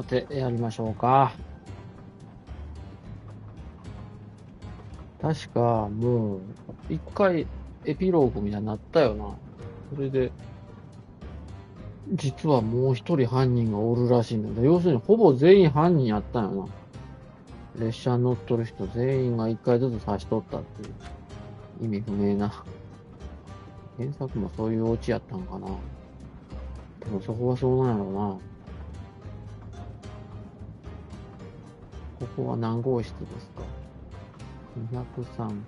さて、やりましょうか。確か、もう、一回、エピローグみたいになったよな。それで、実はもう一人犯人がおるらしいんだ。要するに、ほぼ全員犯人やったんよな。列車に乗っとる人全員が一回ずつ刺しとったっていう、意味不明な。原作もそういうオチやったんかな。でもそこはそうなんやろうな。ここは何号室ですか？ 203。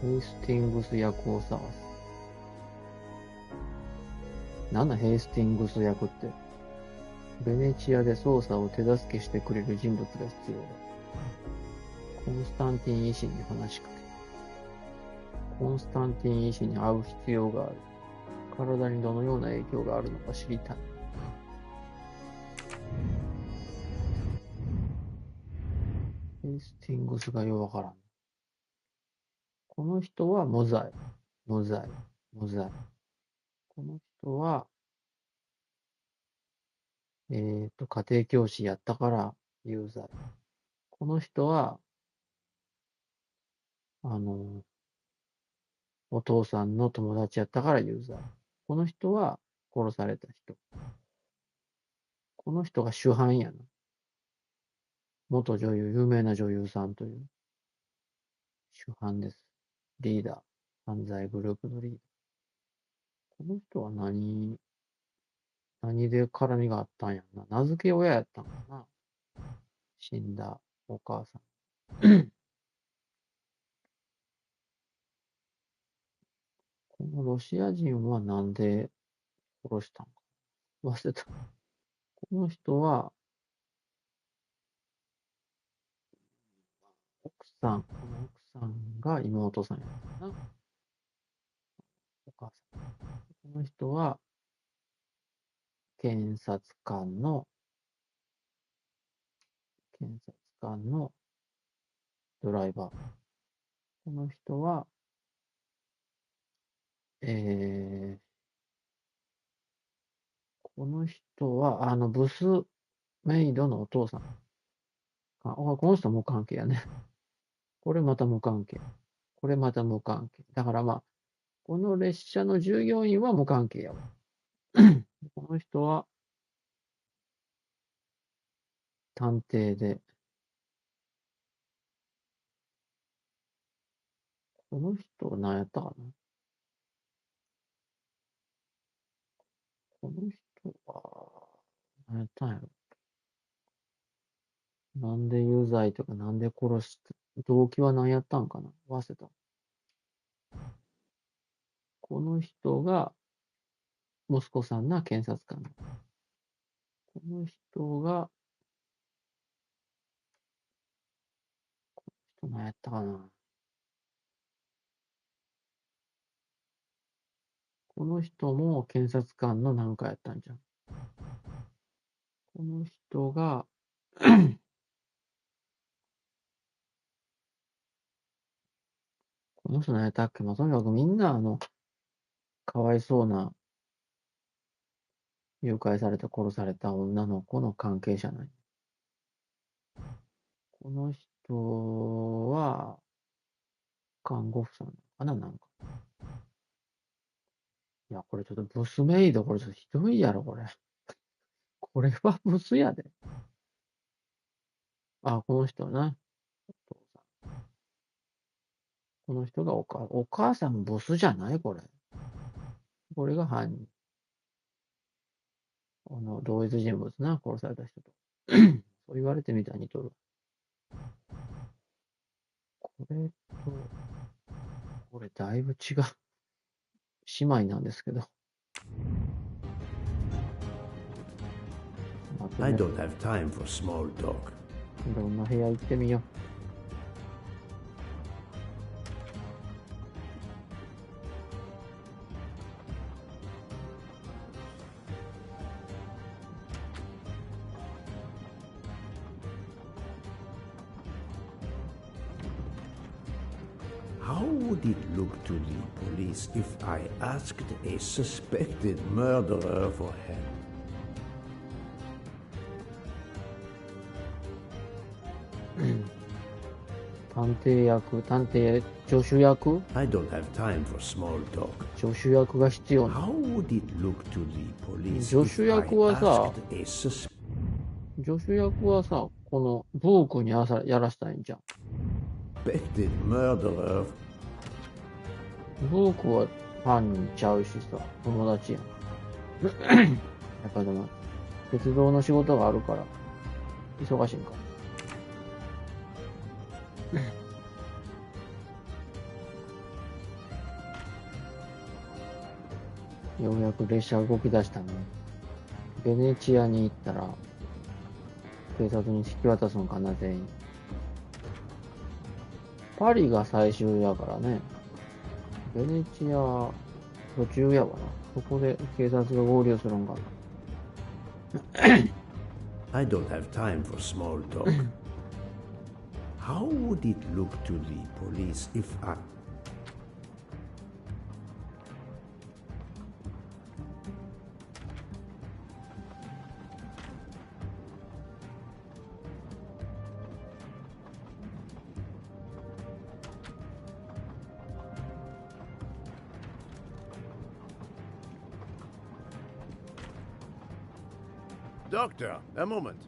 ヘイスティングス役を探す。なんだヘイスティングス役って。ベネチアで捜査を手助けしてくれる人物が必要だ。コンスタンティン医師に話しかけ。コンスタンティン医師に会う必要がある。体にどのような影響があるのか知りたい。ヘイスティングスがよくわからん。この人は無罪。無罪。無罪。この人は、家庭教師やったから有罪。この人は、お父さんの友達やったから有罪。この人は殺された人。この人が主犯やな。元女優、有名な女優さんという主犯です。リーダー。犯罪グループのリーダー。この人は何で絡みがあったんやろな。名付け親やったんかな。死んだお母さん。このロシア人はなんで殺したんか忘れた。この人は、この奥さんが妹さんやったかな。お母さん。この人は、検察官のドライバー。この人は、この人は、ブスメイドのお父さん。この人無関係やね。これまた無関係。これまた無関係。だからまあ、この列車の従業員は無関係やわ。この人は探偵で、この人は何やったかな。この人は何やったんやろ。なんで有罪とかなんで殺し、動機は何やったんかな忘れた。この人が息子さんな検察官。この人が、何やったかな。この人も検察官の何かやったんじゃん。この人が、この人何やったっけ。まあ、とにかくみんなかわいそうな、誘拐されて殺された女の子の関係者なんや。この人は、看護婦さんかななんか。いや、これちょっとブスメイド、これちょっとひどいやろ、これ。これはブスやで。あ、この人な。お父さん。この人がお母さんブスじゃないこれ。これが犯人。同一人物な、殺された人と。そう言われてみたら似とる。これと、これだいぶ違う。姉妹なんですけど。I don't have time for small talk. いろんな部屋行ってみよう。How would it look to the police if I asked a suspected murderer for help? 助手役 I don't have time for small talk. 助手役が必要な。 How would it look to the police 助手 if I 役はさ、 asked a suspected 助手役はさ、このブークにやらしたいんじゃん。murderer? ブークは犯人ちゃうしさ、友達やん。やっぱでも、鉄道の仕事があるから、忙しいんか。ようやく列車動き出したね。ベネチアに行ったら、警察に引き渡すのかな、全員。パリが最終やからね。ベネチア、途中やわな。そこで警察が合流するんかな。I don't have time for small talk. How would it look to the police if I... Doctor, a moment.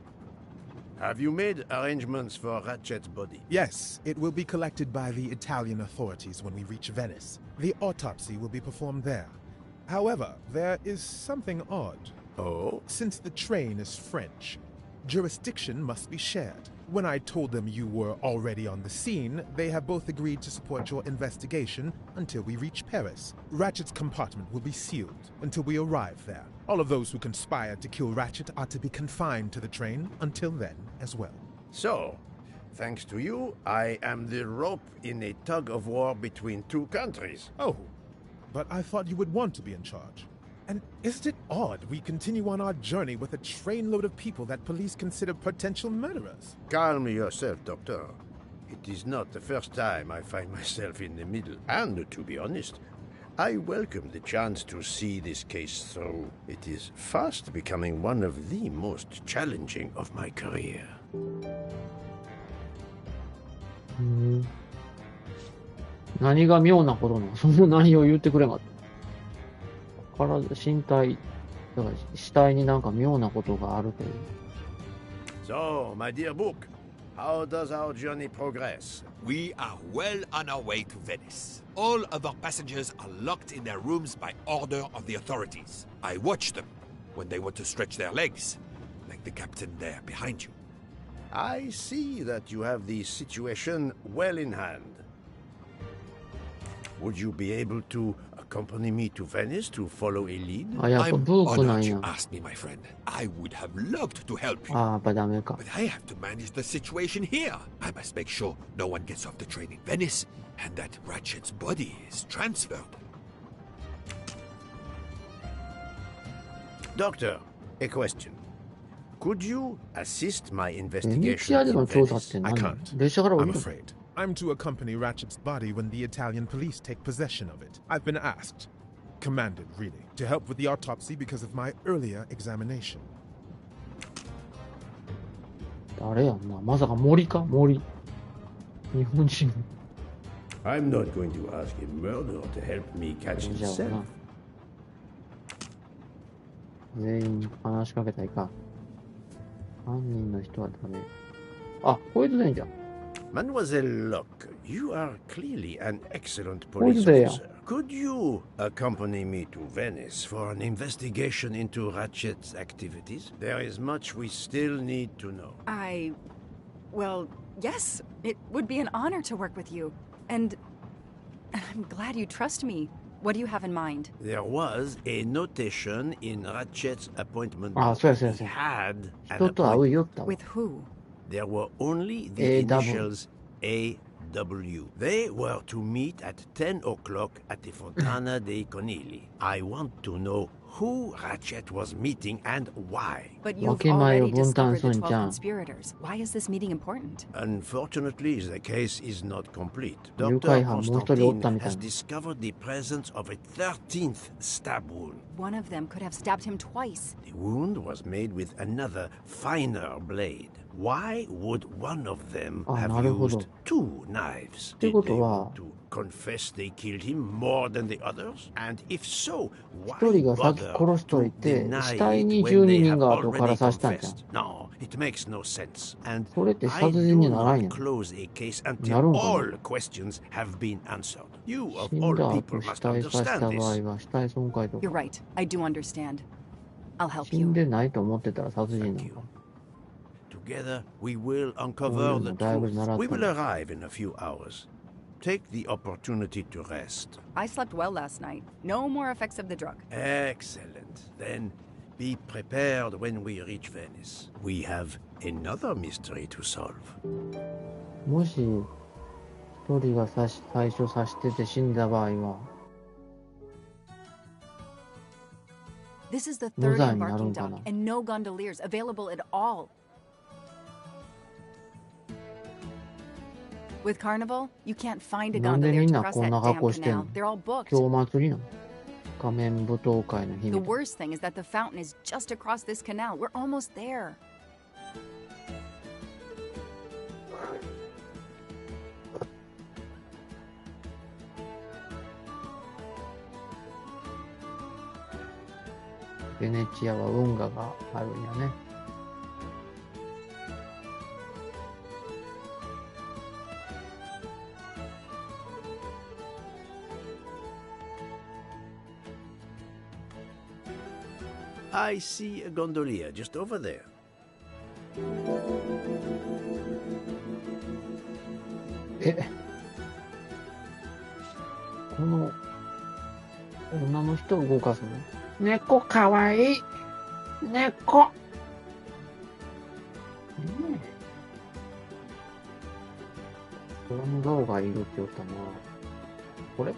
Have you made arrangements for Ratchet's body? Yes, it will be collected by the Italian authorities when we reach Venice. The autopsy will be performed there. However, there is something odd. Oh? Since the train is French, jurisdiction must be shared. When I told them you were already on the scene, they have both agreed to support your investigation until we reach Paris. Ratchet's compartment will be sealed until we arrive there. All of those who conspired to kill Ratchet are to be confined to the train until then as well. So, thanks to you, I am the rope in a tug-of-war between two countries. Oh, but I thought you would want to be in charge. And isn't it odd we continue on our journey with a trainload of people that police consider potential murderers? Calm yourself, Doctor. It is not the first time I find myself in the middle. And, to be honest, I welcome the chance to see this case through. It is fast becoming one of the most challenging of my career. 何が妙なことなの？その内容言ってくれんかった。身体、だから死体になんか妙なことがあるという。So, my dear book, how does our journey progress? We are well on our way to Venice. All of our passengers are locked in their rooms by order of the authorities. I watch them when they want to stretch their legs, like the captain there behind you. I see that you have the situation well in hand. Would you be able to accompany me to Venice to follow a lead? あ、やっぱ I'm ブークなん honored や you。asked me, my friend. I would have loved to help you. あ、やっぱダメか。But I have to manage the situation here. I must make sure no one gets off the train in Venice and that Ratchet's body is transferred. Doctor, a question. Could you assist my ベネチ investigation アで in の調査っ Venice? て I 何？ can't. 列車から降 I'm りる？ afraid. I'm to accompany Ratchet's body when the Italian police take possession of it. I've been asked, commanded really, to help with the autopsy because of my earlier examination. 誰やんな。まさか森か？森。日本人。 I'm not going to ask a murderer to help me catch じゃあ himself. な。全員に話しかけたいか。犯人の人は誰？あ、こいつでいいんじゃん。Mademoiselle Locke, you are clearly an excellent Who's police there? officer. Could you accompany me to Venice for an investigation into Ratchet's activities? There is much we still need to know. Well, yes, it would be an honor to work with you. And I'm glad you trust me. What do you have in mind? There was a notation in Ratchet's appointment Ah, book. sorry, sorry, He sorry. had an 人と会う appointment. よったわ。 With who? There were only the AW. initials AW. They were to meet at 10 o'clock at the Fontana dei Conigli. I want to know who Ratchet was meeting and why. But you've 分け前を already 分担 discovered す the ん 12 じゃん。 conspirators. Why is this meeting important? Unfortunately, the case is not complete. 誘拐 Dr. 犯もう一人おったみ Constantine たい has な。 discovered the presence of a 13th stab wound. One of them could have stabbed him twice. The wound was made with another, finer blade. Why would one of them あ、 have なるほど。 used two knives? って Did こ they とは want to confess they killed him more than the others? And if so, 一 why 人が先 bother 殺しと to いて、 deny 死体 it に when 12 they 人 have が後から already 刺したんじゃん。 confessed? No, it makes no sense. And それって I 殺人に do ならんや not ん。 close a case な until るんかな。 all questions have been answered. You 死 of ん all だ people 後死 must 体刺した understand 場 this. 合は死体損壊と You're か。 right. I do understand. I'll help 死ん you. でないと思ってたら殺人 Thank なん you. か。 Together, we will こうい uncover う the のだいぶ truth. 習っ We た will の。 arrive in a few hours. Take the opportunity to rest. I slept well last night. No more effects of the drug. Excellent. Then be prepared when we reach Venice. We have another mystery to solve. もし、一人が最初刺してて死んだ場合は、 This is the 無 third 罪になる embarking んか dock, な。 and no gondoliers available at all. With Carnival, you can't find a なんで gondolier みん to な cross こん that な damn 格好してん canal. の？ They're all booked. 今日祭りなの？仮面舞踏会の日 The みたい。 worst thing is that the fountain is just across this canal. We're almost there. ベネチアは運河があるんやね。I see a gondolier just over there. この女の人を動かすの？猫かわいい。猫。ねえ。運動がいるって言ったな。これ？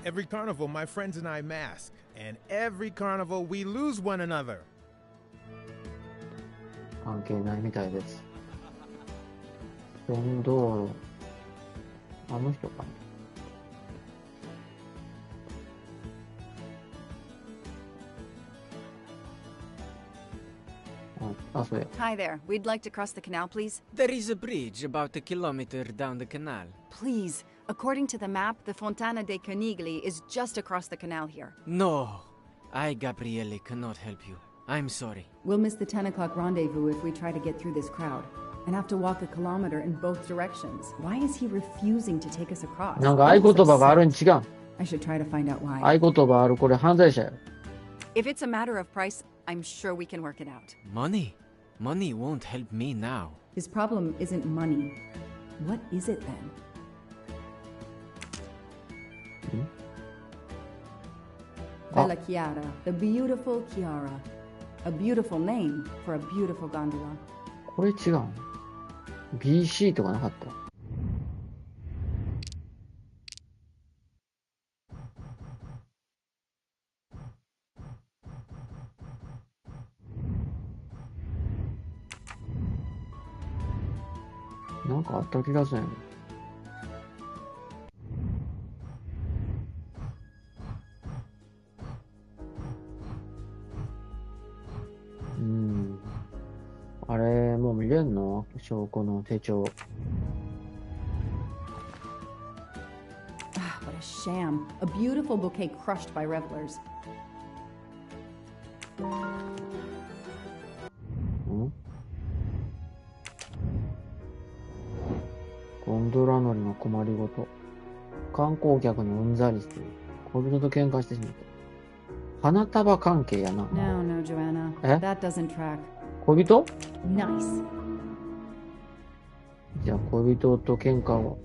Every carnival, my friends and I mask. And every carnival, we lose one another. 関係ないみたいです。船頭、あの人かな。あ、そうや。Hi there. We'd like to cross the canal, please. There is a bridge about a kilometer down the canal. Please. According to the map, the Fontana dei Conigli is just across the canal here. No, I, Gabriele, cannot help you. I'm sorry. We'll miss the 10 o'clock rendezvous if we try to get through this crowd. And have to walk a kilometer in both directions. Why is he refusing to take us across? なんか合言葉があるに違う。 I should try to find out why. 合言葉ある、これ犯罪者やろ。 If it's a matter of price, I'm sure we can work it out. Money? Money won't help me now. His problem isn't money. What is it then? Bella Chiara, the beautiful Chiara. A beautiful name for a beautiful gondola. これ違うの？ BC とかなかった？なんかあった気がするん。あれ、もう見れんの？証拠の手帳。Ah, what a sham. A beautiful bouquet crushed by revelers. ん？ゴンドラ乗りの困りごと。観光客にうんざりしてる。恋人と喧嘩してしまった。花束関係やな。 No, no, Joanna. Eh? That doesn't track. 恋人？ Nice. じゃあ恋人と喧嘩を。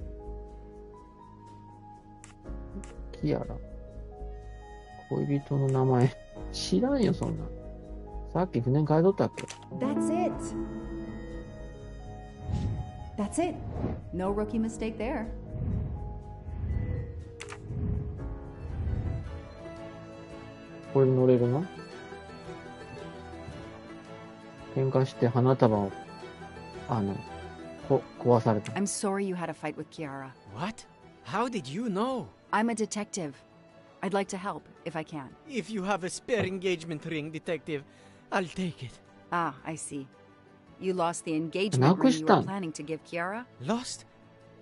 キアラ。恋人の名前。知らんよ、そんな。さっき船に変えとったっけ？ That's it. That's it. No rookie mistake there. これに乗れるの？喧嘩して花束を、壊された。I'm sorry you had a fight with Kiara. What? How did you know? I'm a detective. I'd like to help, if I can. If you have a spare engagement ring, detective, I'll take it. Ah, I see. You lost the engagement ring you were planning to give Kiara? Lost?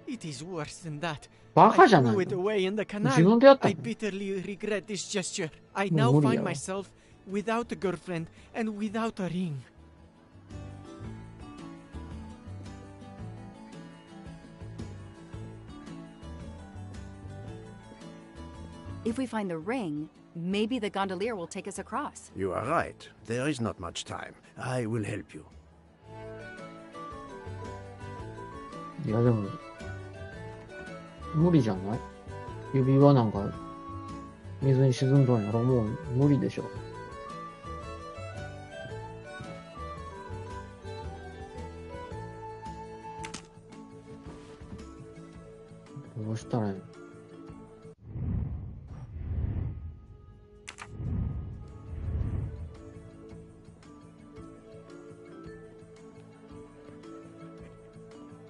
It is worse than that. バカじゃ I ない threw it の。 away in the 自分 canal. でやった I の。 bitterly regret this gesture. I も now う無理 find やわ。 myself without a girlfriend and without a ring. If we find the ring, maybe the gondolier will take us across. You are right. There is not much time. I will help you. いやでも、無理じゃない？指輪なんか、水に沈んどんやろ？もう無理でしょ。どうしたらいいの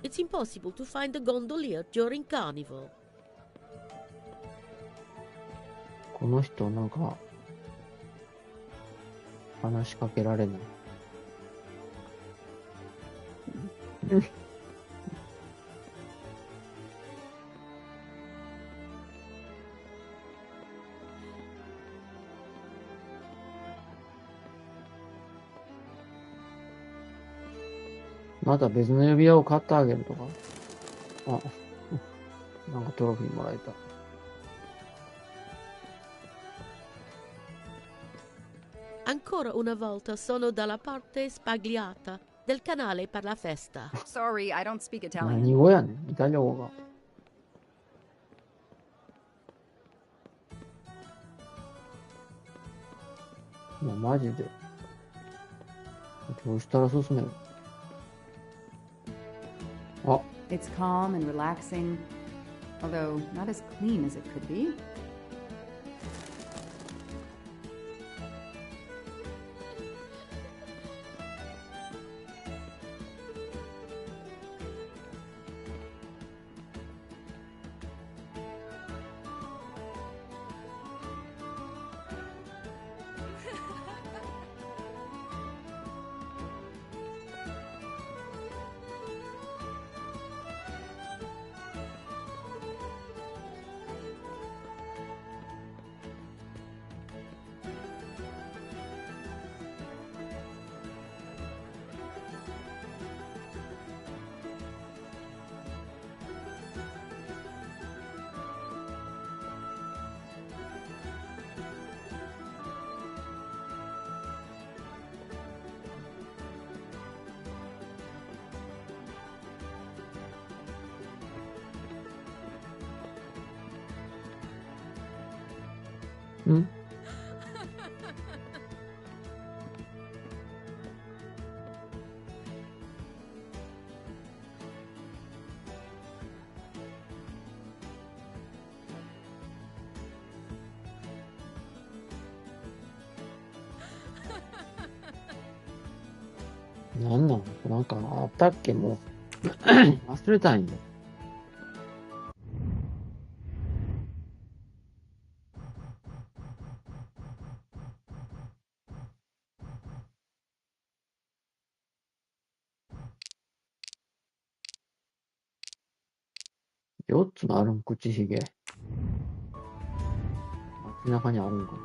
？It's impossible to find a gondolier during carnival. この人なんか、話しかけられない。また別の指輪を買ってあげるとか。あ、なんかトロフィーもらえた。Ancora una volta sono dalla parte spagliata del canale per la festa. Sorry, I don't speak 何 Italian. 語やねん、イタリア語が。もうマジで。どうしたら進める？あ、It's calm and relaxing, although not as clean as it could be.ん？なんなん？なんかあったっけ？もう忘れたんよ。4つもあるん、口ひげ。街中にあるんかな。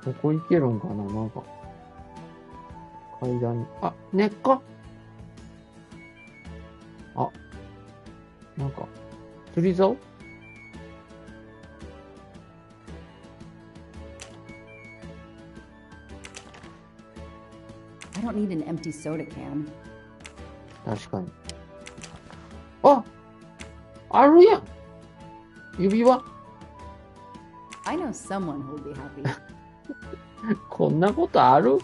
ここ行けるんかな、なんか。階段に。あ、根っこ。あ、なんか、釣り竿？ I don't need an empty soda can. 確かに。あ、あるやん。指輪。I know someone who'll be happy. こんなことある？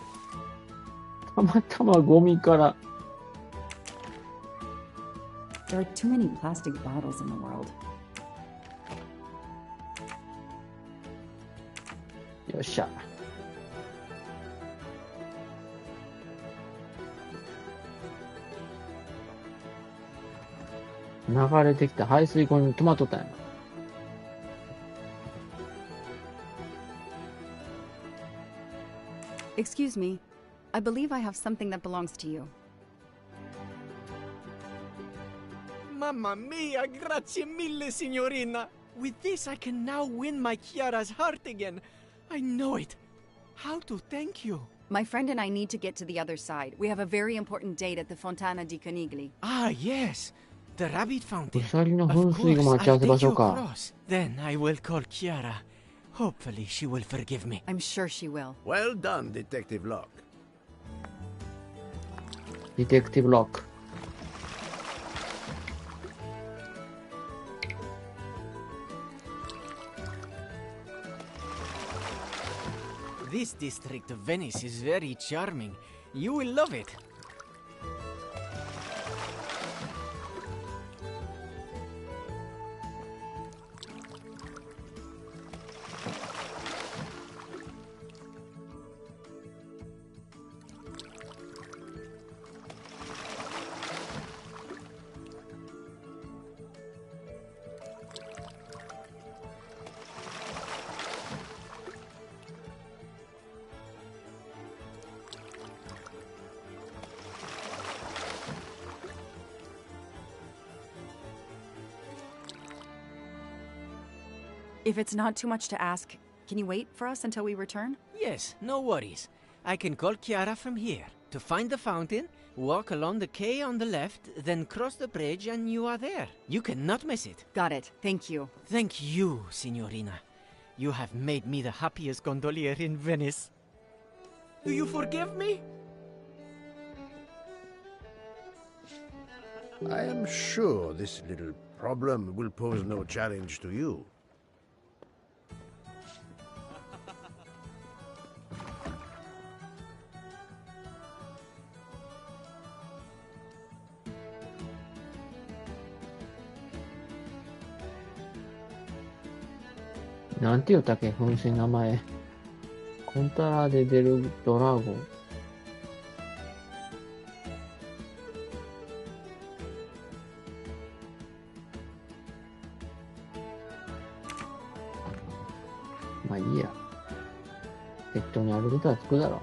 たまたまゴミから。 There are too many plastic bottles in the world. よっしゃ。流れてきた排水溝に止まっとったんやな。Excuse me. I believe I have something that belongs to you. Mamma mia, grazie mille, signorina. With this, I can now win my Chiara's heart again. I know it. How to thank you? My friend and I need to get to the other side. We have a very important date at the Fontana di Conigli. Ah, yes. The rabbit fountain. ウサギの噴 Of 水が course, 待ち合わ I'll せ場 take 所 you か。 across. Then I will call Chiara. Hopefully, she will forgive me. I'm sure she will. Well done, Detective Locke. ディテクティブロック。This district of Venice is very charming. You will love it. If it's not too much to ask, can you wait for us until we return? Yes, no worries. I can call Chiara from here. To find the fountain, walk along the quay on the left, then cross the bridge and you are there. You cannot miss it. Got it. Thank you. Thank you, Signorina. You have made me the happiest gondolier in Venice. Do you forgive me? I am sure this little problem will pose no challenge to you. .なんて言うたっけ、噴水名前。コンタラで出るドラゴン。まあいいや。適当に歩いてたら着くだろう。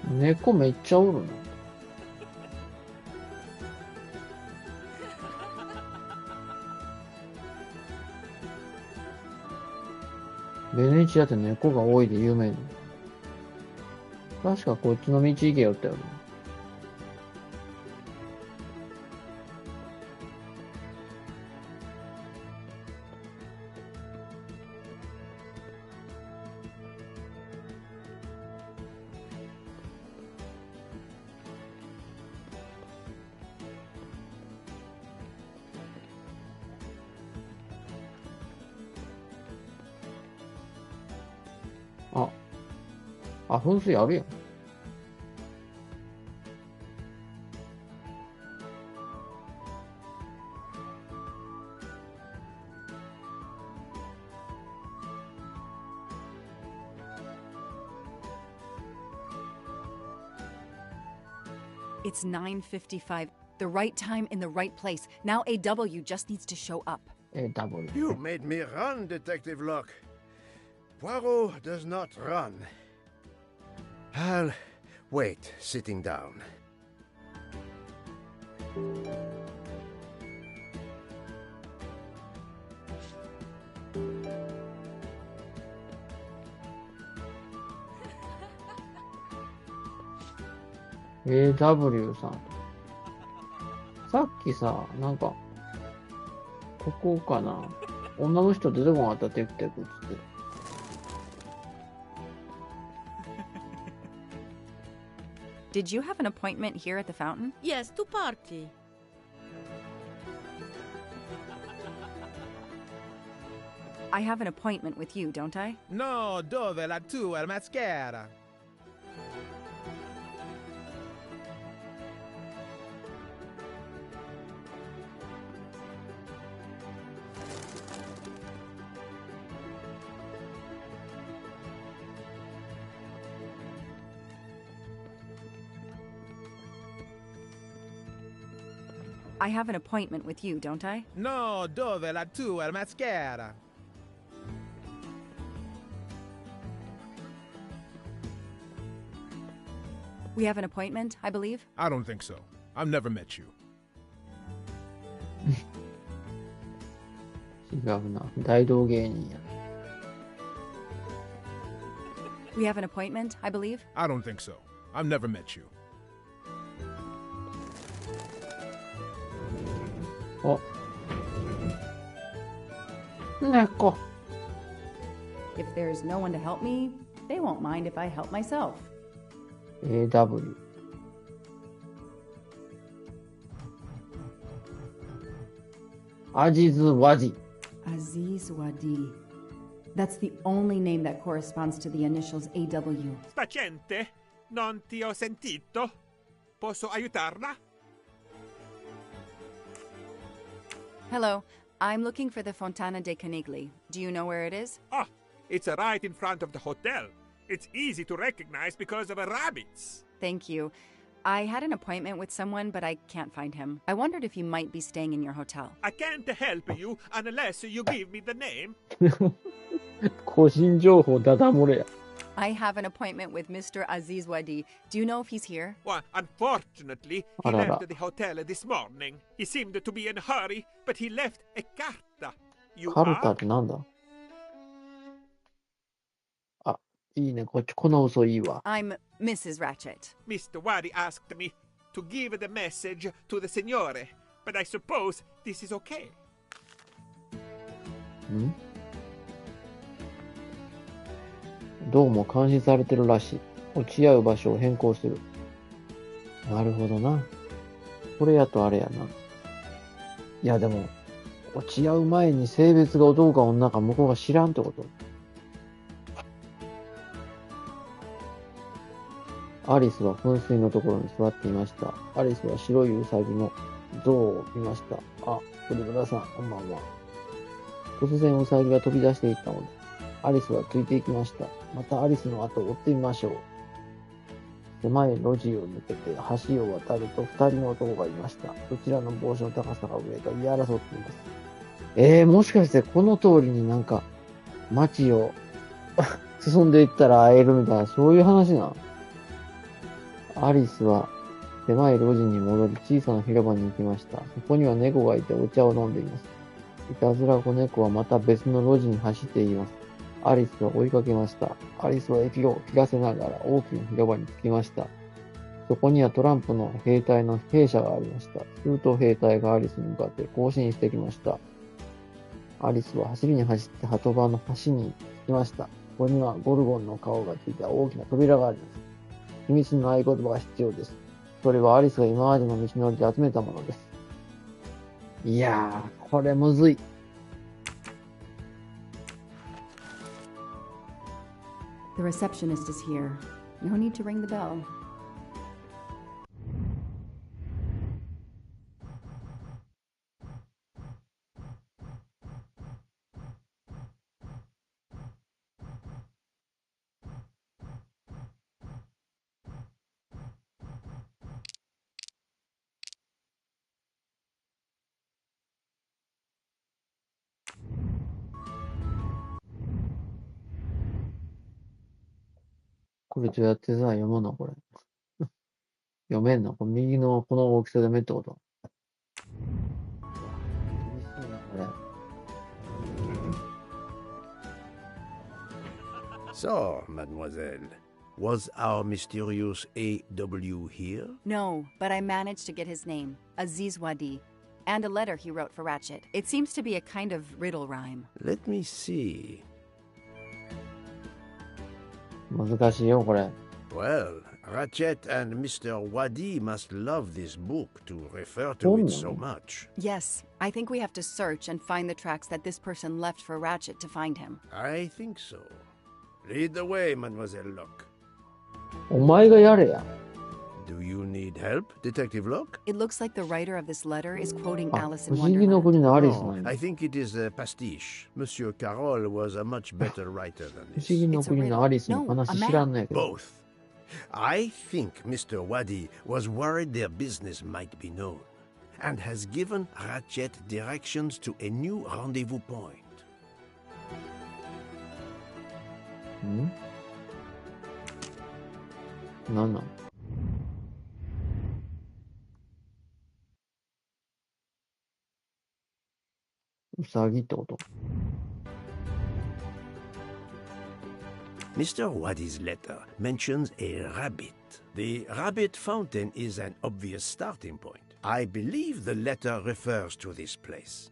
猫めっちゃおるの。ベネチアって猫が多いで有名なの。確かこっちの道行けよったよね。噴水あるやん。It's 9:55. The right time in the right place. Now AW just needs to show up. AW. You made me run, Detective Locke. Poirot does not run. I'll wait, sitting down. AW さん。さっきさ、なんか、ここかな。女の人出てこなかったテクテクっつって。Did you have an appointment here at the fountain? Yes, to party. I have an appointment with you, don't I? No, dove la tua maschera? I have an appointment with you, don't I? No, dove la tua maschera? We have an appointment, I believe. I don't think so. I've never met you. 違うな。大道芸人や。We have an appointment, I believe. I don't think so. I've never met you. お。猫。If there's no one to help me, they won't mind if I help myself. AW。アジズ・ワジ。Aziz Wadi. That's the only name that corresponds to the initials AW. Paziente, non ti ho sentito. Posso aiutarla? Hello, I'm looking for the Fontana dei Canigli. Do you know where it is? Ah, it's right in front of the hotel. It's easy to recognize because of the rabbits. Thank you. I had an appointment with someone, but I can't find him. I wondered if he might be staying in your hotel. I can't help you unless you give me the name. 個人情報ダダ漏れや。I have an appointment with Mr. Aziz Wadi. Do you know if he's here? Well, unfortunately, he left the hotel this morning. He seemed to be in a hurry, but he left a carta. You カルタ are? ってなんだ？あ、いいね。この嘘いいわ。I'm Mrs. Ratchet. Mr. Wadi asked me to give the message to the signore, but I suppose this is okay. ん？どうも監視されてるらしい。落ち合う場所を変更する。なるほどな。これやとあれやな。いやでも、落ち合う前に性別が男か女か向こうが知らんってこと？アリスは噴水のところに座っていました。アリスは白いウサギの像を見ました。あ、プリブラさん、こんばんは。突然ウサギが飛び出していったので、アリスはついていきました。またアリスの後を追ってみましょう。狭い路地を抜けて橋を渡ると二人の男がいました。どちらの帽子の高さが上か言い争っています。もしかしてこの通りになんか街を進んでいったら会えるみたいな、そういう話な。アリスは狭い路地に戻り小さな広場に行きました。そこには猫がいてお茶を飲んでいます。いたずら子猫はまた別の路地に走っています。アリスは追いかけました。アリスは息を切らせながら大きな広場に着きました。そこにはトランプの兵隊の兵舎がありました。すると兵隊がアリスに向かって行進してきました。アリスは走りに走って鳩場の橋に着きました。ここにはゴルゴンの顔がついた大きな扉があります。秘密の合言葉が必要です。それはアリスが今までの道のりで集めたものです。いやー、これむずい。The receptionist is here. No need to ring the bell. .これどうやってさ、読むのこれ。読めんのこれ右のこの大きさで読めってこと？厳しいな、これ。So, mademoiselle, was our mysterious AW here? No, but I managed to get his name, Aziz Wadi, and a letter he wrote for Ratchet. It seems to be a kind of riddle rhyme. Let me see. 難しいよ、これ。Well, Ratchet and Mr. Wadi must love this book to refer to it so much. Yes, I think we have to search and find the tracks that this person left for Ratchet to find him. I think so. Lead the way, Mademoiselle Locke. お前がやれや。Do you need help, Detective Locke? It looks like the writer of this letter is quoting あ、 Alice 不 in 思議の Wonderland. 国のアリスな No, んや。 I think it is a pastiche. Monsieur Carroll was a much better writer than 不思議 this. の国のアリスの話知らんのやけど。 Both. I think Mr. Wadi was worried their business might be known and has given Ratchet directions to a new rendezvous point. んなんなんウサギってこと Mr. Wadi's letter mentions a rabbit. The rabbit fountain is an obvious starting point. I believe the letter refers to this place.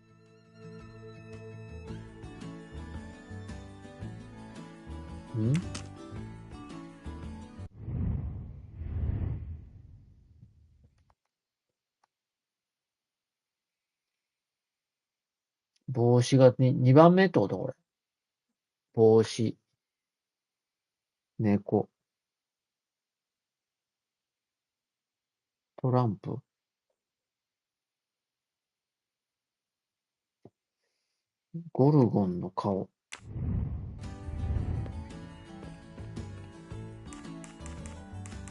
ん帽子が2番目ってことこれ。帽子。猫。トランプ。ゴルゴンの顔。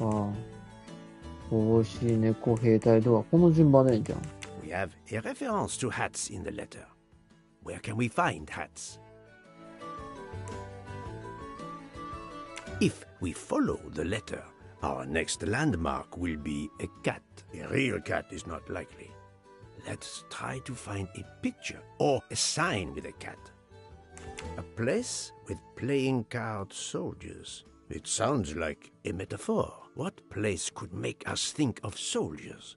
ああ。帽子、猫、兵隊ドア。この順番でいいじゃん。We have a reference to hats in the letter. Where can we find hats? If we follow the letter, our next landmark will be a cat. A real cat is not likely. Let's try to find a picture or a sign with a cat. A place with playing card soldiers. It sounds like a metaphor. What place could make us think of soldiers?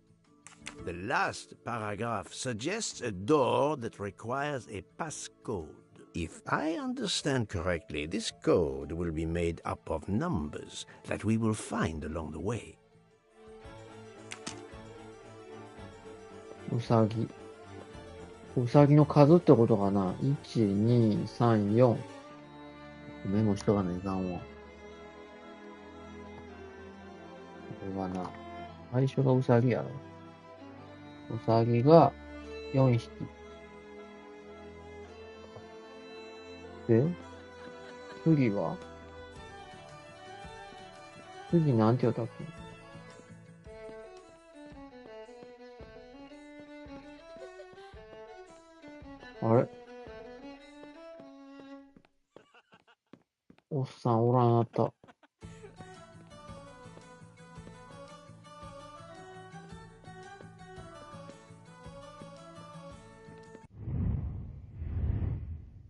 The last paragraph suggests a door that requires a passcode. If I understand correctly, this code will be made up of numbers that we will find along the way. うさぎ。うさぎの数ってことかな。1、2、3、4。メモしとかないかんわ。これはな。最初がうさぎやろ。うさぎが4匹。で、次は次なんて言うたっけあれおっさんおらんやった。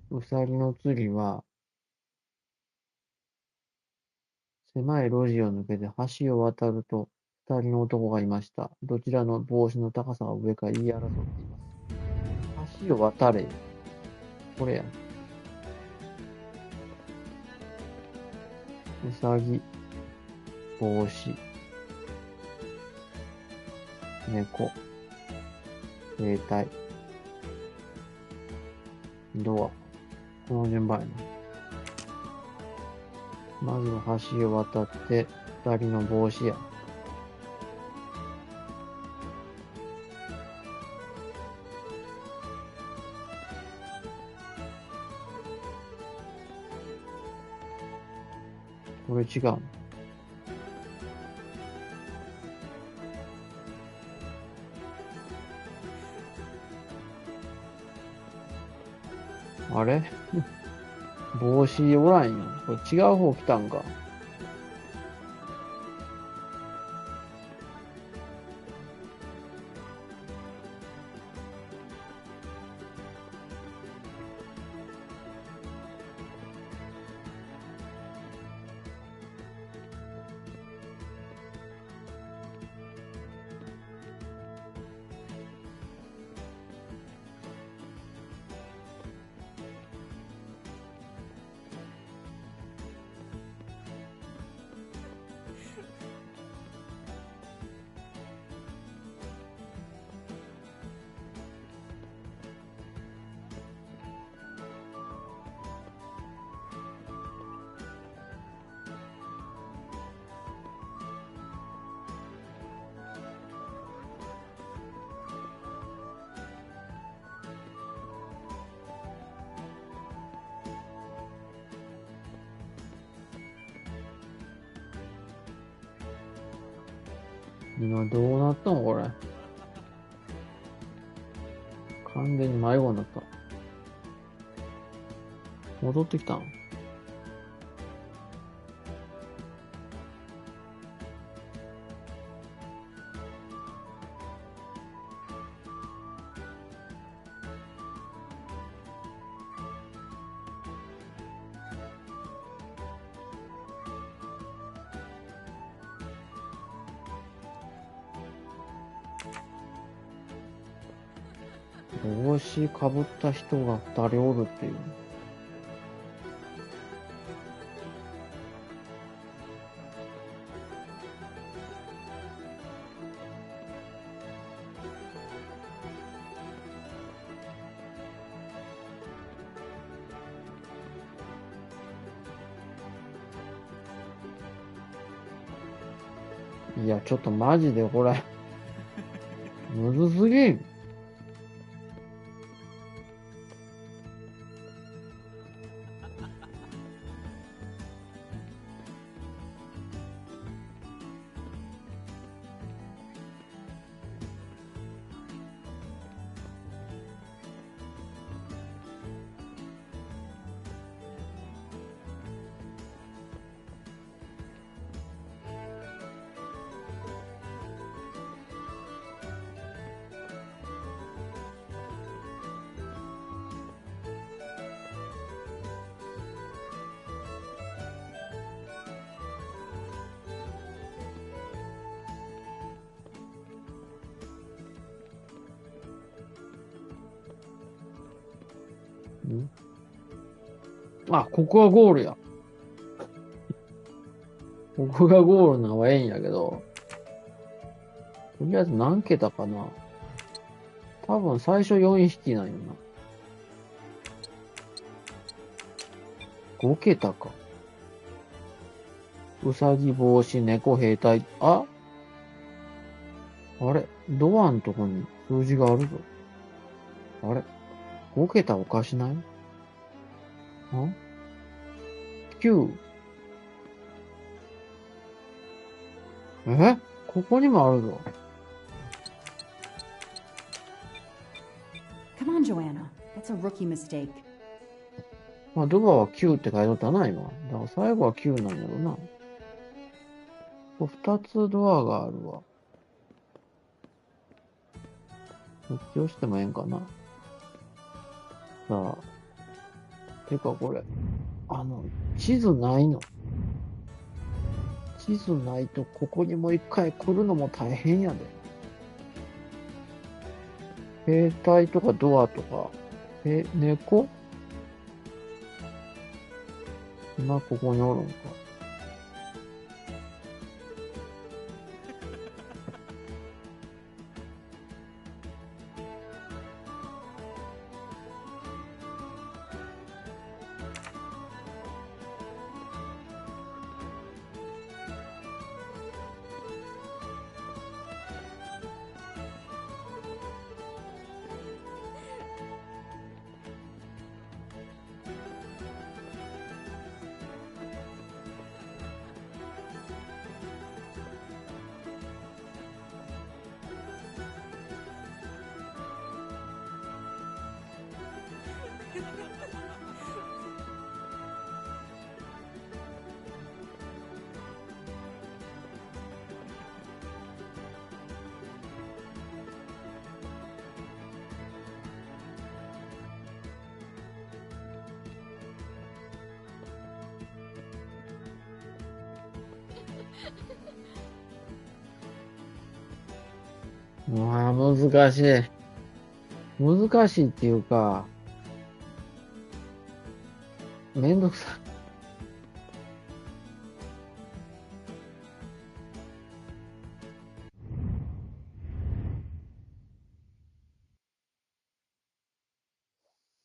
うさぎの次は、狭い路地を抜けて橋を渡ると、二人の男がいました。どちらの帽子の高さが上か言い争っています。橋を渡れ。これや。うさぎ、帽子、猫、兵隊、ドア。この順番やな。まずは橋を渡って、二人の帽子や。これ違うの。あれ帽子おらんよ。これ違う方来たんか。今どうなったのこれ。完全に迷子になった。戻ってきたの？帽子かぶった人が2人おるっていう。いや、ちょっとマジでこれ、むずすぎん。あ、ここはゴールや。ここがゴールなのはええんやけど、とりあえず何桁かな。多分最初4匹なんよな。5桁か。うさぎ帽子、猫兵隊、あれドアのとこに数字があるぞ。あれ ?5 桁おかしない？9。ここにもあるぞ。Come on, Joanna. That's a rookie mistake. まあ、ドアは9って書いてあったな、今。だから最後は9なんやろな。2つドアがあるわ。復帰をしてもええんかな。さあ。てかこれ、地図ないの？地図ないとここにもう一回来るのも大変やで。兵隊とかドアとか、猫？今ここにおるんか。まあ、難しい。難しいっていうか、めんどくさい。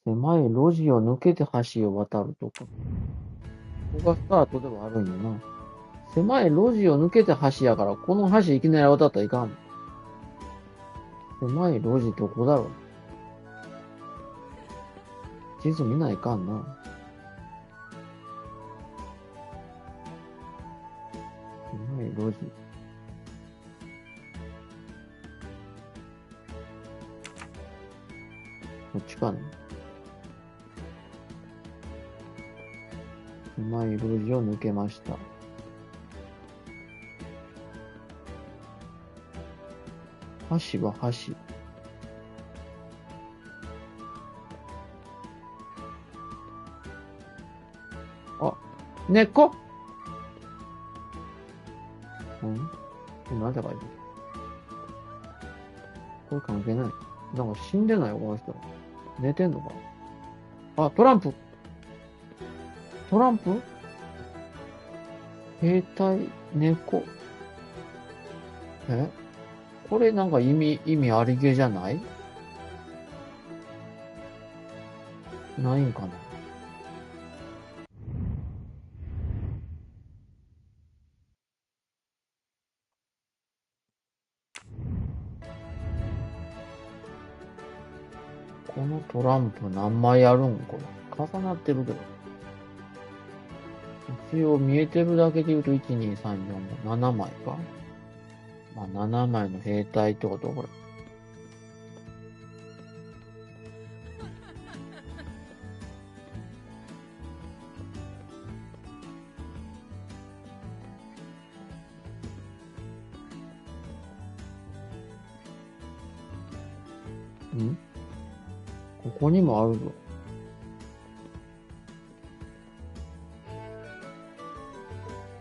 狭い路地を抜けて橋を渡るとか。ここがスタートではあるんよな。狭い路地を抜けて橋やから、この橋いきなり渡ったらいかん。狭い路地どこだろう。地図見ないかんな。狭い路地。こっちかな。狭い路地を抜けました。橋は橋。あ、根っこなんで書いてる？これ関係ない。なんか死んでないよ、この人。寝てんのか？あ、トランプトランプ兵隊、猫。これなんか意味ありげじゃない？ないんかな？このトランプ何枚あるん？これ。重なってるけど。一応見えてるだけで言うと、1、2、3、4、5、7枚か。まあ、7枚の兵隊ってことこれ。ここにもあるぞ。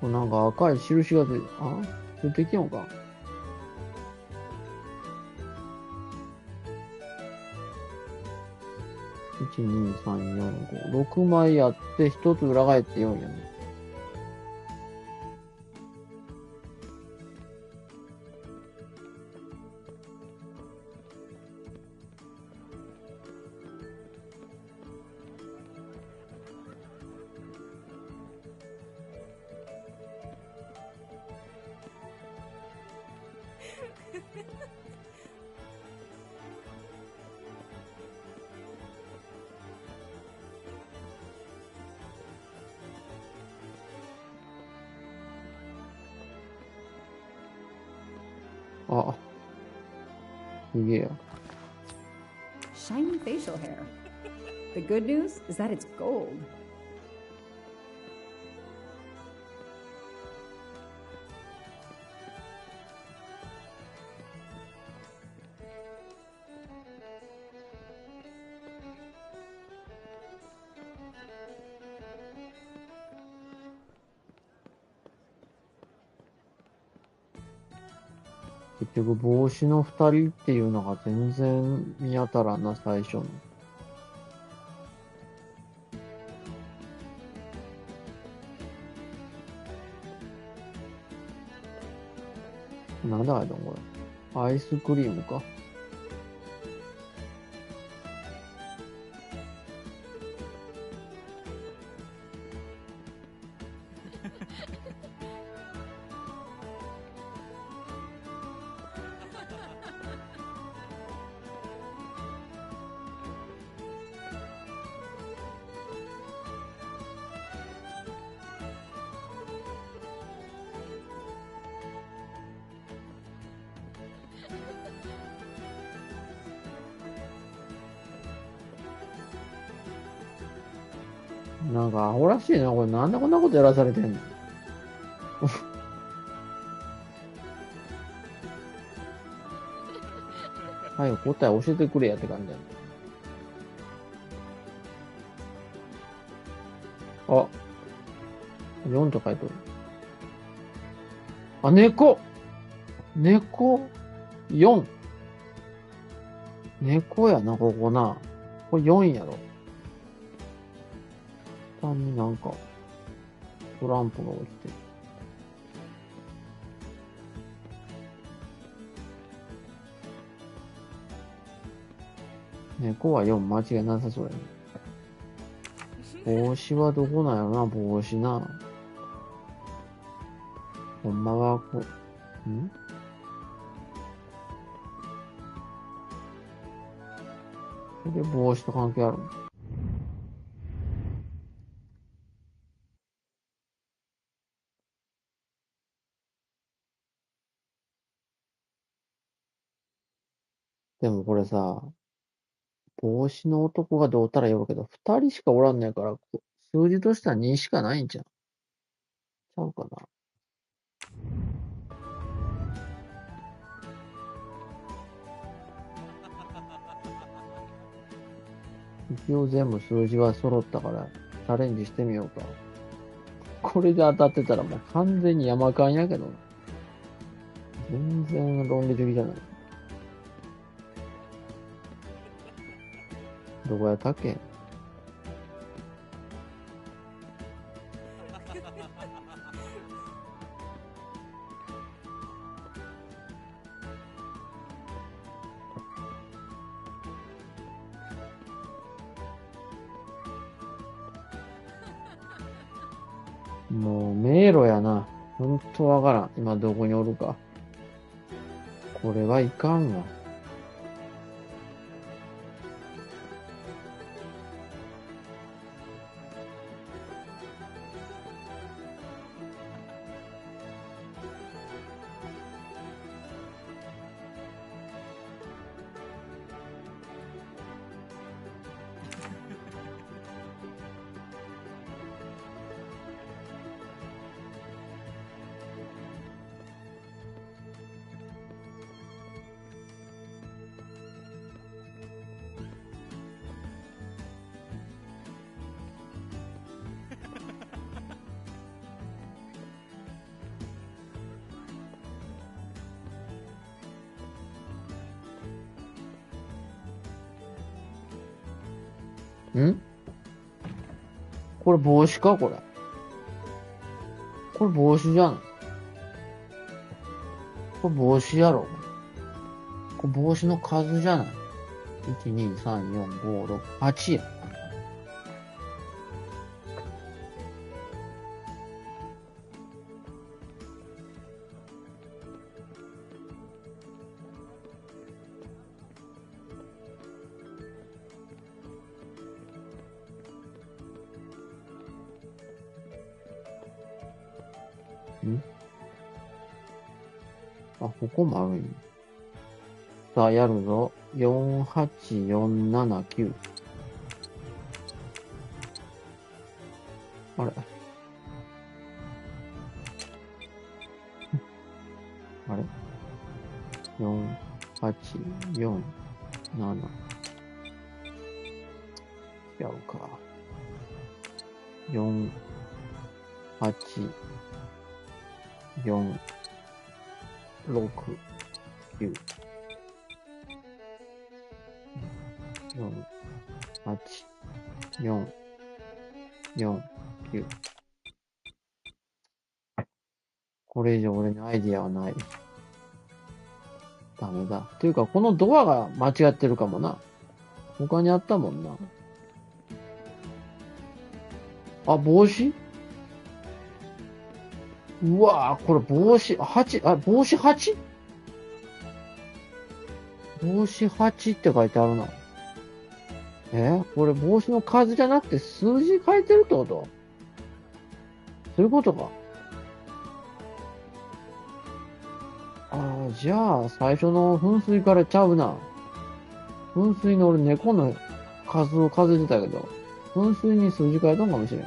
これなんか赤い印が出て、出てきよんか。1、2、3、4、5、6枚あって、1つ裏返って4やね。あ、すげえや。Shiny facial hair. The good news is that it's gold.結局帽子の2人っていうのが全然見当たらんな、最初の。なんだあれだこれ。アイスクリームか。なんかアホらしいな、これ。なんでこんなことやらされてんの？はい、答え教えてくれやって感じだね。あ、4と書いてる。あ、猫 4。猫やな、ここな。これ4やろ。下になんか、トランプが落ちてる。猫は4、間違いなさそうやね。帽子はどこなんやろな、帽子な。ほんまはこう、これ帽子と関係あるの？でもこれさ、帽子の男がどうたらよるけど、二人しかおらんねやから、数字としては2しかないんじゃん。ちゃうかな。一応全部数字は揃ったから、チャレンジしてみようか。これで当たってたらもう完全に山勘やけど、全然論理的じゃない。どこやったっけ？もう迷路やな。ほんとわからん。今どこにおるか。これはいかんわ。ん？これ帽子かこれ。これ帽子じゃん。これ帽子やろ。これ帽子の数じゃない。1、2、3、4、5、6、8や。あ、ここもあるんや。さあ、やるぞ。4、8、4、7、9。あれあれ ?4、8、4、7。違うか。4、8、4、6、9。4、8、4、4、9。これ以上俺にアイディアはない。ダメだ。っていうか、このドアが間違ってるかもな。他にあったもんな。あ、帽子？うわぁ、これ帽子、8、あ、帽子 8？ 帽子8って書いてあるな。これ帽子の数じゃなくて数字書いてるってこと？そういうことか。じゃあ、最初の噴水からちゃうな。噴水の俺猫の数を数えてたけど、噴水に数字書いたんかもしれん。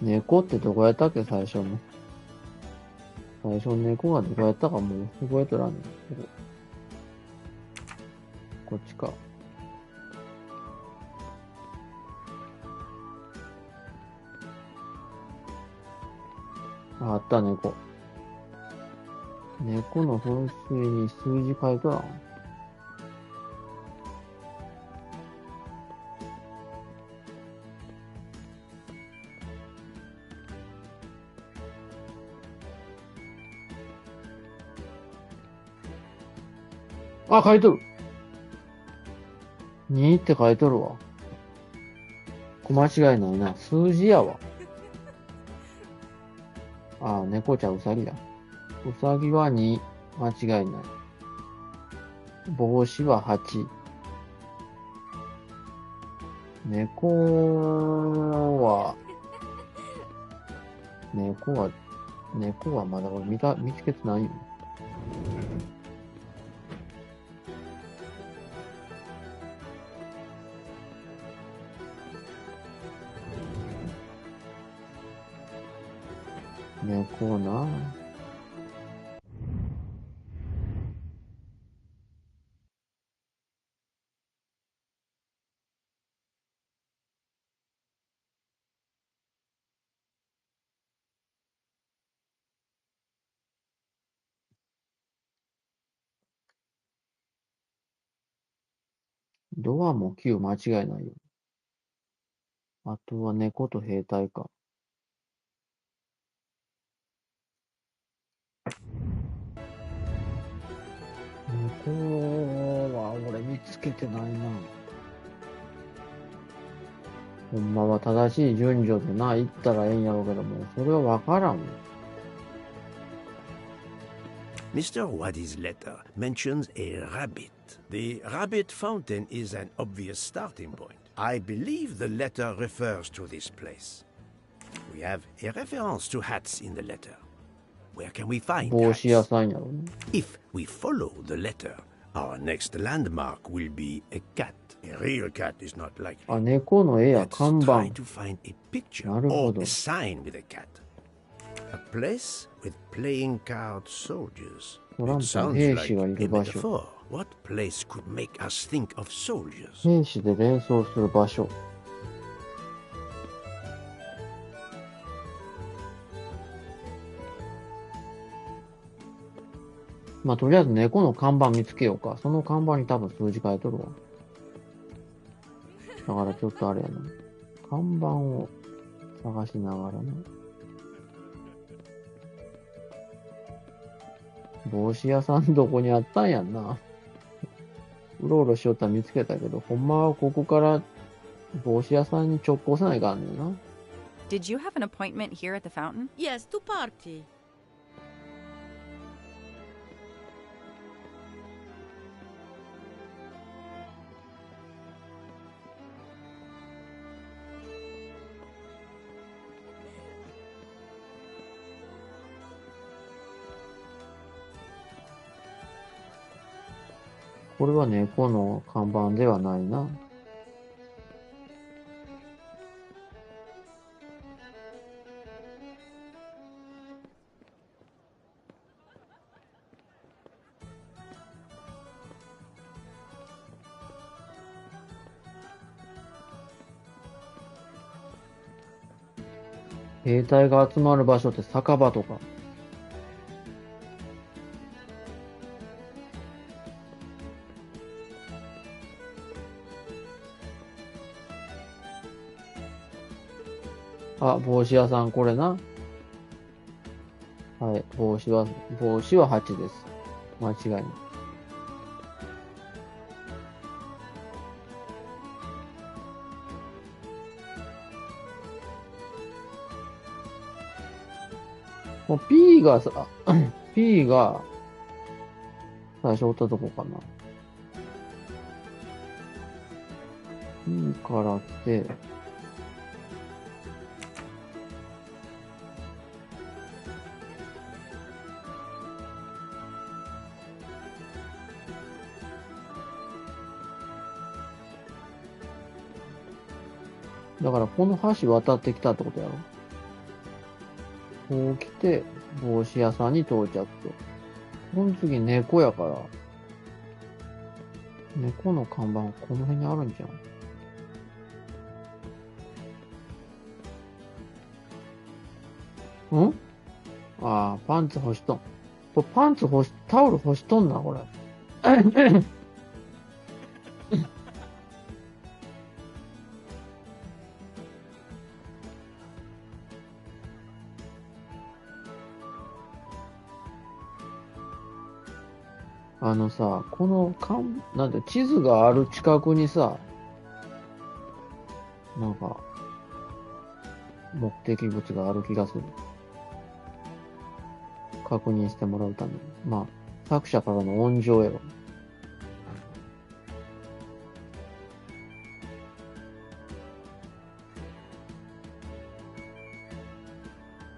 猫ってどこやったっけ最初の。最初の猫がどこやったかもう覚えとらんねんけど。こっちか。あった猫。猫の噴水に数字書いとらん。あ、書いとる。2って書いとるわ。間違いないな。数字やわ。あ、猫ちゃんうさぎや。うさぎは2。間違いない。帽子は8。猫はまだ俺見つけてないよ。猫な。ドアも9間違いないよ。あとは猫と兵隊か。猫は俺見つけてないな。ほんまは正しい順序でな、言ったらええんやろうけども、それはわからんもん。Mr. Waddy's letter mentions a rabbit. The rabbit fountain is an obvious starting point. I believe the letter refers to this place. We have a reference to hats in the letter. Where can we find 帽子屋 hats? さんやろね。If we follow the letter, our next landmark will be a cat. A real cat is not likely. あ、猫の絵や Let's 看板 try。to find a picture なるほ or ど。 a sign with a cat. A place with playing card soldiers. トラン It プの sounds 兵 like 士がい a る場所。 Metaphor. What place could make us think of soldiers? 兵士で連想する場所。まあ、とりあえず猫の看板見つけようか。その看板に多分数字書いとるわ。だからちょっとあれやな。看板を探しながらな。帽子屋さんどこにあったんやんな。うろうろしよったら見つけたけど、ほんまはここから帽子屋さんに直行せないかんねんな。Did you have an appointment here at the fountain? Yes, to party. これは猫の看板ではないな。兵隊が集まる場所って酒場とか。あ、帽子屋さん、これな。はい、帽子は8です。間違いない。もう P がさ、P が最初おったとこかな。P から来て、だからこの橋渡ってきたってことやろ。こう来て、帽子屋さんに到着と。この次猫やから、猫の看板この辺にあるんじゃん。んああ、パンツ干しとん。これパンツタオル干しとんな、これ。さ、このなんて、地図がある近くにさ、なんか、目的物がある気がする。確認してもらうために。まあ、作者からの恩情やろ。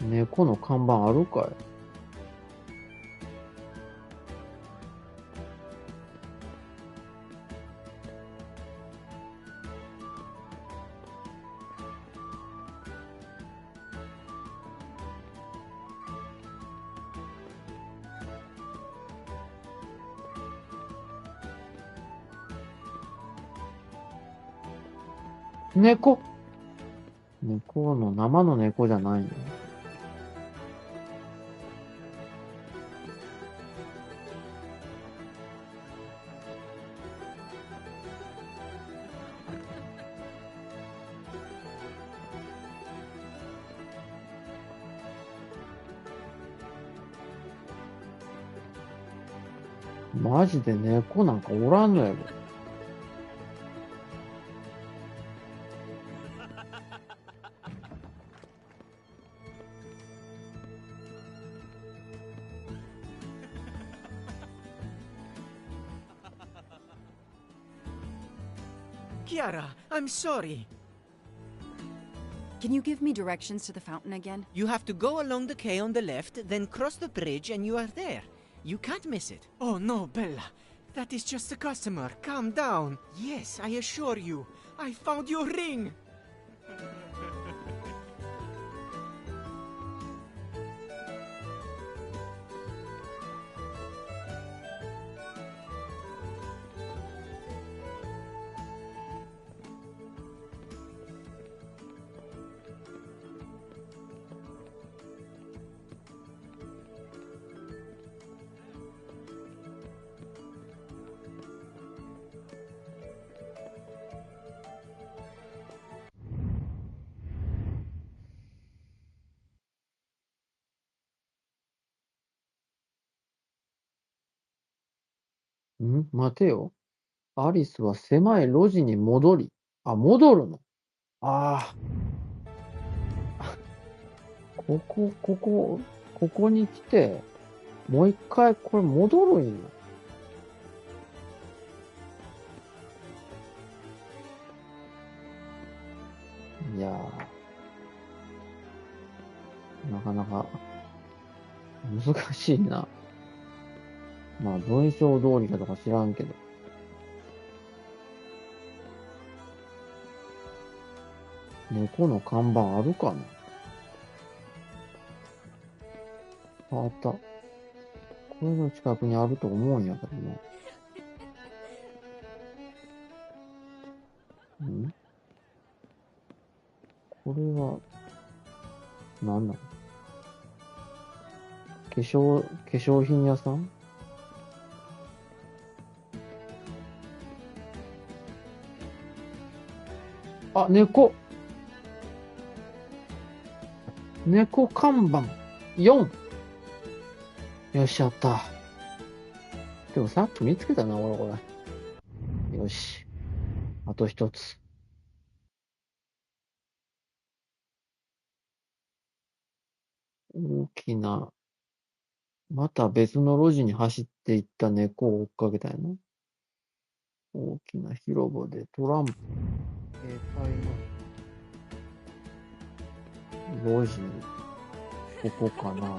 猫の看板あるかい？猫の生の猫じゃないの？マジで猫なんかおらんのやろ。Kiara, I'm sorry. Can you give me directions to the fountain again? You have to go along the quay on the left, then cross the bridge and you are there. You can't miss it. Oh no, Bella. That is just a customer. Calm down. Yes, I assure you. I found your ring.待てよ。アリスは狭い路地に戻るの？ああ。ここに来て、もう一回これ戻るんよ。いやー、なかなか難しいな。まあ文章通りかとか知らんけど。猫の看板あるかな？あった。これの近くにあると思うんやけどな。これは、なんなの？化粧品屋さん？あ、猫看板4。よし、やった。でもさっき見つけたな、俺これ。よし。あと一つ。大きな、また別の路地に走っていった猫を追っかけたよな。大きな広場でトランプ、携帯の路地、ここかな。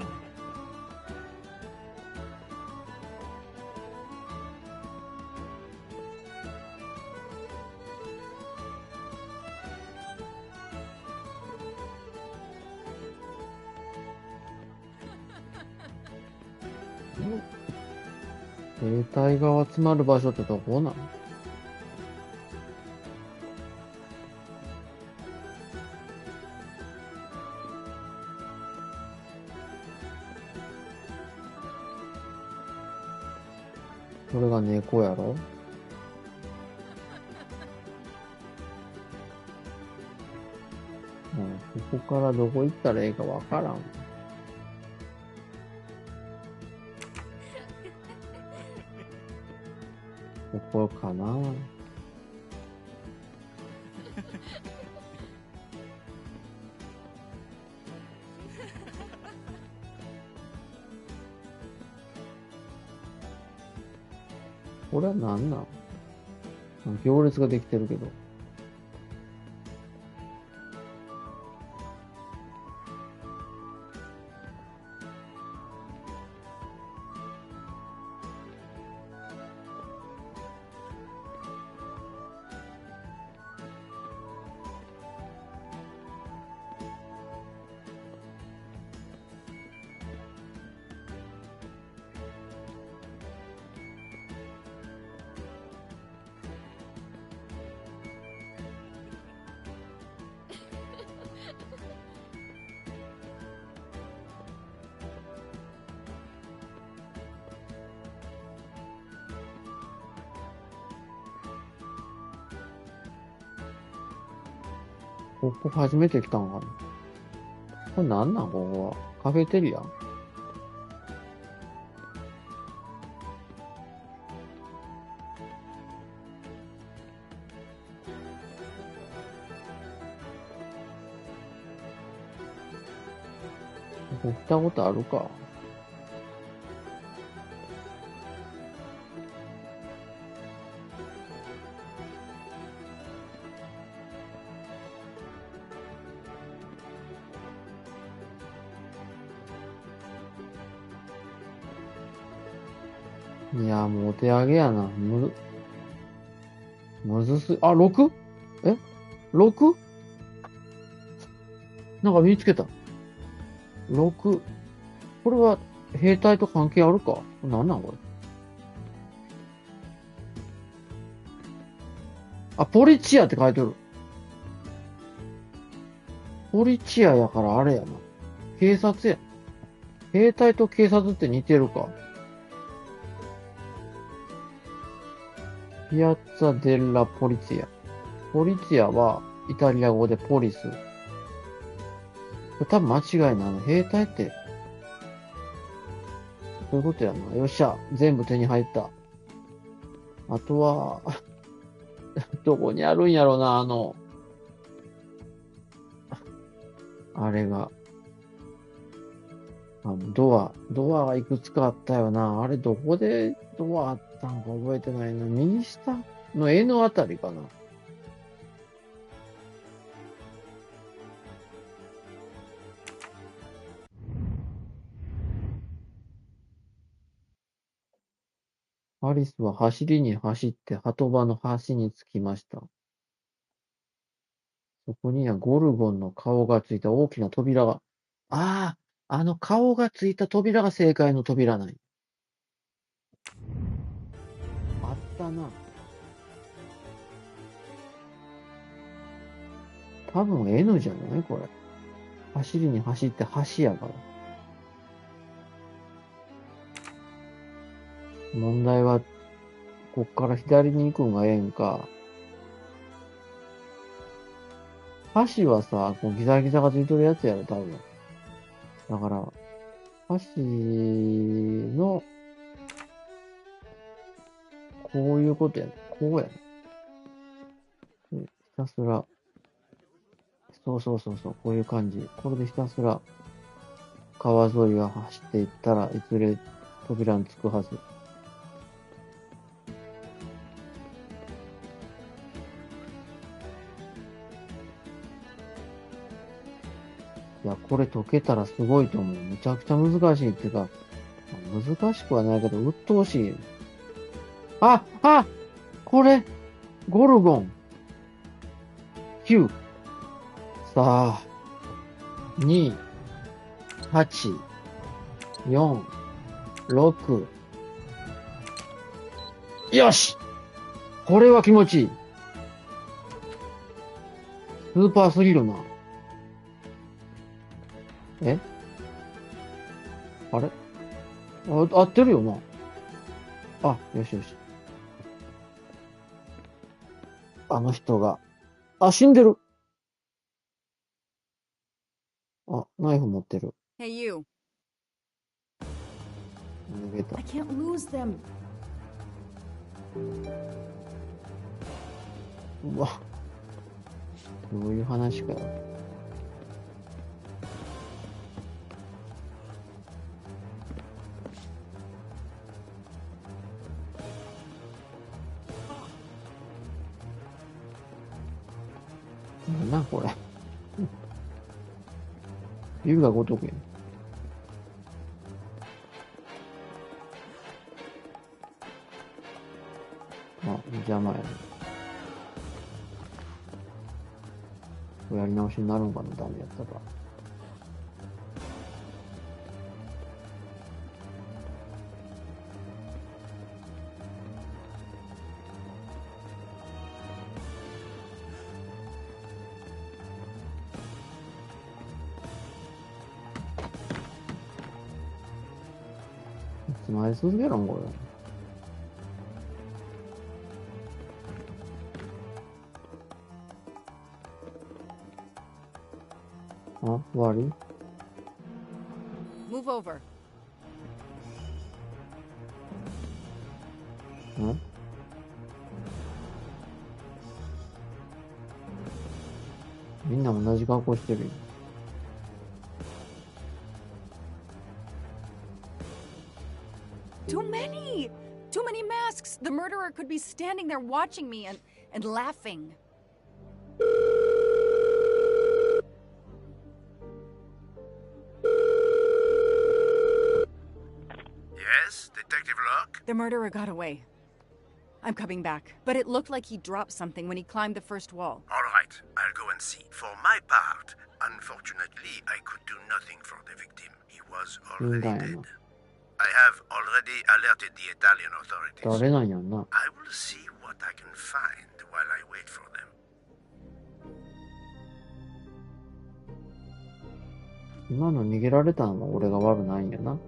携帯が集まる場所ってどこなの？これが猫やろ。ここからどこ行ったらええかわからん。ここかな。これは何なん？行列ができてるけど。ここ初めて来たんかな。これなんなんここは。カフェテリア？ここ来たことあるか。いや、もうお手上げやな。むずす、あ、6？ え 6？ なんか見つけた。6。これは兵隊と関係あるか？なんなんこれ。あ、ポリチアって書いてる。ポリチアやからあれやな。警察や。兵隊と警察って似てるか。ピアッツァ・デッラ・ポリツィア。ポリツィアはイタリア語でポリス。これ多分間違いないな。兵隊って、そういうことやな。よっしゃ。全部手に入った。あとは、どこにあるんやろな、あれが。ドアがいくつかあったよな。あれどこでドアあったんか覚えてないな。右下の N あたりかな。アリスは走りに走って鳩場の端に着きました。そこにはゴルゴンの顔がついた大きな扉が。ああ、あの顔がついた扉が正解の扉ない。あったな。多分 N じゃないこれ。走りに走って橋やから。問題は、こっから左に行くんがええんか。橋はさ、こうギザギザがついてるやつやろ、多分。だから、橋の、こういうことやね。こうやね。ひたすら、そう、こういう感じ。これでひたすら、川沿いを走っていったらいずれ扉に着くはず。いや、これ解けたらすごいと思う。めちゃくちゃ難しいっていうか、難しくはないけど、鬱陶しい。これ、ゴルゴン。9。さあ、2、8、4、6。よし！これは気持ちいい。スーパーすぎるな。え？あれ？合ってるよな。あ、よしよし。あの人が、あ、死んでる。あ、ナイフ持ってる。Hey, you. 逃げた I。can't lose them. うわ。どういう話かよ。なんなんこれ。竜が如くやん。あ、邪魔やね。これやり直しになるんかな、ダメやったら。いつまで続けろん、これ。あ、終わり？ Move over. ん？みんな同じ格好してるよ。Too many! Too many masks! The murderer could be standing there watching me and laughing. Yes, Detective Locke? The murderer got away. I'm coming back, but it looked like he dropped something when he climbed the first wall. All right, I'll go and see. For my part, unfortunately, I could do nothing for the victim. He was already dead. I have already alerted the Italian authorities. 誰なんやんな。I will see what I can find while I wait for them. 今の逃げられたのは俺が悪ないんやな。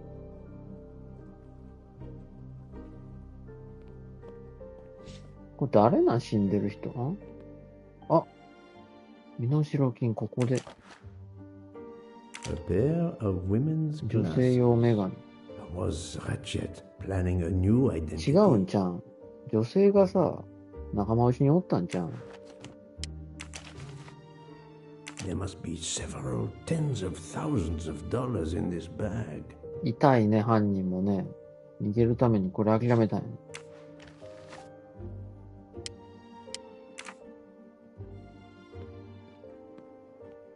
これ誰なん死んでる人？あ、身代金ここで。A pair of women's 女性用メガネ。Was Ratchet planning a new 違 identity? うんちゃん。女性がさ、仲間内におったんちゃん。There must be several tens of thousands of dollars in this bag. 痛いね、犯人もね。逃げるためにこれ諦めたんや。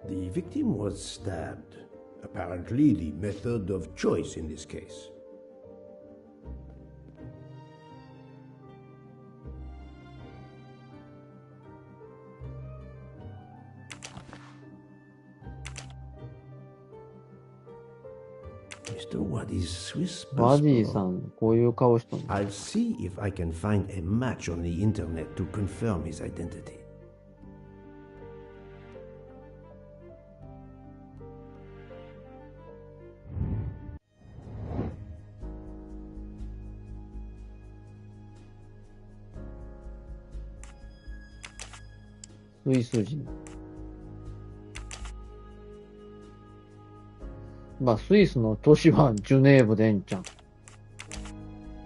The victim was stabbed. Apparently the method of choice in this case. Mr. Waddy's Swiss バディさ passport. ん、こういう顔しとんの。 I'll see if I can find a match on the internet to confirm his identity.スイス人。まあ、スイスの都市はジュネーブでんちゃん。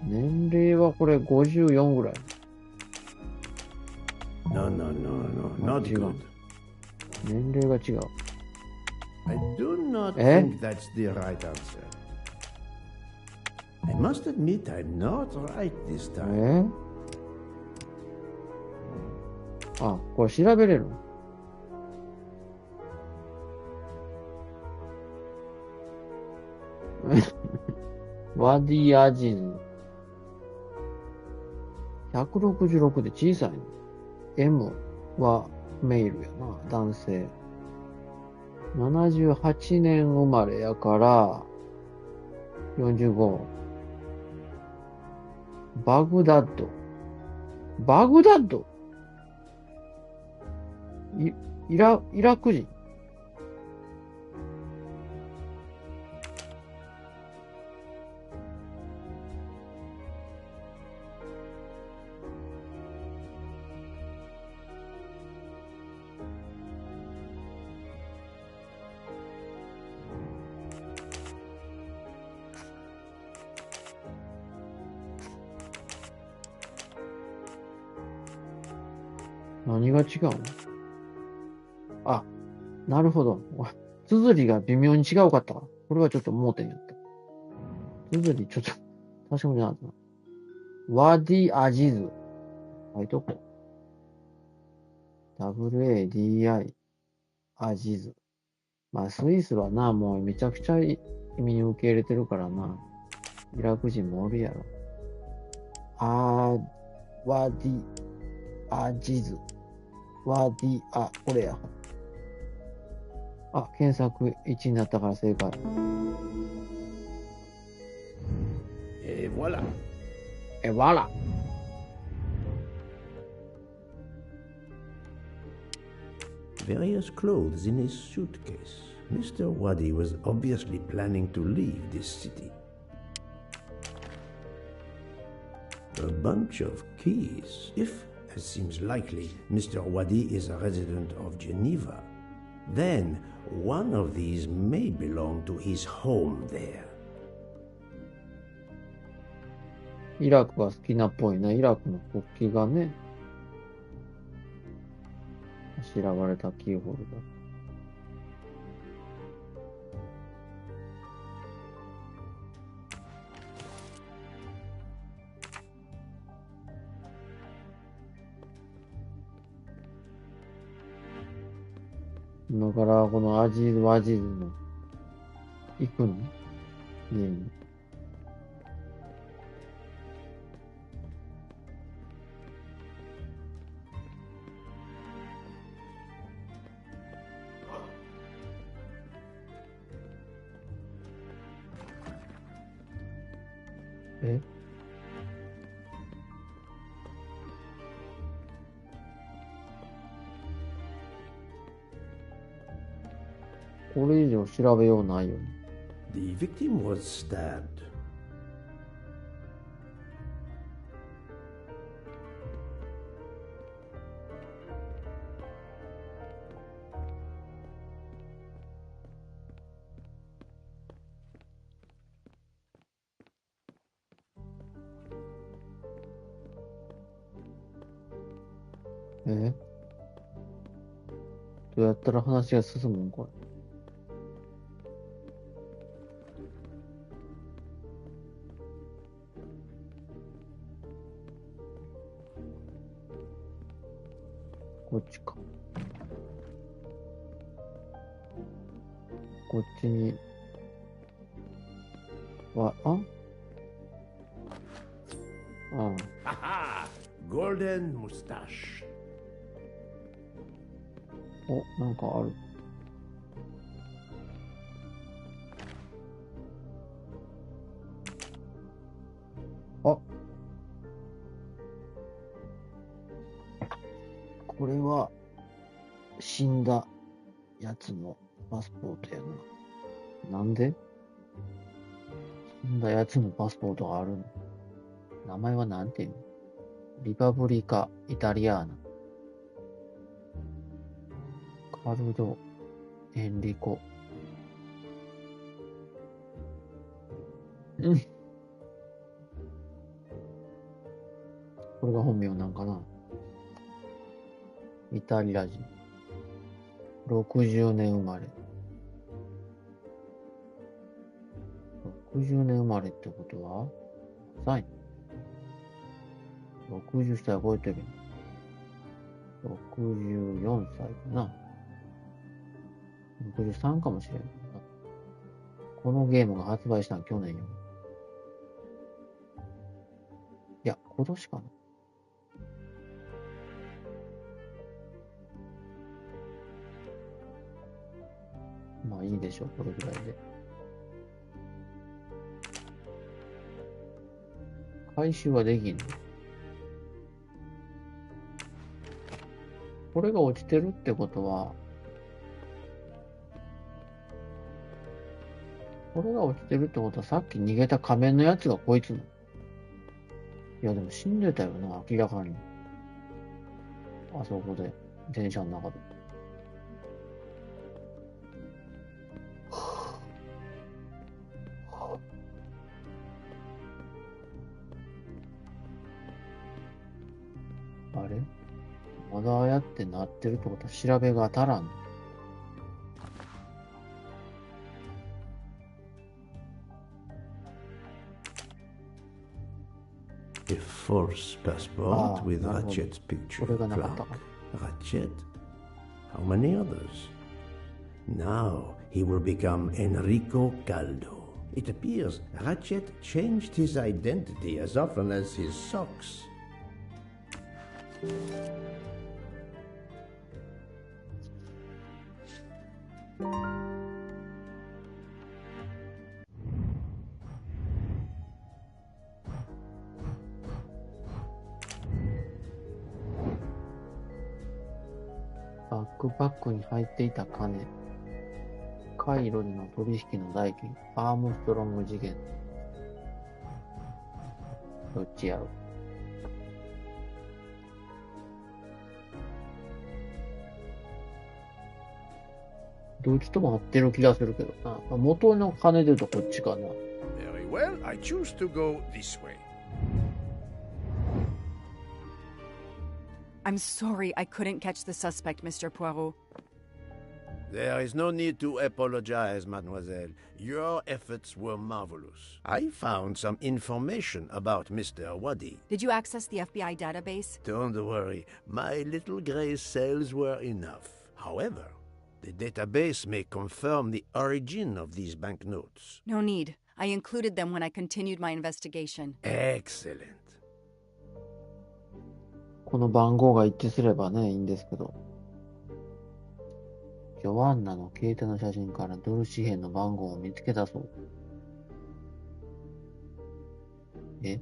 年齢はこれ54ぐらい。 No, no, no, no, not good. 年齢が違う。 I do not Eh? think that's the right answer. I must admit I'm not right this time. あ、これ調べれるの？ワディアジズ。166で小さいの。M はメイルやな、男性。78年生まれやから、45。バグダッド。バグダッドイラク人。何が違うの？あ、なるほど。綴りが微妙に違うかったから。これはちょっと盲点やった。綴りちょっと、確かめてなかったな。ワディアジズ。書いとこう。WADI アジズ。まあ、スイスはな、もうめちゃくちゃ意味に受け入れてるからな。イラク人もおるやろ。ワディアジズ。ワディア、これや。あ、検索1になったから正解。Et voilà. voilà. Various clothes in his suitcase. Mr. Wadi was obviously planning to leave this city. A bunch of keys. If, as seems likely, Mr. Wadi is a resident of Geneva, then one of these may belong to his home there. イラクが好きなっぽいな。イラクの国旗がね、あしらわれたキーホルダー。今からこのアジーズ・ワジーズの行くの家に。え？これ以上調べようないよね。The victim was stabbed.どうやったら話が進むんこれ。こっちか。こっちには、Haha! Golden mustache. お、なんかある。あ、これは死んだやつのパスポートやな。なんで死んだやつのパスポートがあるの？名前はなんていうの？リパブリカ・イタリアーナ。カルド・エンリコ。これが本名なんかな。イタリア人。60年生まれ。60年生まれってことは浅いの？ 60歳超えてるよ。64歳かな。63かもしれんな。このゲームが発売したの去年よ。いや、今年かな。まあいいでしょう、これぐらいで。回収はできんの？これが落ちてるってことは、これが落ちてるってことはさっき逃げた仮面のやつがこいつの。いやでも死んでたよな、明らかに。あそこで、電車の中で。あれまだだやってなってるってことは調べが足らん。A false passport with Ratchet's picture. Clark. Ratchet? How many others? Now he will become Enrico Caldo. It appears Ratchet changed his identity as often as his socks.バックパックに入っていた金。カイロでの取引の代金。アームストロング事件。どっちやろ。どっちとも合ってる気がするけどな。元の金で言うとこっちかな。Very well, I choose to go this way. I'm sorry I couldn't catch the suspect, Mr. Poirot. There is no need to apologize, mademoiselle. Your efforts were marvelous. I found some information about Mr. Wadi. Did you access the FBI database? Don't worry, my little gray cells were enough. However, the database may confirm the origin of these banknotes. No need. I included them when I continued my investigation. Excellent. この番号が一致すればね、いいんですけど。ジョアンナの携帯の写真からドル紙幣の番号を見つけたそう。え？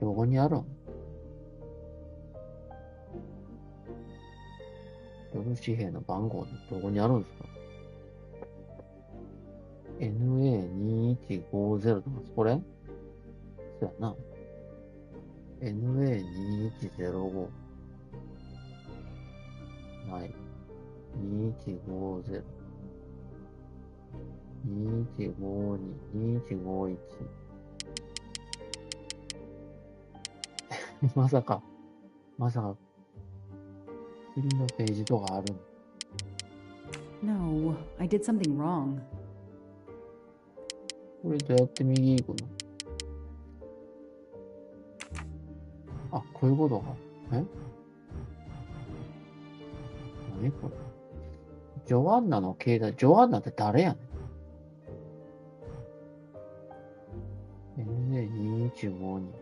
どこにあるん？ドル紙幣の番号ってどこにあるんですか？ NA2150 とか、これ？そうやな。NA2105 ない。2150 2152 2151まさか次のページとかあるNo, I did something wrong. これどうやって右行くの？あ、こういうことか。え？何これ？ジョアンナの携帯、ジョアンナって誰やねん？ NA2152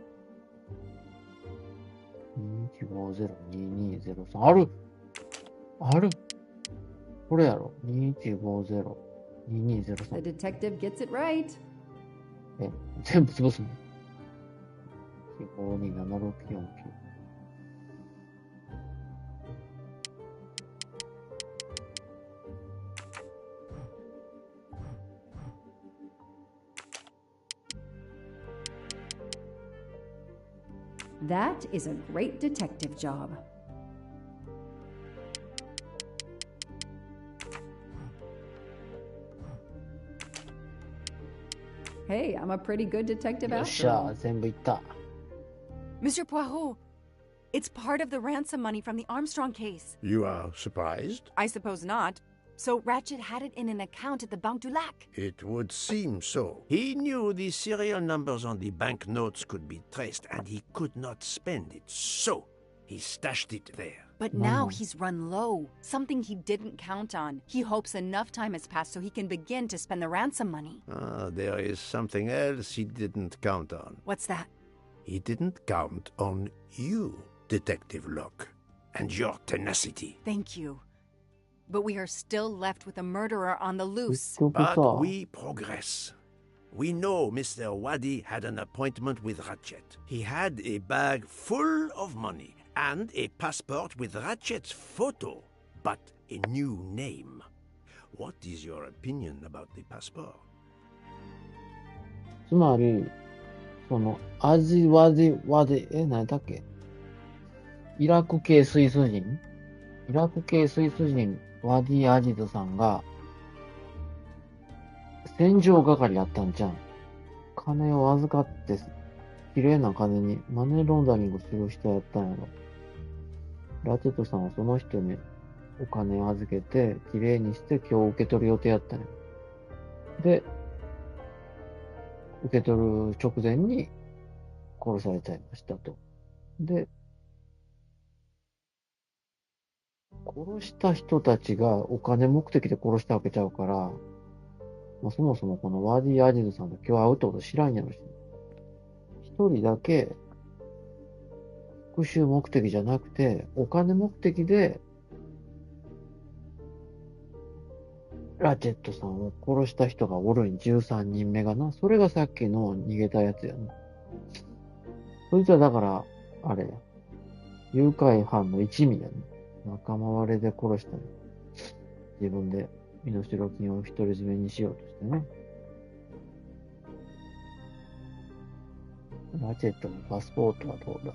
21502203あるこれやろ 21502203 The detective gets it right. え、全部潰すの527649 That is a great detective job. Hey, I'm a pretty good detective よっし after ゃ all. 全部いった Mr. Poirot, it's part of the ransom money from the Armstrong case. You are surprised? I suppose not. So Ratchet had it in an account at the Banque du Lac. It would seem so. He knew the serial numbers on the banknotes could be traced, and he could not spend it. So, he stashed it there. But now he's run low, something he didn't count on. He hopes enough time has passed so he can begin to spend the ransom money. Ah, there is something else he didn't count on. What's that? He didn't count on you, Detective Locke, and your tenacity. Thank you. But we are still left with a murderer on the loose. 結局さ But we progress. We know Mr. Wadi had an appointment with Ratchet. He had a bag full of money and a passport with Ratchet's photo, but a new name. What is your opinion about the passport? つまりその何だっけイラク系スイス人ワディ・アジズさんが戦場係やったんじゃん。金を預かって綺麗な金にマネーロンダリングする人やったんやろ。ラチェットさんはその人にお金を預けて、綺麗にして今日受け取る予定やったんや。で、受け取る直前に殺されちゃいましたと。で、殺した人たちがお金目的で殺したわけちゃうから、まあ、そもそもこのワーディ・アジズさんと今日会うってこと知らんやろし。一人だけ復讐目的じゃなくて、お金目的でラチェットさんを殺した人がおるん、13人目がな。それがさっきの逃げたやつやな。そいつはだから、あれや。誘拐犯の一味やね。仲間割れで殺したね。自分で身代金を独り占めにしようとしてね。ラチェットのパスポートはどうだ？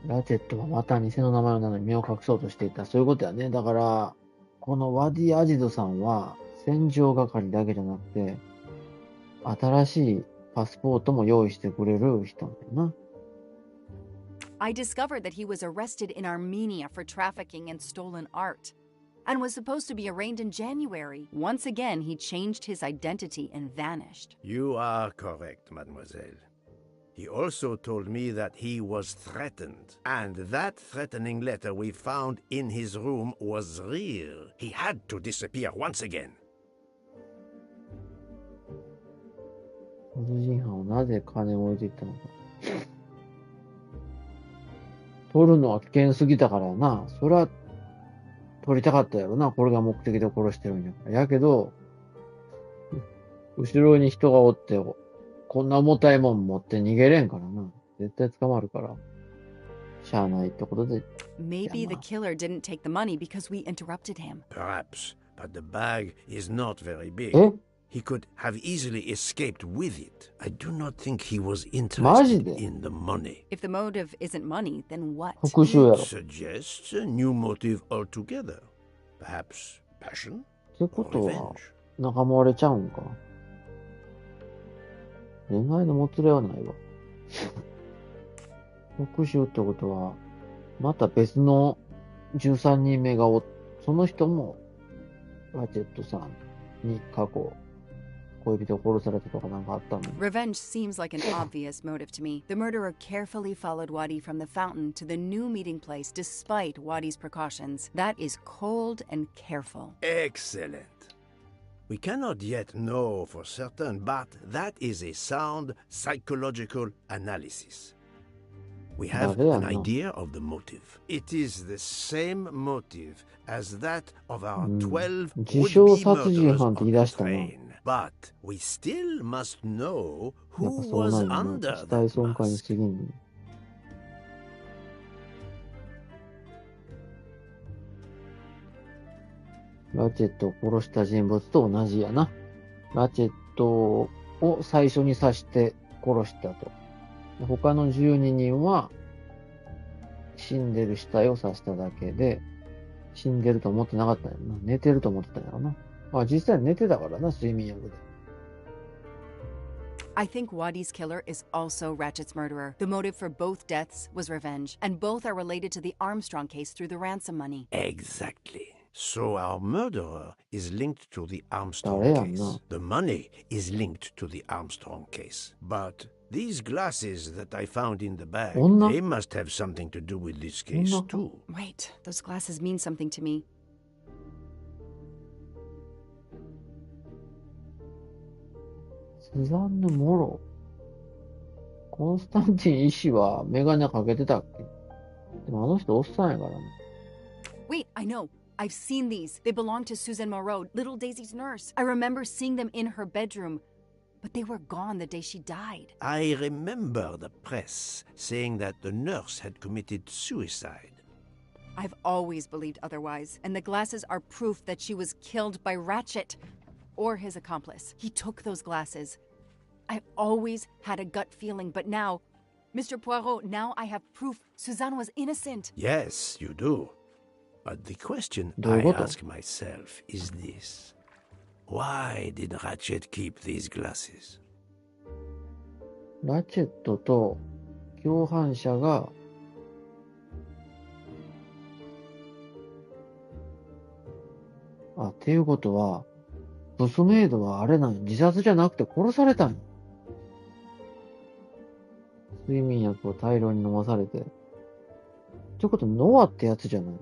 ラチェットはまた偽の名前なのに身を隠そうとしていた。そういうことやね。だから、このワディ・アジドさんは、戦場係だけじゃなくて、新しいパスポートも用意してくれる人なんだよな。I discovered that he was arrested in Armenia for trafficking in stolen art and was supposed to be arraigned in January. Once again, he changed his identity and vanished. You are correct, mademoiselle. He also told me that he was threatened, and that threatening letter we found in his room was real. He had to disappear once again. 殺人犯はなぜ金を置いていったのか。取るのは危険すぎたからやな。それは取りたかったやろな。これが目的で殺してるんやから。やけど、後ろに人がおって、こんな重たいもん持って逃げれんからな。絶対捕まるから。しゃあないってことで。Maybe the killer didn't take the money because we interrupted him. Perhaps, but the bag is not very big. え He could have easily escaped with it. I do not think he was マジ interested で in the money. If the motive isn't money, then what? 復讐やろ。っ Suggests a new motive altogether. Perhaps passion て or ことは revenge.、仲間割れちゃうんか。恋愛のもつれはないわ。復讐ってことは、また別の13人目がその人も、ラチェットさんに過去、恋人を殺されたとかなんかあったの？ Revenge seems like an obvious motive to me. The murderer carefully followed Wadi from the fountain to the new meeting place despite Wadi's precautions. That is cold and careful. Excellent. We cannot yet know for certain, but that is a sound psychological analysis. We have an idea of the motive. It is the same motive as that of our 12自称 would-be 殺人 murderers 犯って言 on い the 出したな。 train. But we still must know やっぱ who そう was なんや under な。死体 that 損壊に mask. 過ぎんのに。ラチェットを殺した人物と同じやな。ラチェットを最初に刺して殺したと。他の12人は死んでる死体を刺しただけで、死んでると思ってなかったんやな。寝てると思ってたんやろな。まあ実際寝てたからな、睡眠薬で。I think Wadi's killer is also Ratchet's murderer. The motive for both deaths was revenge, and both are related to the Armstrong case through the ransom money. Exactly. So our murderer is linked to the Armstrong 誰やんな。 case. The money is linked to the Armstrong case. But these glasses that I found in the bag, 女？ they must have something to do with this case 女？ too. Wait, those glasses mean something to me. スザンヌ・モロ。コンスタンティン医師はメガネかけてたっけ？でもあの人おっさんやからね。Wait, I know. I've seen these. They belong to Susan Moreau, little Daisy's nurse. I remember seeing them in her bedroom, but they were gone the day she died. I remember the press saying that the nurse had committed suicide. I've always believed otherwise, and the glasses are proof that she was killed by Ratchet or his accomplice. He took those glasses. I always had a gut feeling, but now, Mr. Poirot, now I have proof Suzanne was innocent. Yes, you do. But the question どうい I うこと？ ask myself is this. Why did Ratchet keep these glasses? ラチェットと共犯者が、っていうことは、ブスメイドはあれなんや。自殺じゃなくて殺されたんや。睡眠薬を大量に飲まされて。っていうこと、ノアってやつじゃない。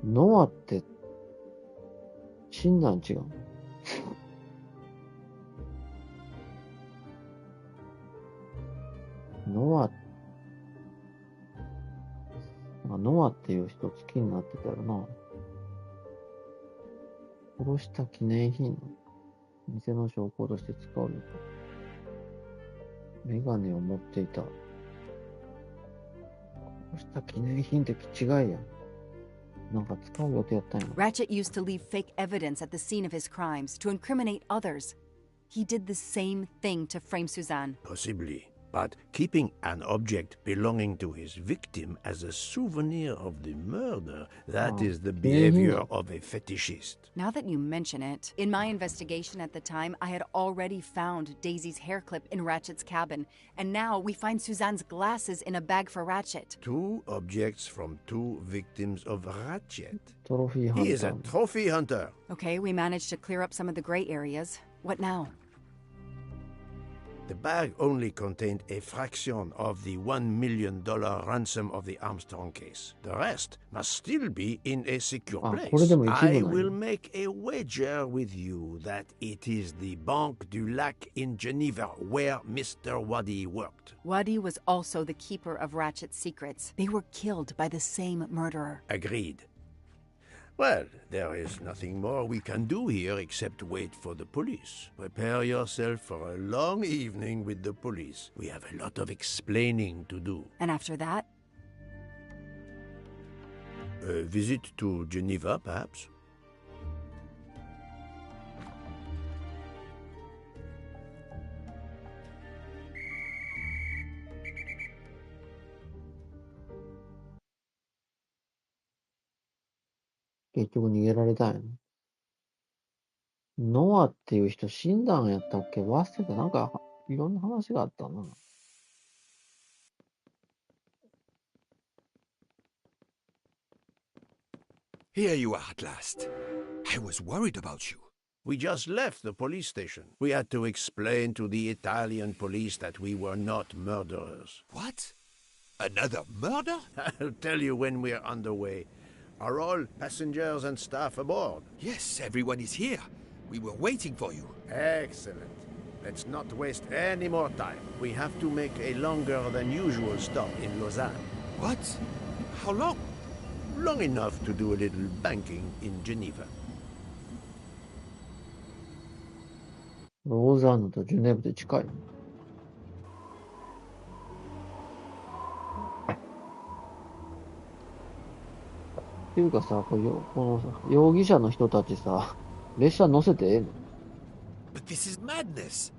ノアって、死んだん違う。ノアっていう人好きになってたよな。殺した記念品の店の証拠として使うよ。メガネを持っていた。殺した記念品って違いやん。なんか使う予定やったんや。Ratchet used to leave fake evidence at the scene of his crimes to incriminate others. He did the same thing to frame Suzanne. Possibly. But keeping an object belonging to his victim as a souvenir of the murder, that is the behavior of a fetishist. Now that you mention it, in my investigation at the time, I had already found Daisy's hair clip in Ratchet's cabin, and now we find Suzanne's glasses in a bag for Ratchet. 2 objects from 2 victims of Ratchet. トロフィーハン He is タ a ー。 trophy hunter. Okay, we managed to clear up some of the gray areas. What now? The bag only contained a fraction of the $1 million ransom of the Armstrong case. The rest must still be in a secure これ place. でも一部なん I や。 will make a wager with you that it is the Banque du Lac in Geneva where Mr. Waddy worked. Waddy was also the keeper of Ratchet's secrets. They were killed by the same murderer. Agreed. Well, there is nothing more we can do here except wait for the police. Prepare yourself for a long evening with the police. We have a lot of explaining to do. And after that? A visit to Geneva, perhaps? .結局逃げられたんやな。ノアっていう人死んだんやったっけ？忘れて、なんかいろんな話があったな。Here you are at last. I was worried about you. We just left the police station. We had to explain to the Italian police that we were not murderers. What? Another murder? I'll tell you when we're underway. Are all passengers and staff aboard? Yes, everyone is here. We were waiting for you. Excellent. Let's not waste any more time. We have to make a longer than usual stop in Lausanne. What? How long? Long enough to do a little banking in Geneva. ローザンヌとジュネーブで近い。っていうかさ、このさ、容疑者の人たちさ、列車乗せてええの？ But this is madness.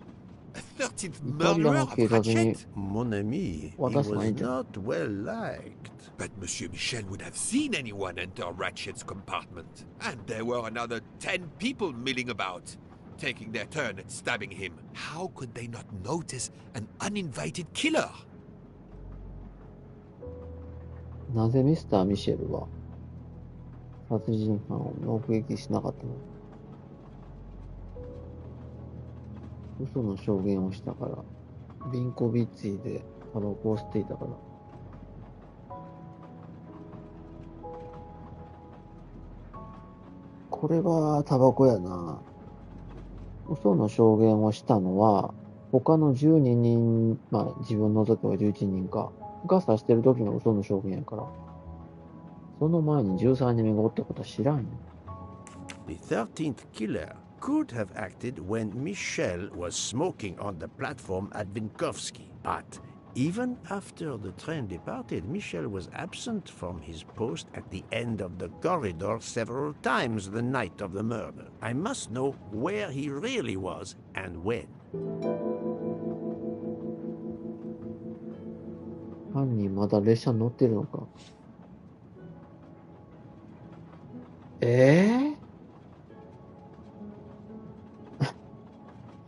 A 13th イタリア murderer の of 警察に Ratchet? Mon ami, he 渡す was のいいんじゃん。 not well liked. But Monsieur Michel would have seen anyone enter Ratchet's compartment. And there were another 10 people milling about, taking their turn at stabbing him. How could they not notice an uninvited killer? なぜミスター・ミシェルは殺人犯を目撃しなかったの？嘘の証言をしたから、ビンコビッツィでタバコを吸っていたから。これはタバコやな。嘘の証言をしたのは、他の12人、自分除けば11人か、が指してる時の嘘の証言やから。その前に13人目がおったことは知らんよ。The 13th killer could have acted when Michel was smoking on the platform at Vinkovsky. But even after the train departed, Michel was absent from his post at the end of the corridor several times the night of the murder. I must know where he really was and when. 犯人まだ列車に乗ってるのか。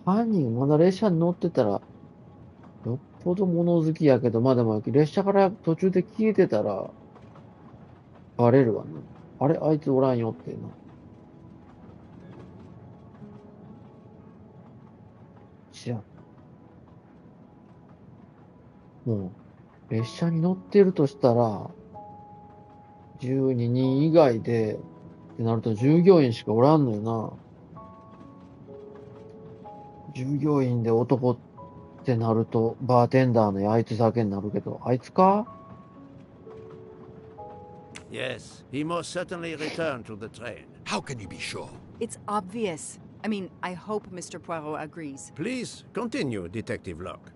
犯人まだ列車に乗ってたら、よっぽど物好きやけど、まあでも列車から途中で消えてたら、バレるわな。あれあいつおらんよってな。知らん。もう、列車に乗ってるとしたら、12人以外で、ってなると従業員しかおらんのよな。従業員で男ってなると、バーテンダーのあいつだけになるけど、あいつか？ Yes, he most certainly returned to the train. How can you be sure? It's obvious. I mean, I hope Mr. Poirot agrees. Please continue, Detective Locke.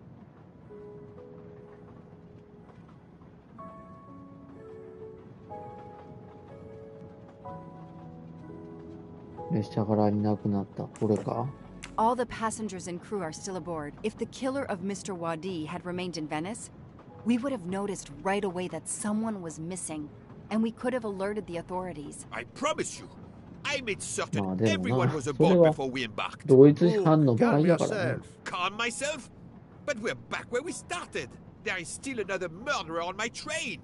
列車からいなくなった。これか？ All the passengers and crew are still aboard. If the killer of Mr. Wadi had remained in Venice, we would have noticed right away that someone was missing, and we could have alerted the authorities. I promise you, I made certain まあでも everyone な、 was それ aboard は before we embarked. 同一犯の場合 Calm だからね。 yourself. Calm myself? But we're back where we started. There is still another murderer on my train.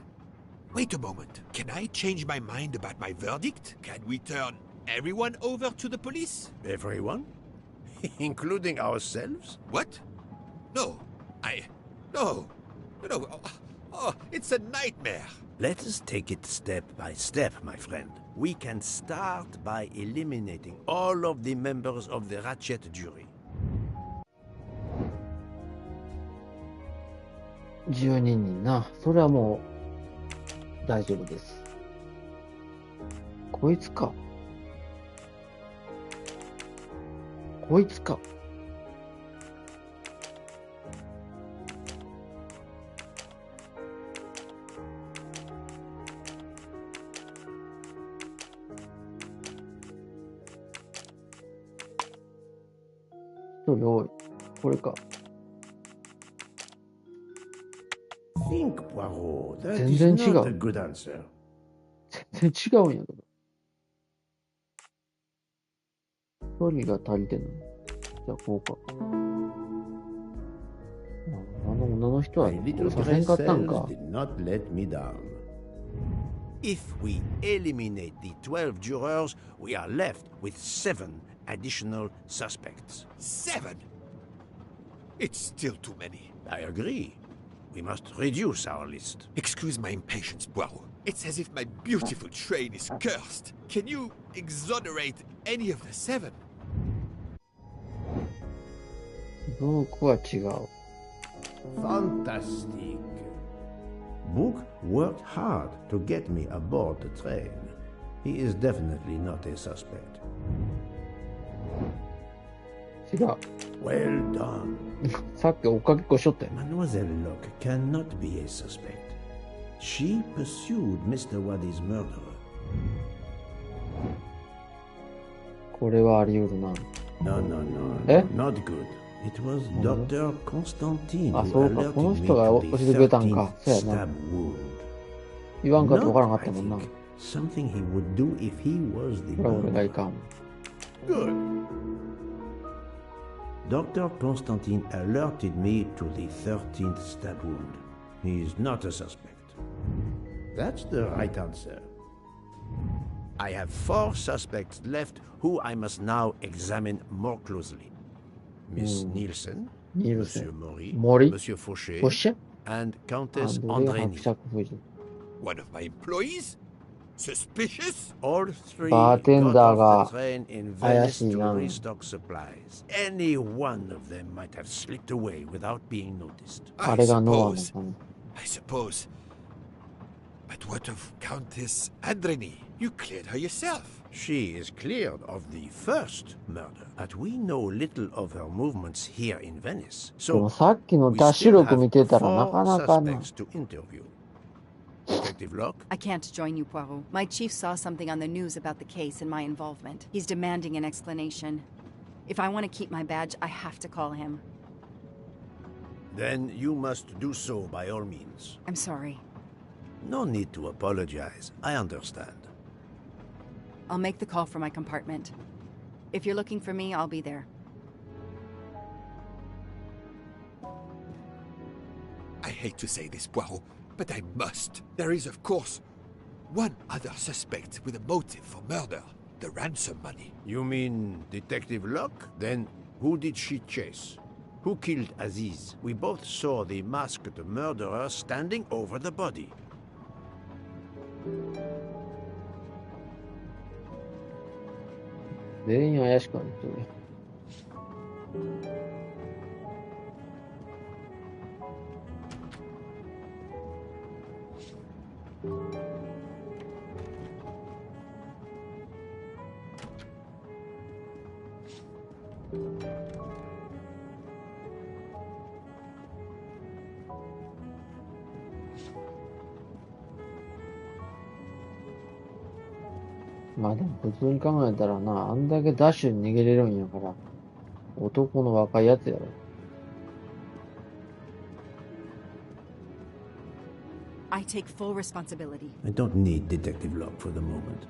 Wait a moment. Can I change my mind about my verdict? Can we turn everyone over to the police? Everyone? Including ourselves? What? No. No. No. Oh, it's a nightmare. Let us take it step by step, my friend. We can start by eliminating all of the members of the Ratchet jury. 12人な。それはもう、大丈夫です。こいつか。こいつか。一人多い。これか。Think, Poirot. That 全 is 然違 not a う。 good answer. 全然違うんやけど。一人が足りてない。じゃあ、こうか。あの女の人は My little させんかったん cells か。 did not let me down. If we eliminate the 12 jurors, we are left with 7 additional suspects. 7? It's still too many. I agree. We must reduce our list. Excuse my impatience, Poirot. It's as if my beautiful train is cursed. Can you exonerate any of the 7? 僕は違う。 Fantastic. Book worked hard to get me aboard the train. He is definitely not a suspect. 違う。 Well done. さっき追っかけっこしとったよ。 Mademoiselle Locke cannot be a suspect. She pursued Mr. Wadi's murderer. これはあり得るな。 No, no, no, Eh? not good. It was Dr. Constantine あ、 who そうか。 alerted この me 人が to 教 the えてくれたんか。 13th そうやな。 stab wound. 言わんかって分からな Not, かった I もんな。 think, something he would do if he was the これは俺がい murderer. かん。 Good. Dr. Constantine alerted me to the 13th stab wound. He is not a suspect. That's the right answer. I have 4 suspects left who I must now examine more closely. Miss Nielsen, ニール Monsieur セン。 Maury, 森 Monsieur Fauché, そして and ア Countess ンドレア Andrény. 伯爵夫人。 One of my employees? Suspicious? All 3バーテン got ダー off が the train in 怪 Venice しい to な。 restock supplies. Any one of them might have slipped away without being noticed. あ I れがノアの suppose. かな。 I suppose. But what of Countess Andrény? You cleared her yourself. She is cleared of the first murder, but we know little of her movements here in Venice. でも So さっきの we ダッシュ still 力見 have てたらな 4かなかな。 suspects to interview. Detective Locke? I can't join you, Poirot. My chief saw something on the news about the case and my involvement. He's demanding an explanation. If I want to keep my badge, I have to call him. Then you must do so by all means. I'm sorry. No need to apologize. I understand. I'll make the call from my compartment. If you're looking for me, I'll be there. I hate to say this, Poirot, but I must. There is, of course, one other suspect with a motive for murder. The ransom money. You mean Detective Locke? Then who did she chase? Who killed Aziz? We both saw the masked murderer standing over the body.全員怪しくなってる。まあでも普通に考えたらな、あんだけダッシュに逃げれるんやから、男の若いやつやろ。I take full responsibility. I don't need Detective Locke for the moment.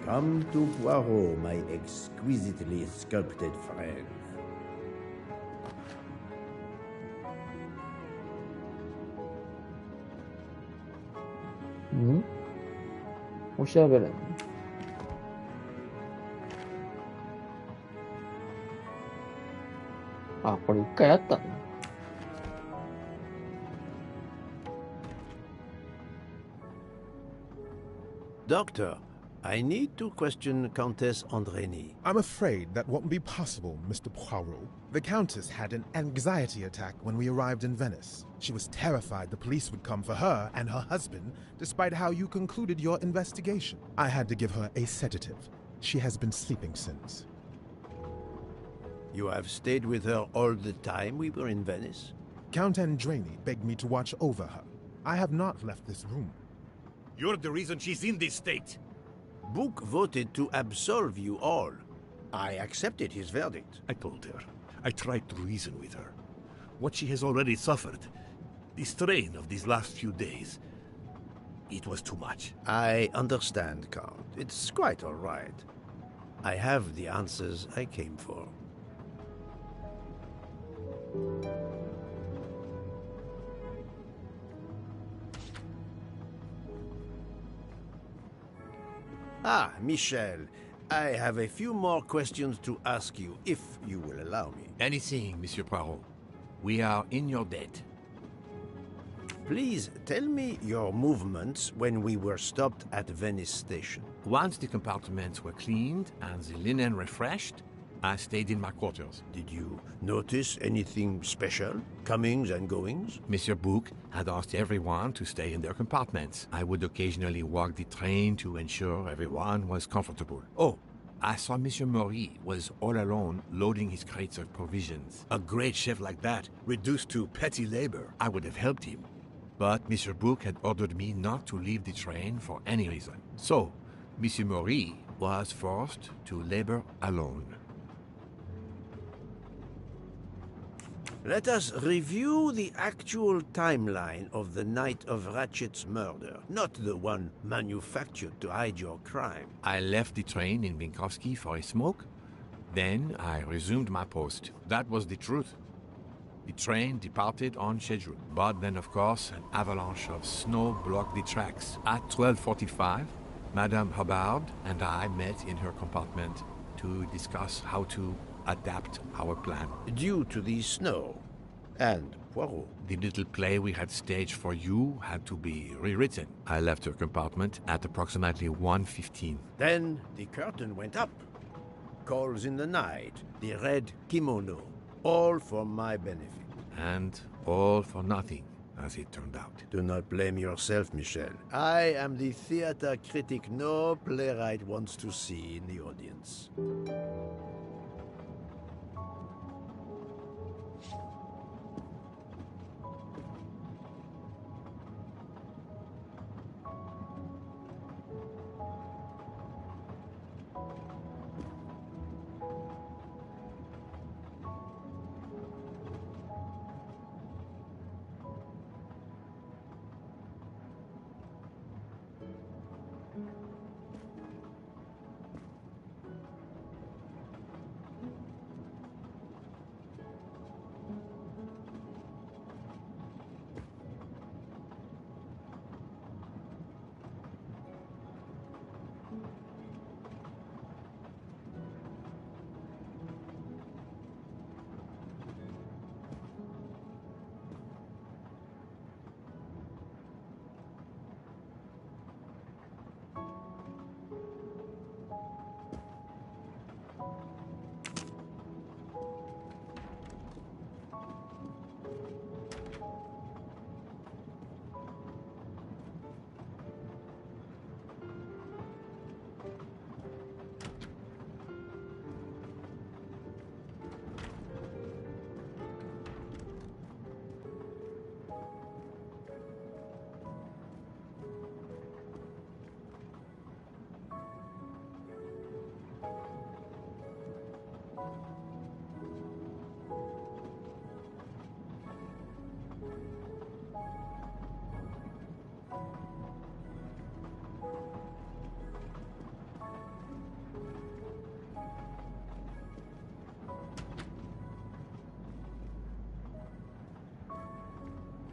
Come to Poirot, my exquisitely sculpted friend. Hmm? おしゃべりなの？あ、これ一回やったの？Doctor, I need to question Countess Andrény. I'm afraid that won't be possible, Mr. Poirot. The Countess had an anxiety attack when we arrived in Venice. She was terrified the police would come for her and her husband, despite how you concluded your investigation. I had to give her a sedative. She has been sleeping since. You have stayed with her all the time we were in Venice? Count Andrény begged me to watch over her. I have not left this room. You're the reason she's in this state. Book voted to absolve you all. I accepted his verdict. I told her. I tried to reason with her. What she has already suffered, the strain of these last few days, it was too much. I understand, Count. It's quite all right. I have the answers I came for. Ah, Michel, I have a few more questions to ask you, if you will allow me. Anything, Monsieur Poirot. We are in your debt. Please tell me your movements when we were stopped at Venice Station. Once the compartments were cleaned and the linen refreshed, I stayed in my quarters. Did you notice anything special? Comings and goings? Monsieur Bouc had asked everyone to stay in their compartments. I would occasionally walk the train to ensure everyone was comfortable. Oh, I saw Monsieur Maury was all alone loading his crates of provisions. A great chef like that, reduced to petty labor, I would have helped him. But Monsieur Bouc had ordered me not to leave the train for any reason. So, Monsieur Maury was forced to labor alone. Let us review the actual timeline of the night of Ratchet's murder, not the one manufactured to hide your crime. I left the train in Minkowski for a smoke. Then I resumed my post. That was the truth. The train departed on schedule. But then, of course, an avalanche of snow blocked the tracks. At 12:45, Madame Hubbard and I met in her compartment to discuss how to adapt our plan. Due to the snow and Poirot. The little play we had staged for you had to be rewritten. I left her compartment at approximately 1:15. Then the curtain went up. Calls in the night, the red kimono, all for my benefit. And all for nothing. as it turned out. Do not blame yourself, Michel. I am the theater critic no playwright wants to see in the audience.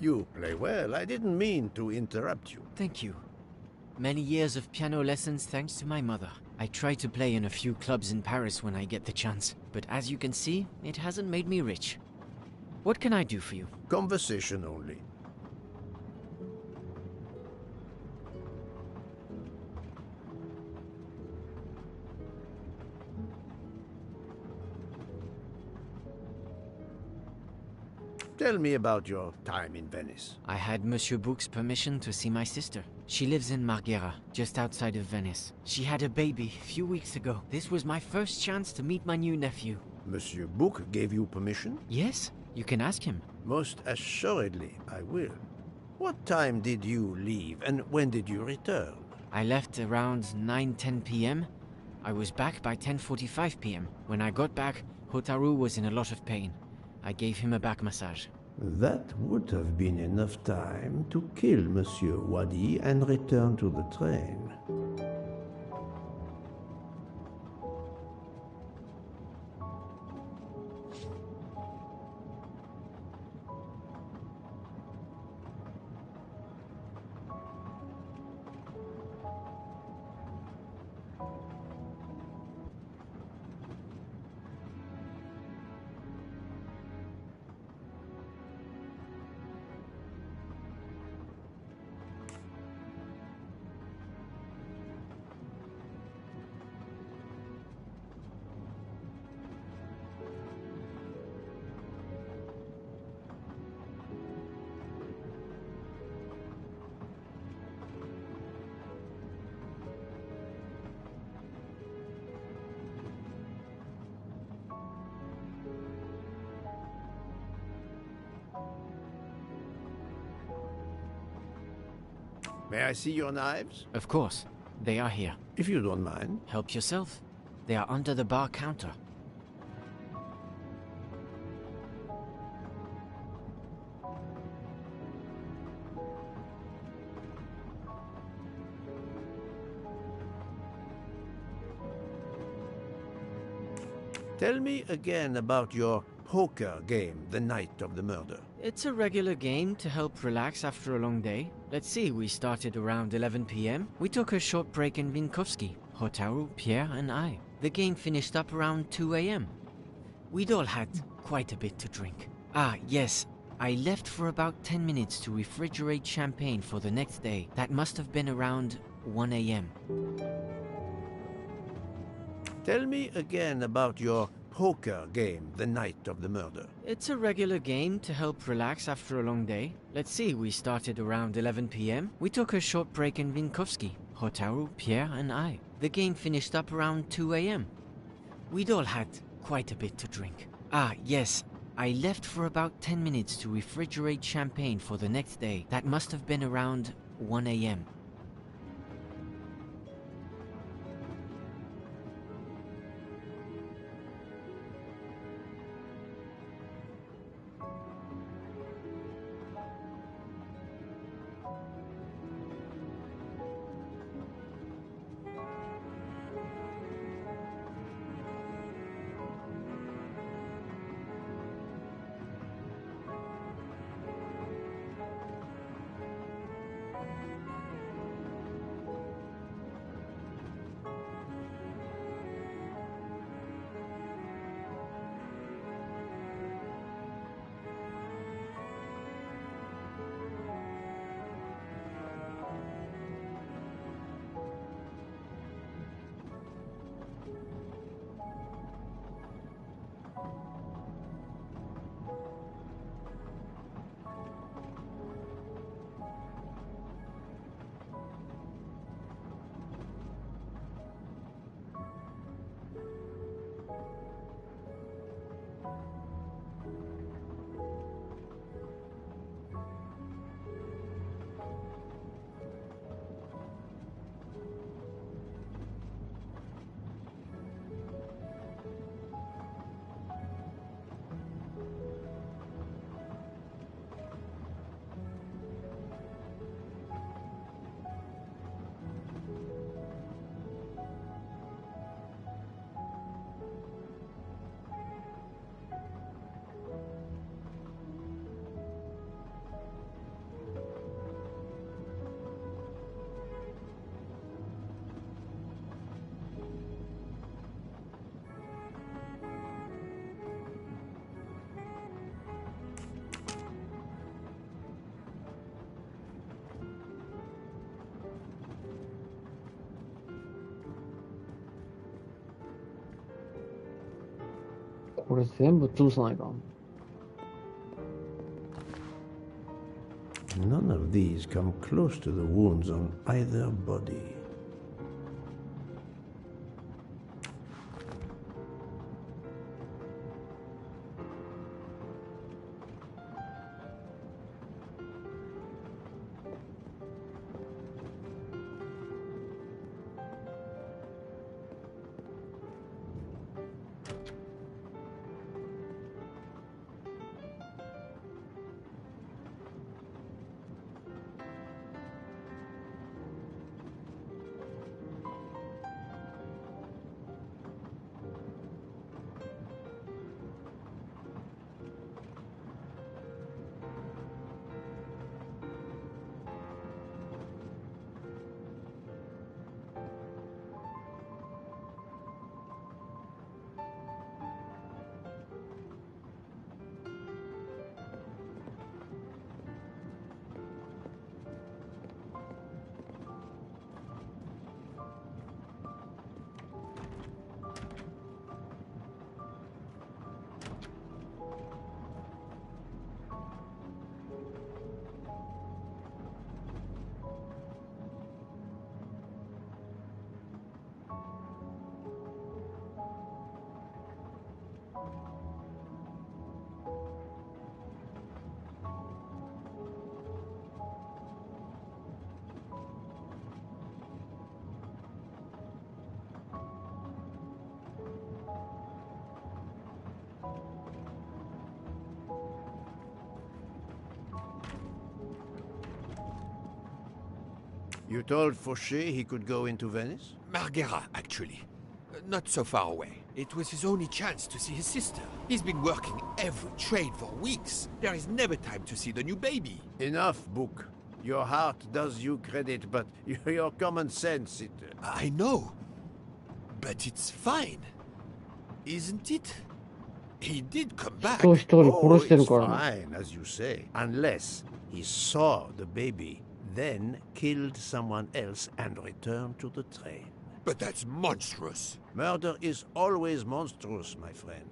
You play well. I didn't mean to interrupt you. Thank you. Many years of piano lessons thanks to my mother. I try to play in a few clubs in Paris when I get the chance, but as you can see, it hasn't made me rich. What can I do for you? Conversation only. Tell me about your time in Venice. I had Monsieur Bouc's permission to see my sister. She lives in Marghera, just outside of Venice. She had a baby a few weeks ago. This was my first chance to meet my new nephew. Monsieur Bouc gave you permission? Yes, you can ask him. Most assuredly, I will. What time did you leave, and when did you return? I left around 9:10 p.m. I was back by 10:45 p.m. When I got back, Hotaru was in a lot of pain. I gave him a back massage. That would have been enough time to kill Monsieur Wadi and return to the train. May I see your knives? Of course. They are here. If you don't mind. Help yourself. They are under the bar counter. Tell me again about your poker game the night of the murder. It's a regular game to help relax after a long day. Let's see, we started around 11 p.m. We took a short break in Minkowski, Hotaru, Pierre and I. The game finished up around 2 a.m. We'd all had quite a bit to drink. Ah, yes, I left for about 10 minutes to refrigerate champagne for the next day. That must have been around 1 a.m. Tell me again about your poker game the night of the murder? It's a regular game to help relax after a long day. Let's see, we started around 11 p.m. We took a short break in Vinkovsky, Hotaru, Pierre, and I. The game finished up around 2 a.m. We'd all had quite a bit to drink. Ah, yes, I left for about 10 minutes to refrigerate champagne for the next day. That must have been around 1 a.m.これ全部潰さないかん。None of these come close to the wounds on either body. You told Fauché he could go into Venice? Marghera, actually. Not so far away. It was his only chance to see his sister. He's been working every trade for weeks. There is never time to see the new baby. Enough, Book. Your heart does you credit, but your common sense, it... I know. But it's fine. Isn't it? He did come back. 人一人殺してる it's からな。 fine, as you say. Unless he saw the baby, then killed someone else and returned to the train. But that's monstrous. Murder is always monstrous, my friend.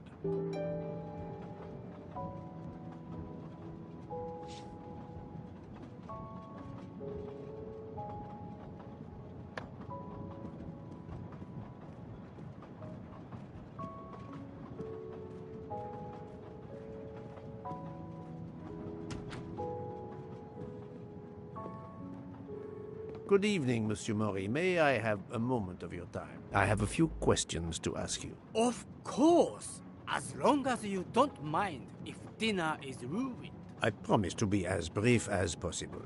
Good evening, Monsieur Maury. May I have a moment of your time? I have a few questions to ask you. Of course, as long as you don't mind if dinner is ruined. I promise to be as brief as possible.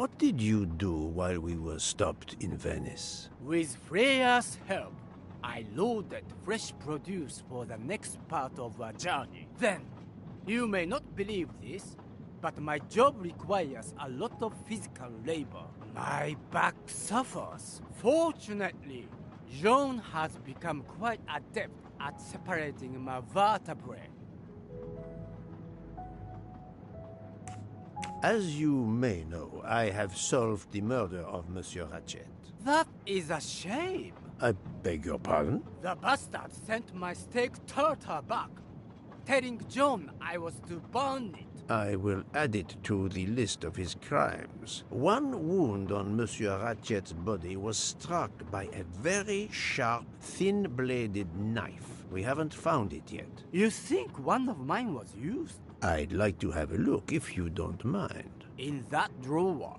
What did you do while we were stopped in Venice? With Freya's help, I loaded fresh produce for the next part of our journey. Then, you may not believe this, but my job requires a lot of physical labor. My back suffers. Fortunately, Jean has become quite adept at separating my vertebrae. As you may know, I have solved the murder of Monsieur Ratchet. That is a shame. I beg your pardon? The bastard sent my steak tartare back, telling John I was to burn it. I will add it to the list of his crimes. One wound on Monsieur Ratchet's body was struck by a very sharp, thin-bladed knife. We haven't found it yet. You think one of mine was used? I'd like to have a look, if you don't mind. In that drawer.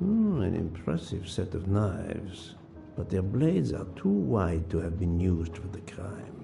An impressive set of knives, but their blades are too wide to have been used for the crime.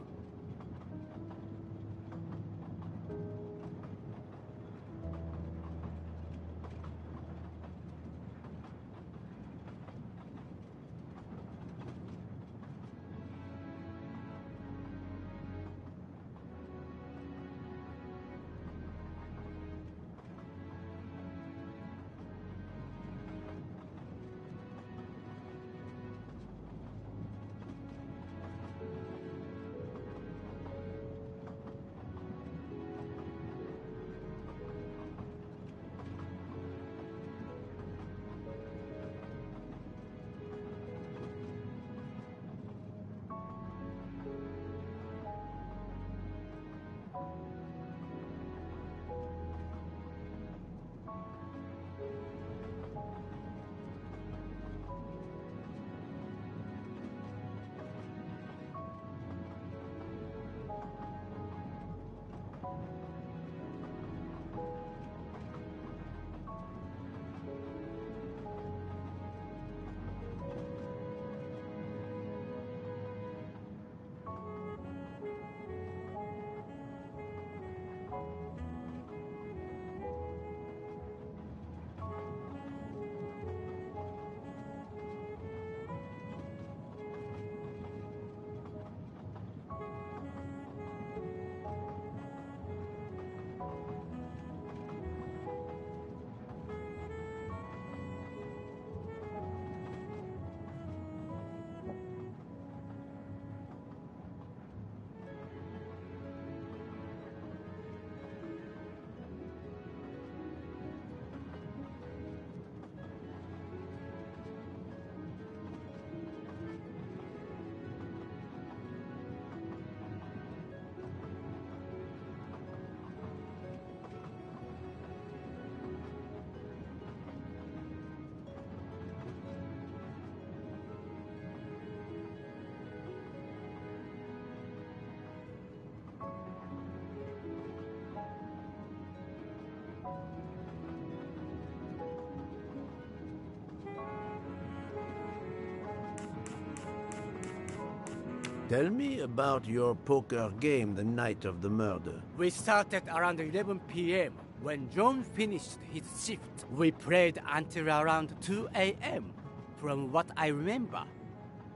Tell me about your poker game the night of the murder. We started around 11 p.m. When John finished his shift. We played until around 2 a.m. From what I remember,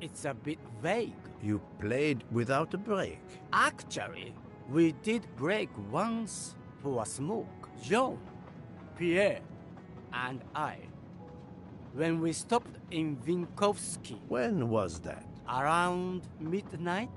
it's a bit vague. You played without a break? Actually, we did break once for a smoke. John, Pierre and I, when we stopped in Vinkovsky. When was that? Around midnight?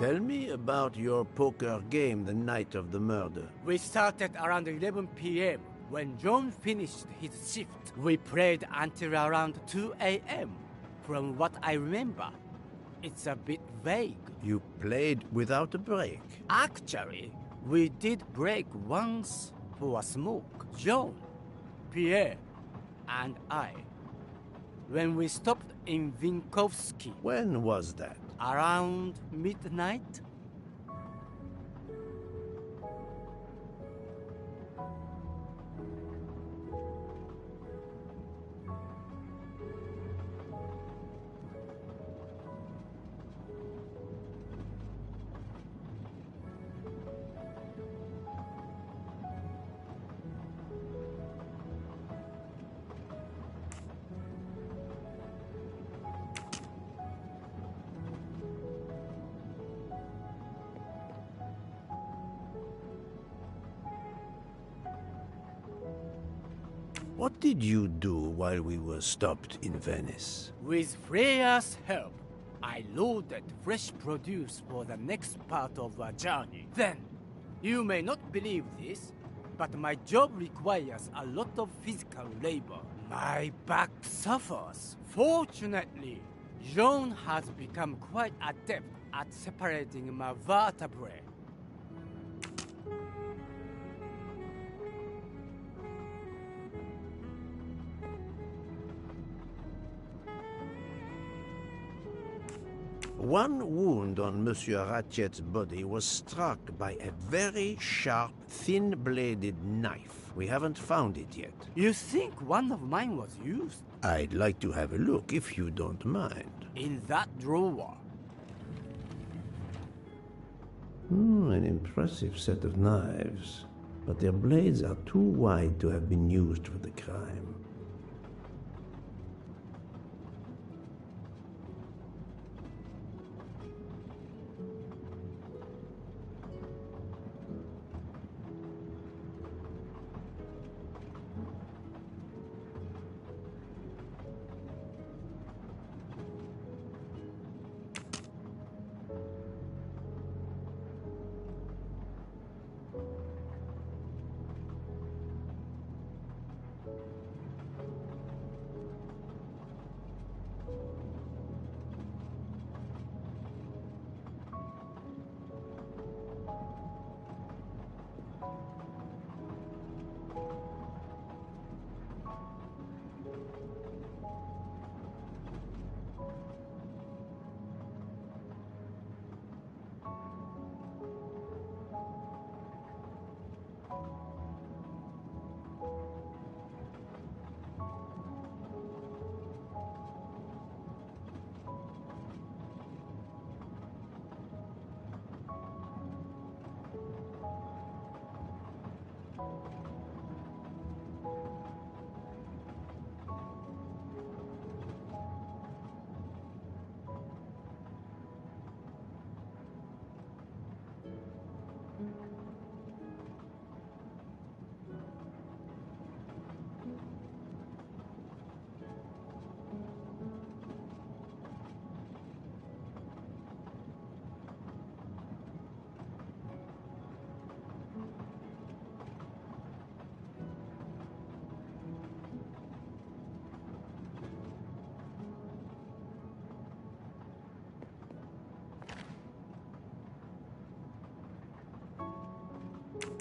Tell me about your poker game the night of the murder. We started around 11 p.m. When John finished his shift, we played until around 2 a.m. From what I remember, it's a bit vague. You played without a break. Actually, we did break once for a smoke. John, Pierre, and I. When we stopped in Vinkovsky. When was that? Around midnight? What did you do while we were stopped in Venice? With Freya's help, I loaded fresh produce for the next part of our journey. Then, you may not believe this, but my job requires a lot of physical labor. My back suffers. Fortunately, Jean has become quite adept at separating my vertebrae. One wound on Monsieur Ratchet's body was struck by a very sharp, thin-bladed knife. We haven't found it yet. You think one of mine was used? I'd like to have a look, if you don't mind. In that drawer. An impressive set of knives, but their blades are too wide to have been used for the crime.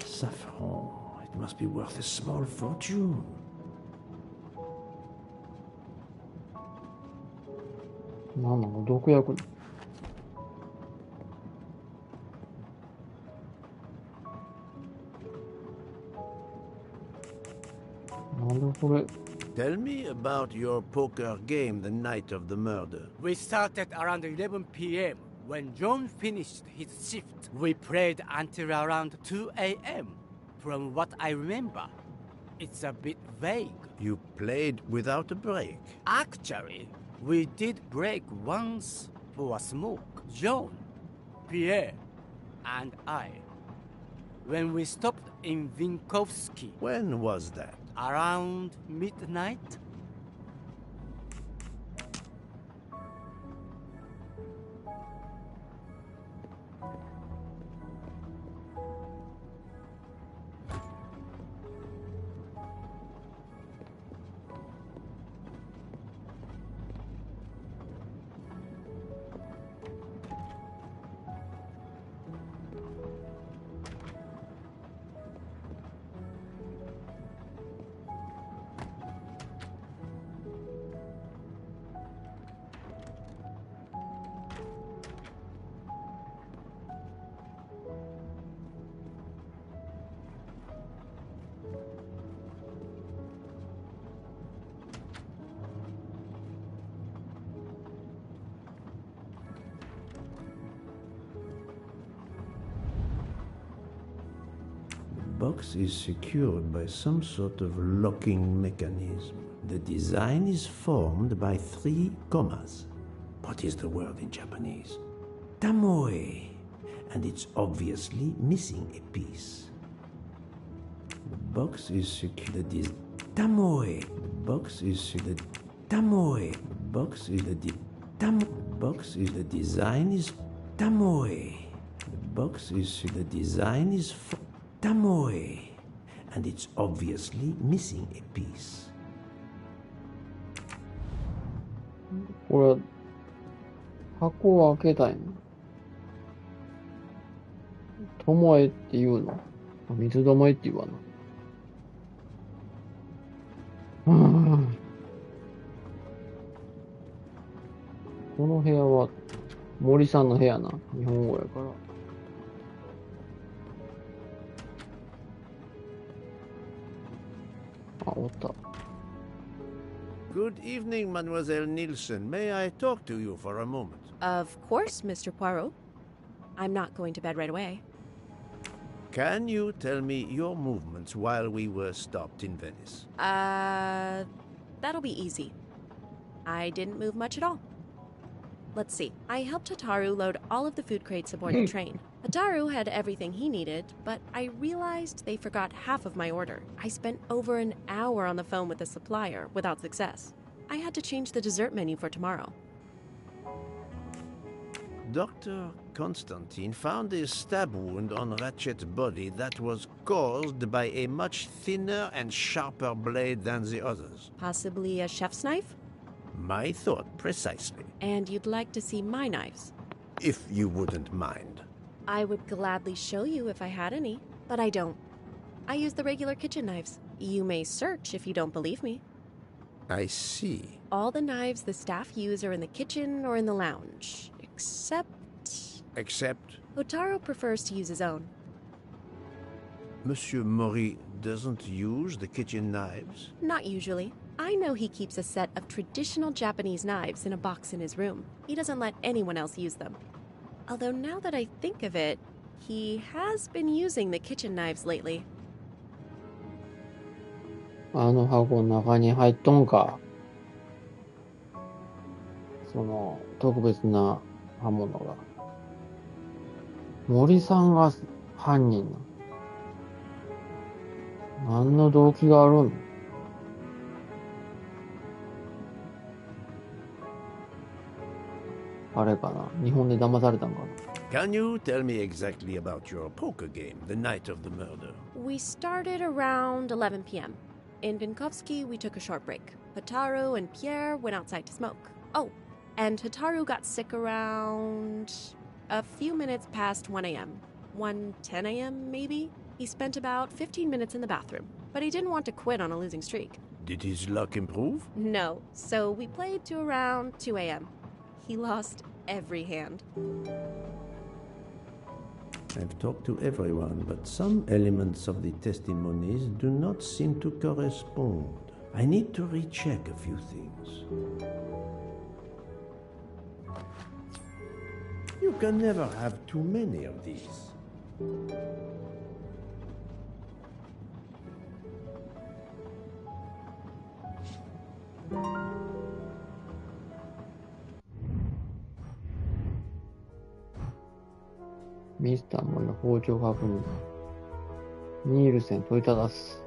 Saffron. It must be worth a small fortune. Mano, 毒薬。なんでこれ。 Tell me about your poker game the night of the murder. We started around 11 p.m. When John finished his shift, we played until around 2 a.m. From what I remember, it's a bit vague. You played without a break. Actually, we did break once for a smoke. John, Pierre, and I. When we stopped in Vinkovsky. When was that? Around midnight? box is secured by some sort of locking mechanism. The design is formed by 3 commas. What is the word in Japanese? Tamoe. And it's obviously missing a piece. The box is secured. Tamoe. The box is the Tamoe. The box is the box is the design is Tamoe. The box is the design is Tamoe. And it's obviously missing a piece. これ、箱を開けたいの。ともえって言うの。水どもえって言わな。この部屋は森さんの部屋な。日本語やから。あ、おった。Good evening, Mademoiselle Nielsen. May I talk to you for a moment? Of course, Mr. Poirot. I'm not going to bed right away. Can you tell me your movements while we were stopped in Venice? That'll be easy. I didn't move much at all. Let's see. I helped Hataru load all of the food crates aboard the train. Hataru had everything he needed, but I realized they forgot half of my order. I spent over an hour on the phone with the supplier without success. I had to change the dessert menu for tomorrow. Dr. Constantine found a stab wound on Ratchet's body that was caused by a much thinner and sharper blade than the others. Possibly a chef's knife? My thought precisely. And you'd like to see my knives? If you wouldn't mind. I would gladly show you if I had any, but I don't. I use the regular kitchen knives. You may search if you don't believe me. I see. All the knives the staff use are in the kitchen or in the lounge. Except Hotaro prefers to use his own. Monsieur Mori doesn't use the kitchen knives? Not usually. I know he keeps a set of traditional Japanese knives in a box in his room. He doesn't let anyone else use them. Although now that I think of it, he has been using the kitchen knives lately. あの箱の中に入っとんか。その特別な刃物が。森さんが犯人な。何の動機があるん？あれかな。日本で騙されたんかな。Can you tell me exactly about your poker game the night of the murder? We started around 11 p.m. In Vinkovsky, we took a short break. Hataru and Pierre went outside to smoke. Oh, and Hataru got sick around a few minutes past 1 a.m. 1:10 a.m. maybe? He spent about 15 minutes in the bathroom, but he didn't want to quit on a losing streak. Did his luck improve? No, so we played to around 2 a.m. He lost every hand. I've talked to everyone, but some elements of the testimonies do not seem to correspond. I need to recheck a few things. You can never have too many of these.ミスターモリの包丁確認。ニールセン問いただす。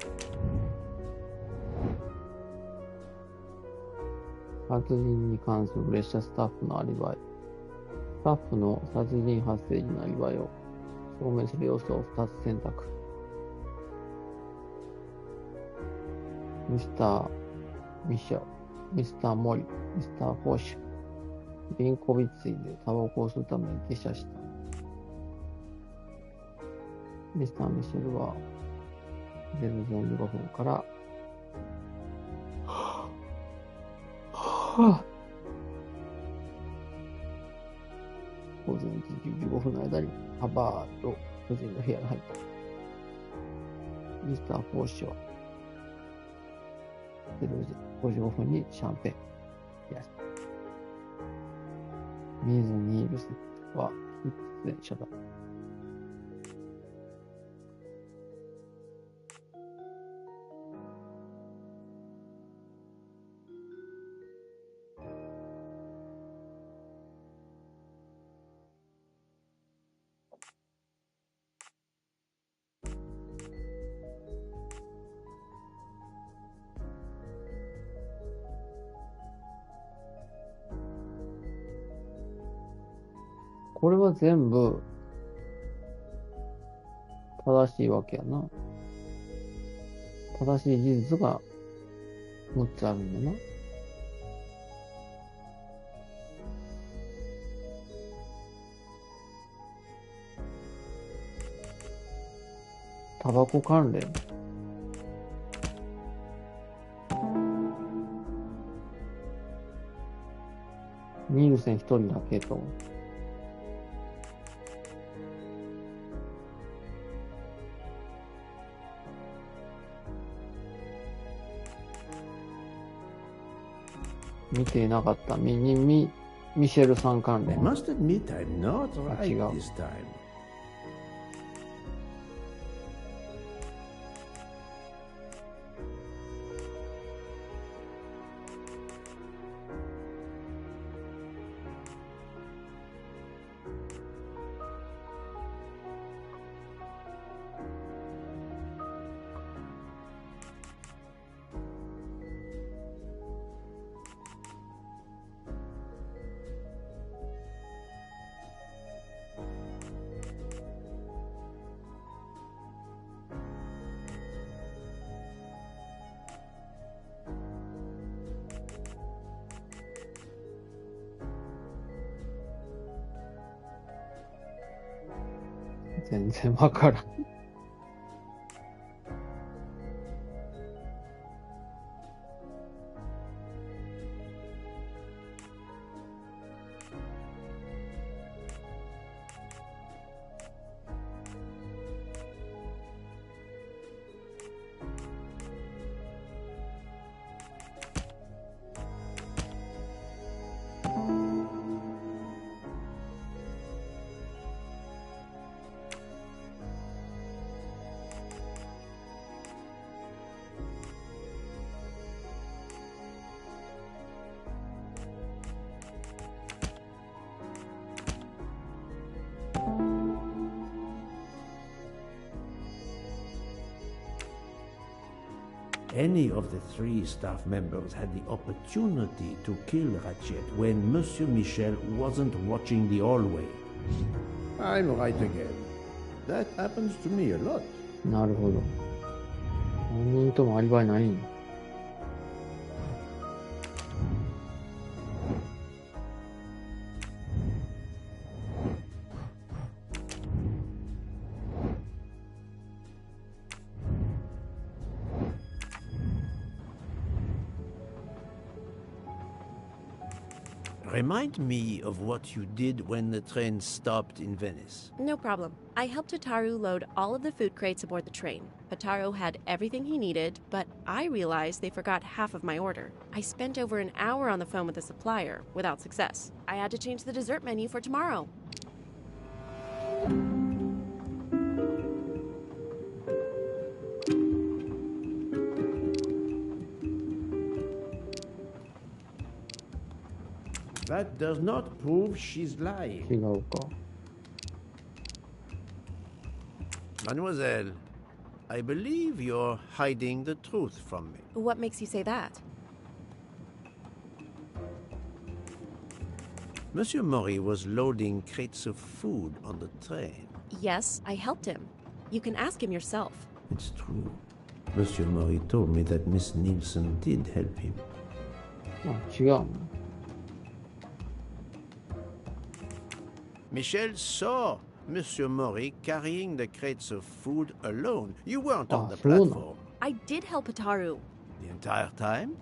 殺人に関する列車スタッフのアリバイ。スタッフの殺人発生時のアリバイを証明する要素を2つ選択。ミスター・ミシェル、ミスター・モリ、ミスター・フォーシュ。ビンコビツイでタバコを吸うために下車した。ミスター・ミシェルは0時45分から午前1時15分の間にハバーと夫人の部屋に入った。ミスター・フォーシュは0時55分にシャンペン。Yes. ミズ・ニールスは非出演者だ。これは全部正しいわけやな。正しい事実が6つあるんだな。タバコ関連。ニールセン一人だけと。見ていなかった。ミシェルさん関 I 連。 must admit I'm not right 違う。 this time.全然わからん。Any of the 3 staff members had the opportunity to kill Ratchet when Monsieur Michel wasn't watching the hallway. I'm right again. That happens to me a lot. なるほど。何人ともアリバイないんや。Remind me of what you did when the train stopped in Venice. No problem. I helped Hotaru load all of the food crates aboard the train. Hotaru had everything he needed, but I realized they forgot half of my order. I spent over an hour on the phone with the supplier, without success. I had to change the dessert menu for tomorrow. That does not prove she's lying. 違うか。 Mademoiselle, I believe you're hiding the truth from me. What makes you say that? Monsieur Maury was loading crates of food on the train. Yes, I helped him. You can ask him yourself. It's true. Monsieur Maury told me that Miss Nielsen did help him. あ、違うの。 Michel saw Monsieur Maury carrying the crates of food alone. You weren't on the platform. I did help Hotaru. The entire time?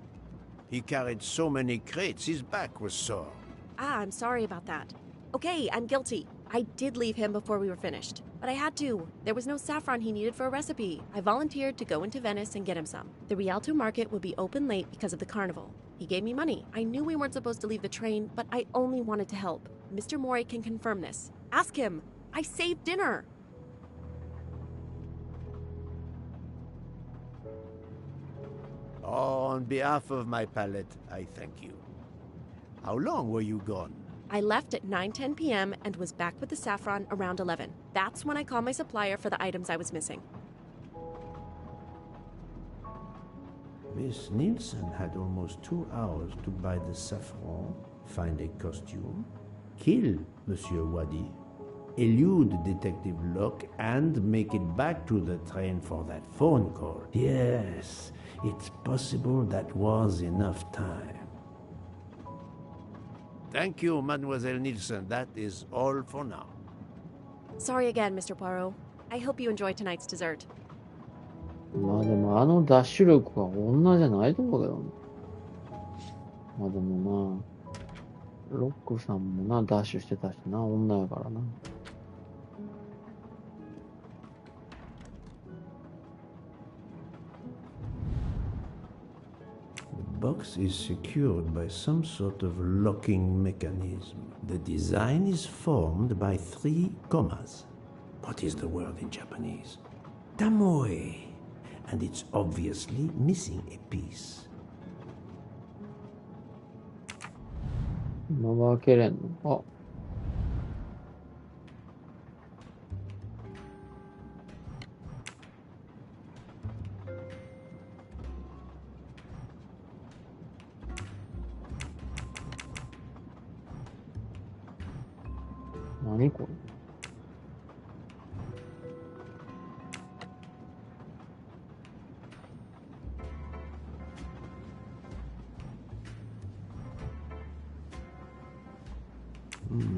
He carried so many crates, his back was sore. Ah, I'm sorry about that. Okay, I'm guilty. I did leave him before we were finished. But I had to. There was no saffron he needed for a recipe. I volunteered to go into Venice and get him some. The Rialto market would be open late because of the carnival. He gave me money. I knew we weren't supposed to leave the train, but I only wanted to help. Mr. Mori can confirm this. Ask him. I saved dinner. Oh, on behalf of my palate, I thank you. How long were you gone? I left at 9:10 p.m. and was back with the saffron around 11. That's when I called my supplier for the items I was missing. Miss Nielsen had almost 2 hours to buy the saffron, find a costume, kill Monsieur Wadi, elude Detective Locke, and make it back to the train for that phone call. Yes, it's possible that was enough time. Thank you, Mademoiselle Nielsen. That is all for now. Sorry again, Mr. Poirot. I hope you enjoy tonight's dessert. まあでもあのダッシュ力は女じゃないと思うけどね。まあでもな、ロックさんもな、ダッシュしてたしな、女やからな。The box is secured by some sort of locking mechanism. The design is formed by 3 commas. What is the word in Japanese? Tamoe. And it's obviously missing a piece. 今は開けれんの？あ。何これ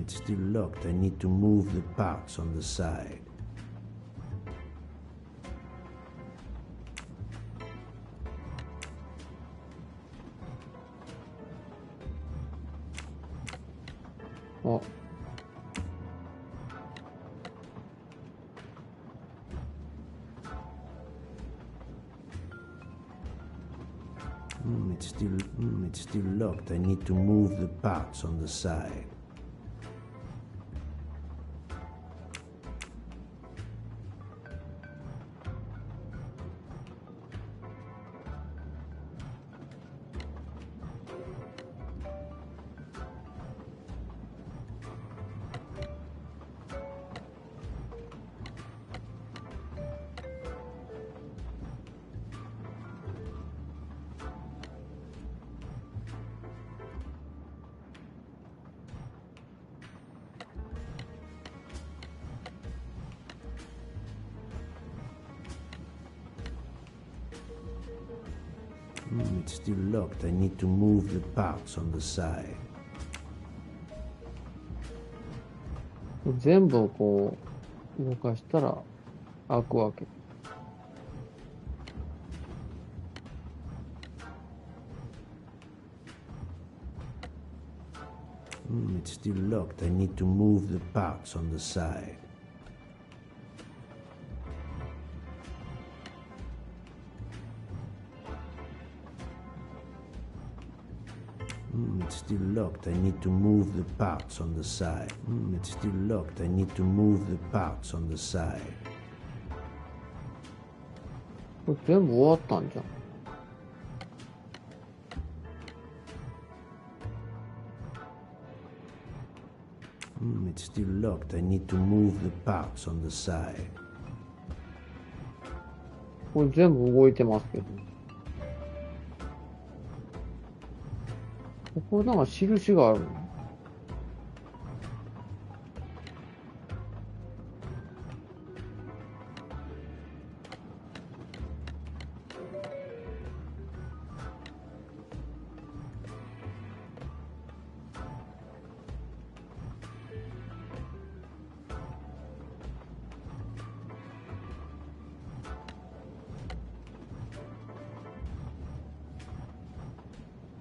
？It's still locked. I need to move the parts on the side. Oh. It's still locked. I need to move the parts on the side. It's still locked. I need to move the parts on the side. 全部をこう動かしたら開くわけ。It's still locked. I need to move the parts on the side. It's still locked. I need to move the parts on the side. It's still locked. I need to move the parts on the side. これ全部終わったんじゃん。It's still locked. I need to move the parts on the side. これ全部動いてますけど。ここなんか印があるの。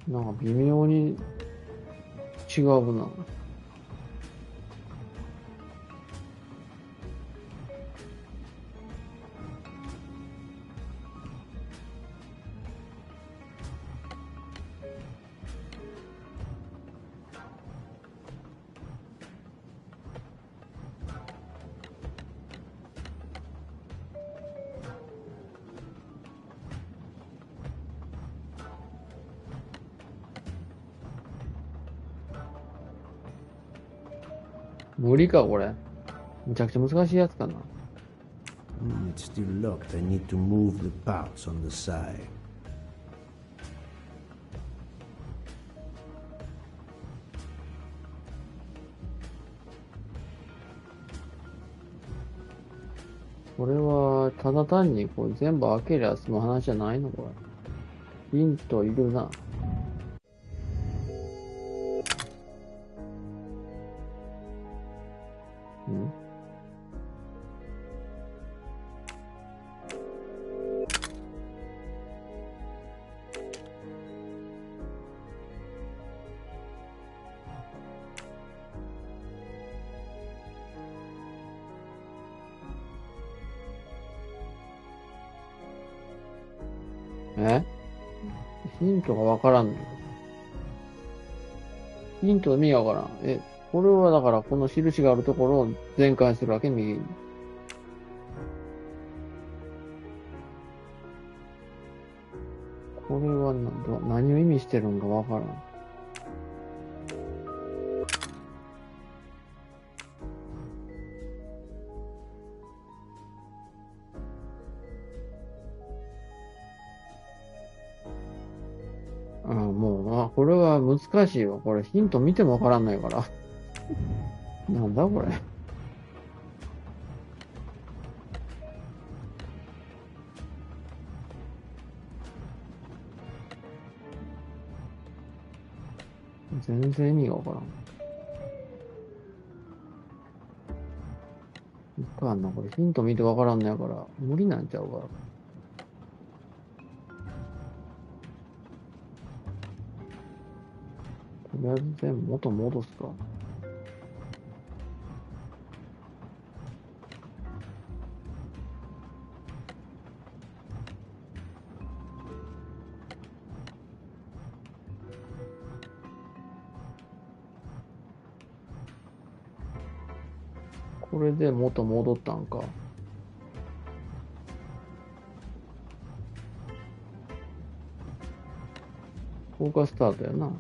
なんか微妙に違うな。無理か、これ。むちゃくちゃ難しいやつかな。It's still locked. I need to move the parts on the side. これは、ただ単にこう全部開けりゃ済む話じゃないのこれ。ヒントいるな。んヒントがわからんの。ヒントの意味がわからん。これはだからこの印があるところを全開するわけ、右に。これは何を意味してるんかわからん。もう、これは難しいわ。これヒント見てもわからんないから。なんだこれ。全然意味がわからん。いかんな、これヒント見てわからんのやから、無理なんちゃうか。とりあえず全部元戻すか。これで元戻ったんか。ここがスタートやな。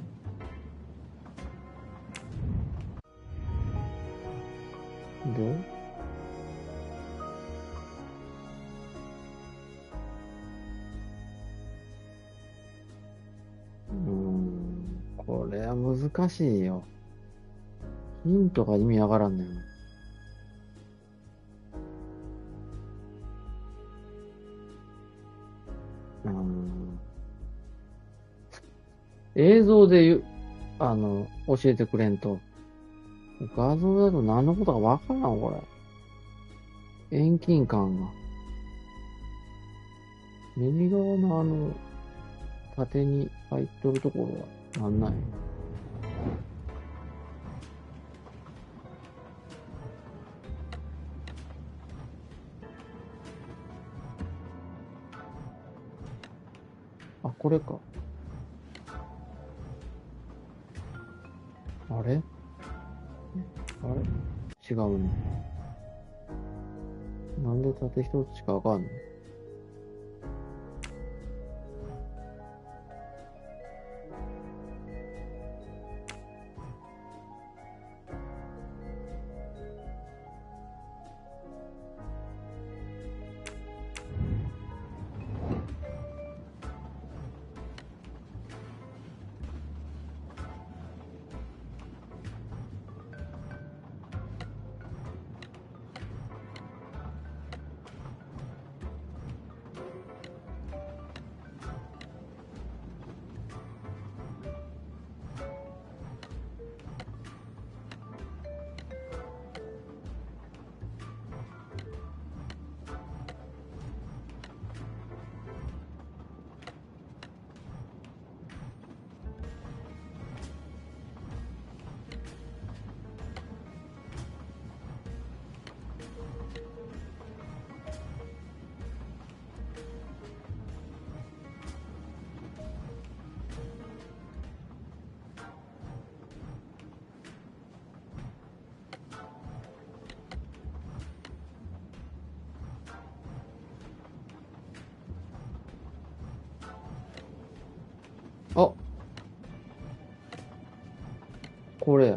で、これは難しいよ。ヒントが意味わからんねん。映像で教えてくれんと。画像だと何のことかわからん、これ。遠近感が。右側の縦に入っとるところはなんない。あ、これか。あれ違うね。なんで縦一つしかわかんない。あ、これや。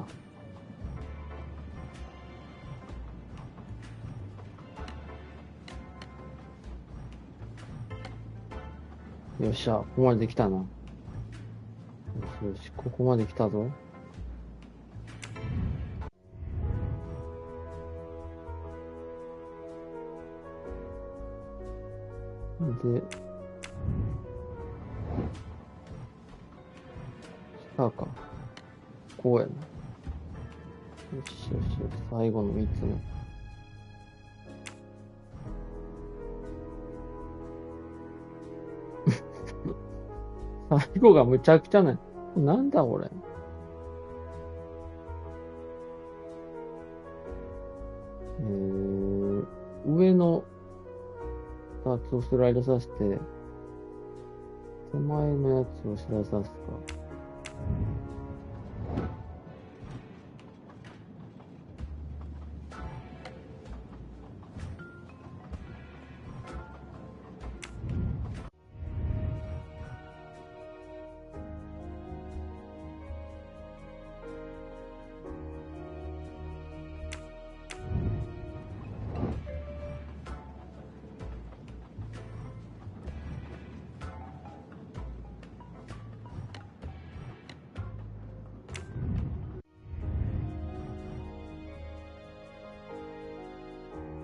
よっしゃ、ここまでできたな。よしよし、ここまで来たぞ。で、下か。こうやな。よしよしよし、最後の3つ目。最後がむちゃくちゃね。なんだこれ。上の2つをスライドさせて、手前のやつをスライドさすか。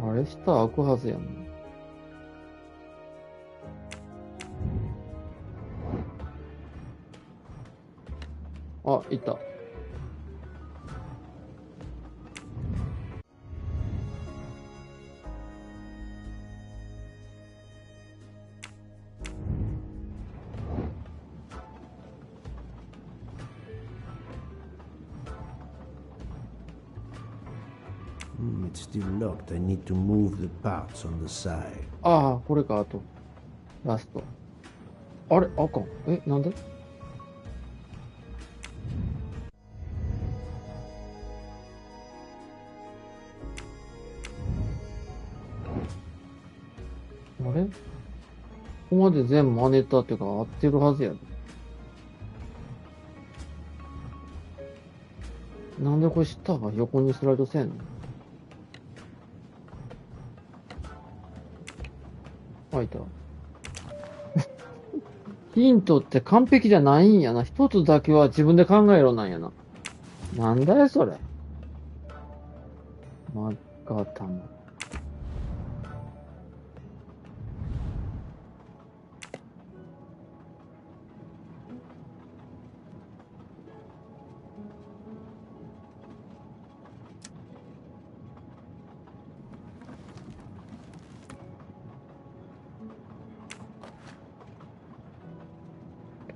あれ、下開くはずやん。あ、いた。It's still locked. I need to move the parts on the side. ああ、これか、あと。ラスト。あれ、あかん。え、なんで？あれ？ここまで全部真似たっていうか合ってるはずやで。なんでこれ下が横にスライドせんの？開いた。ヒントって完璧じゃないんやな。一つだけは自分で考えろなんやな。なんだよ、それ。まがたま。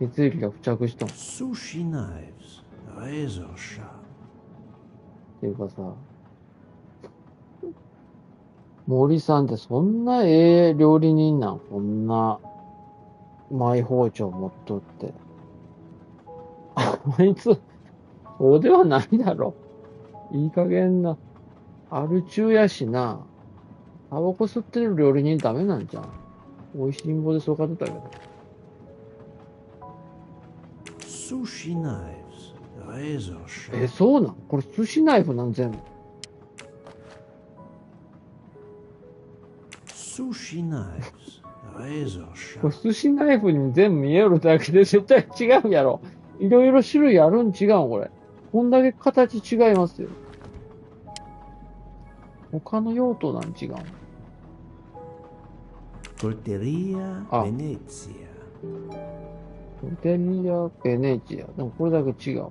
血液が付着したん。 Sushi knives, razor sharp. っていうかさ、森さんってそんなええ料理人なん？こんなマイ包丁持っとって。あいつ、そうではないだろ。いい加減な。アル中やしな。タバコ吸ってる料理人ダメなんじゃん。美味しんぼでそうかってたけど。Sushi knives, razor sharp. そうなん？これ寿司ナイフなん全部。Sushi knives, razor これ sharp. 寿司ナイフに全部見えるだけで絶対違うやろ。いろいろ種類あるん違うんこれ。こんだけ形違いますよ。他の用途なん違うん。Colteria Ah. Venezia. コテリア・ベネチア。でもこれだけ違う。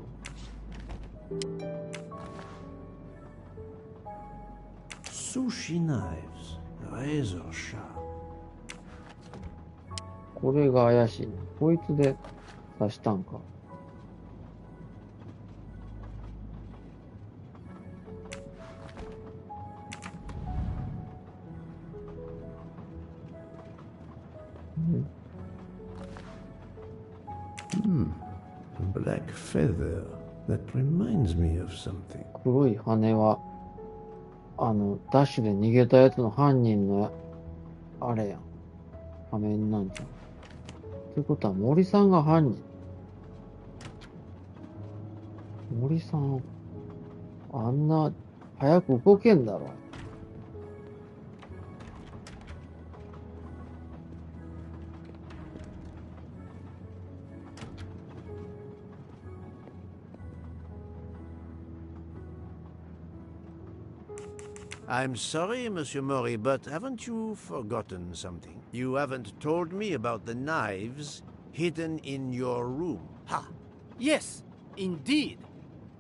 Sushi knives, razor sharp. これが怪しいね。こいつで刺したんか。A black feather. That reminds me of something. 黒い羽は、ダッシュで逃げたやつの犯人の、あれやん。仮面なんじゃん。ってことは森さんが犯人。森さん、あんな、早く動けんだろ。I'm sorry, Monsieur Mori, but haven't you forgotten something? You haven't told me about the knives hidden in your room. Ha! Yes, indeed.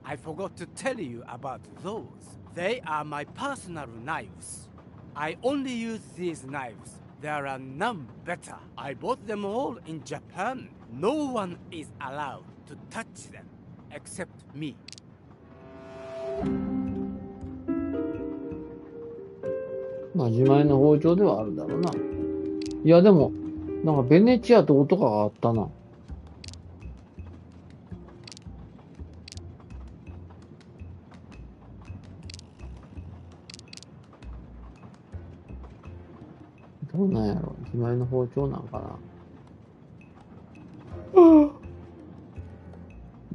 I forgot to tell you about those. They are my personal knives. I only use these knives. There are none better. I bought them all in Japan. No one is allowed to touch them except me. まあ自前の包丁ではあるだろうな。いやでも、なんかベネチア島とかがあったな。どうなんやろ、自前の包丁なんかな。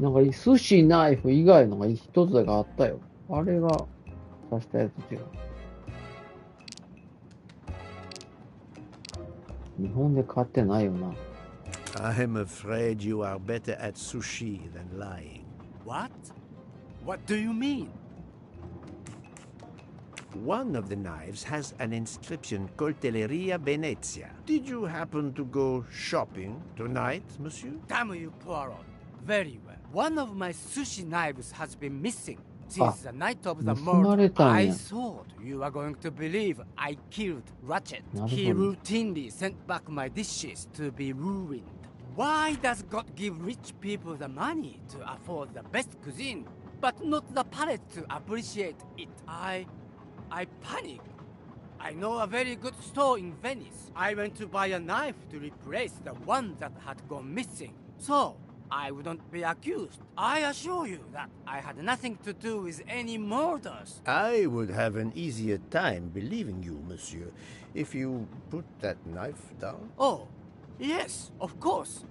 なんか寿司ナイフ以外のが一つだけあったよ。あれが刺したやつ違う。日本で買ってないよな。I'm afraid you are better at sushi than lying. What? What do you mean? One of the knives has an inscription Coltelleria Venezia. Did you happen to go shopping tonight, monsieur? Damn you, Poirot. Very well. One of my sushi knives has been missing since the night of the murder. I thought you were going to believe I killed Ratchet. He routinely sent back my dishes to be ruined. Why does God give rich people the money to afford the best cuisine, but not the palate to appreciate it? I panicked. I know a very good store in Venice. I went to buy a knife to replace the one that had gone missing. So, I wouldn't be accused. I assure you that I had nothing to do with any murders. I would have an easier time believing you, monsieur, if you put that knife down. Oh, yes, of course.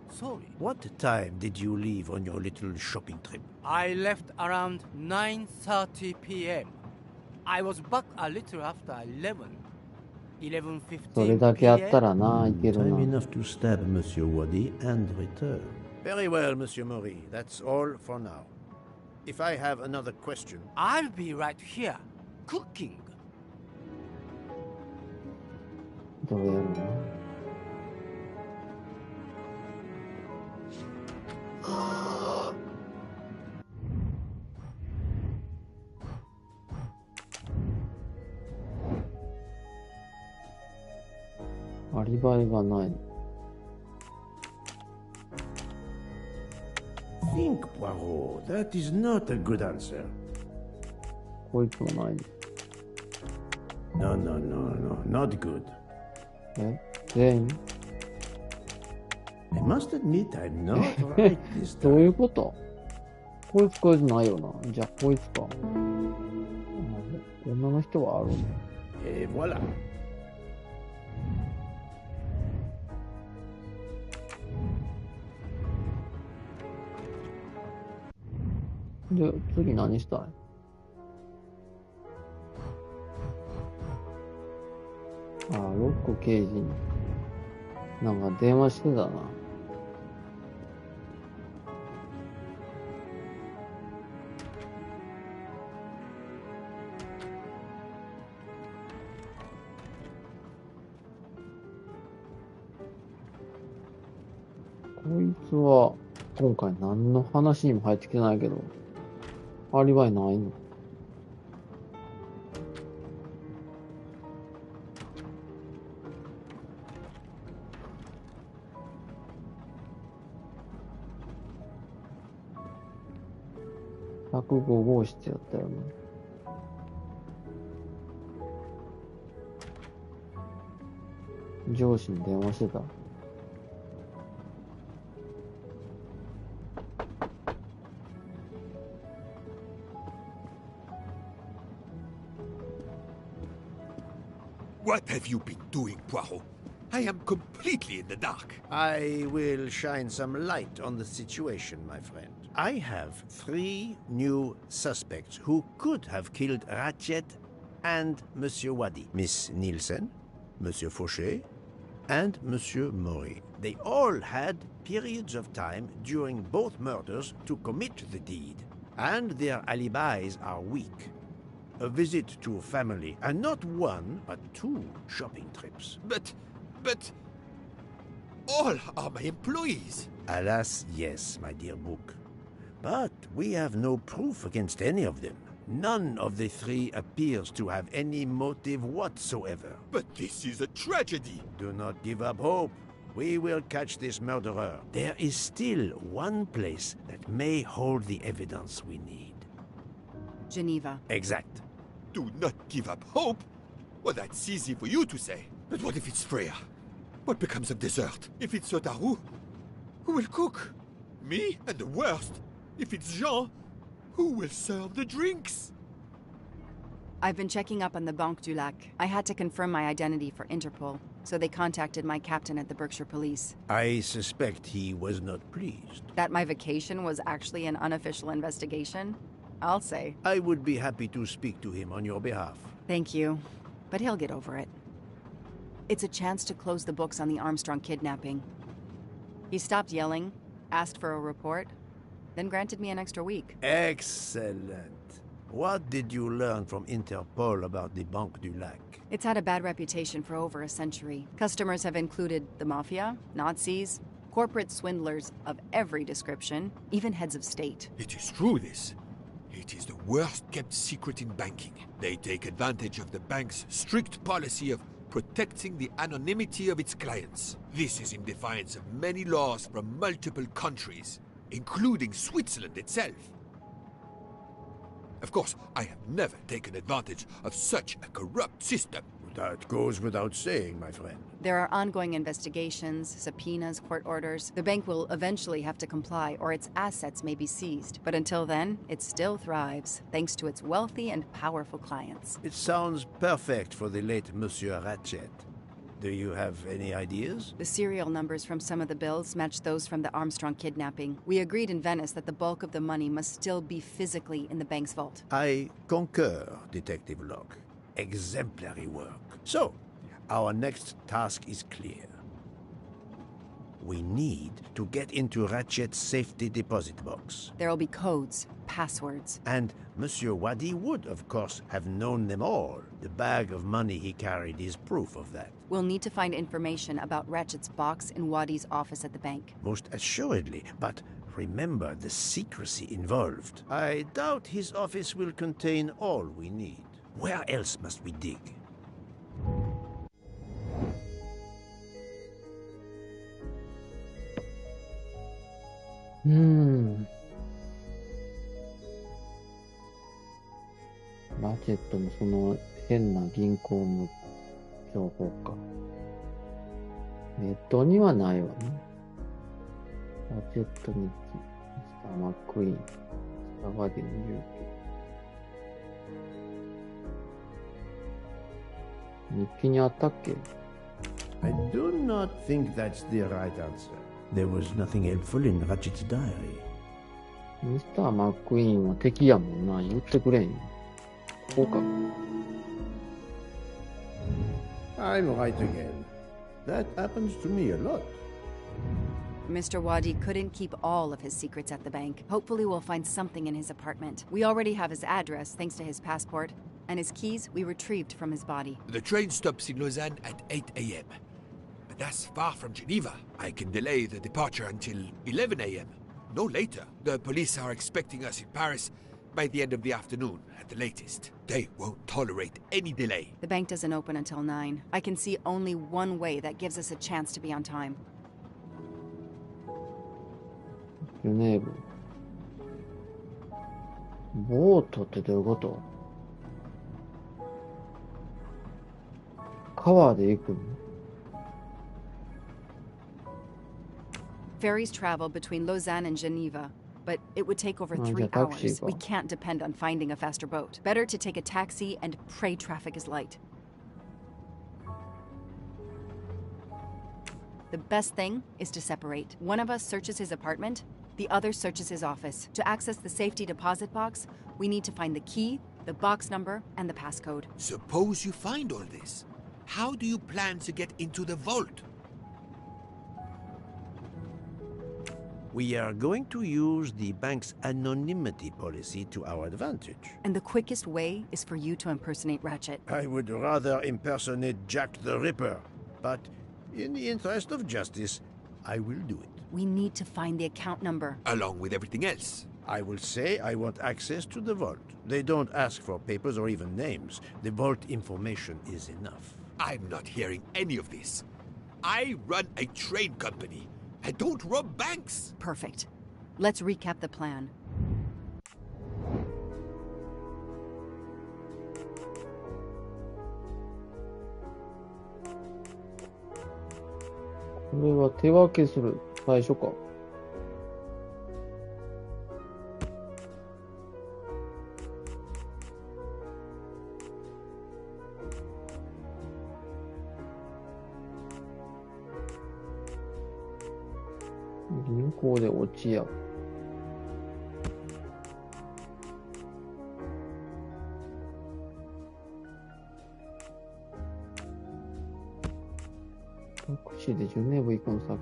Sorry. What time did you leave on your little shopping trip? I left around 9:30 p.m. I was back a little after 11:15 それだけやったらな、いけるな。 Time enough to stab Monsieur Wadi and return. Very well, Monsieur Mori. That's all for now. If I have another question... I'll be right here, cooking. どうやるの？アリバイがない。Think, Poirot. That is not a good answer. こいつもない。No, no, no, no. Not good. え？全員？ I must admit I'm not right this どう time. いうこと？こいつないよな。じゃあこいつか。女の人はあるね。Et voilà. で、次何したい？ああ、ロック刑事に。なんか電話してたな。こいつは、今回何の話にも入ってきてないけど、アリバイないの？105号室やったよね。上司に電話してた。What have you been doing, Poirot? I am completely in the dark. I will shine some light on the situation, my friend. I have 3 new suspects who could have killed Ratchet and Monsieur Wadi. Miss Nielsen, Monsieur Fauché, and Monsieur Mori. They all had periods of time during both murders to commit the deed, and their alibis are weak. A visit to family, and not one, but 2 shopping trips. But all are my employees. Alas, yes, my dear book. But we have no proof against any of them. None of the 3 appears to have any motive whatsoever. But this is a tragedy. Do not give up hope. We will catch this murderer. There is still one place that may hold the evidence we need. Geneva. Exact. Do not give up hope? Well, that's easy for you to say. But what if it's Freya? What becomes of dessert? If it's Sotaru, who will cook? Me? And the worst, if it's Jean, who will serve the drinks? I've been checking up on the Banque du Lac. I had to confirm my identity for Interpol, so they contacted my captain at the Berkshire Police. I suspect he was not pleased. That my vacation was actually an unofficial investigation? I'll say. I would be happy to speak to him on your behalf. Thank you, but he'll get over it. It's a chance to close the books on the Armstrong kidnapping. He stopped yelling, asked for a report, then granted me an extra week. Excellent. What did you learn from Interpol about the Banque du Lac? It's had a bad reputation for over a century. Customers have included the mafia, Nazis, corporate swindlers of every description, even heads of state. It is true, this. It is the worst kept secret in banking. They take advantage of the bank's strict policy of protecting the anonymity of its clients. This is in defiance of many laws from multiple countries, including Switzerland itself. Of course, I have never taken advantage of such a corrupt system. That goes without saying, my friend. There are ongoing investigations, subpoenas, court orders. The bank will eventually have to comply, or its assets may be seized. But until then, it still thrives, thanks to its wealthy and powerful clients. It sounds perfect for the late Monsieur Ratchet. Do you have any ideas? The serial numbers from some of the bills match those from the Armstrong kidnapping. We agreed in Venice that the bulk of the money must still be physically in the bank's vault. I concur, Detective Locke. Exemplary work. So, our next task is clear. We need to get into Ratchet's safety deposit box. There'll be codes, passwords. And Monsieur Wadi would, of course, have known them all. The bag of money he carried is proof of that. We'll need to find information about Ratchet's box in Wadi's office at the bank. Most assuredly, but remember the secrecy involved. I doubt his office will contain all we need. Where else must we dig?ラチェットのその変な銀行の情報か。ネットにはないわね。ラチェット日記、ミスター・マックイーン、スタバディの住居。日記にあったっけ？ I do not think that's the right answer. There was nothing helpful in Ratchet's diary. ミスター・マックイーンは敵やもんな。言ってくれんよ。こうか。I'm right again. That happens to me a lot. Mr. Wadi couldn't keep all of his secrets at the bank. Hopefully we'll find something in his apartment. We already have his address thanks to his passport, and his keys we retrieved from his body. The train stops in Lausanne at 8 a.m. But that's far from Geneva. I can delay the departure until 11 a.m. No later. The police are expecting us in Paris by the end of the afternoon at the latest. They won't tolerate any delay. The bank doesn't open until 9. I can see only one way that gives us a chance to be on time. ジュネーブ。ボートってどういうこと？川で行くの？ Ferries travel between Lausanne and Geneva, but it would take over 3 hours. We can't depend on finding a faster boat. Better to take a taxi and pray traffic is light. The best thing is to separate. One of us searches his apartment, the other searches his office. To access the safety deposit box, we need to find the key, the box number, and the passcode. Suppose you find all this. How do you plan to get into the vault? We are going to use the bank's anonymity policy to our advantage. And the quickest way is for you to impersonate Ratchet. I would rather impersonate Jack the Ripper, but in the interest of justice, I will do it. We need to find the account number. Along with everything else. I will say I want access to the vault. They don't ask for papers or even names. The vault information is enough. I'm not hearing any of this. I run a train company. I don't rob banks. Perfect. Let's recap the plan.これは手分けする。最初か。銀行で落ちや。タクシーでジュネーブ行くの先か。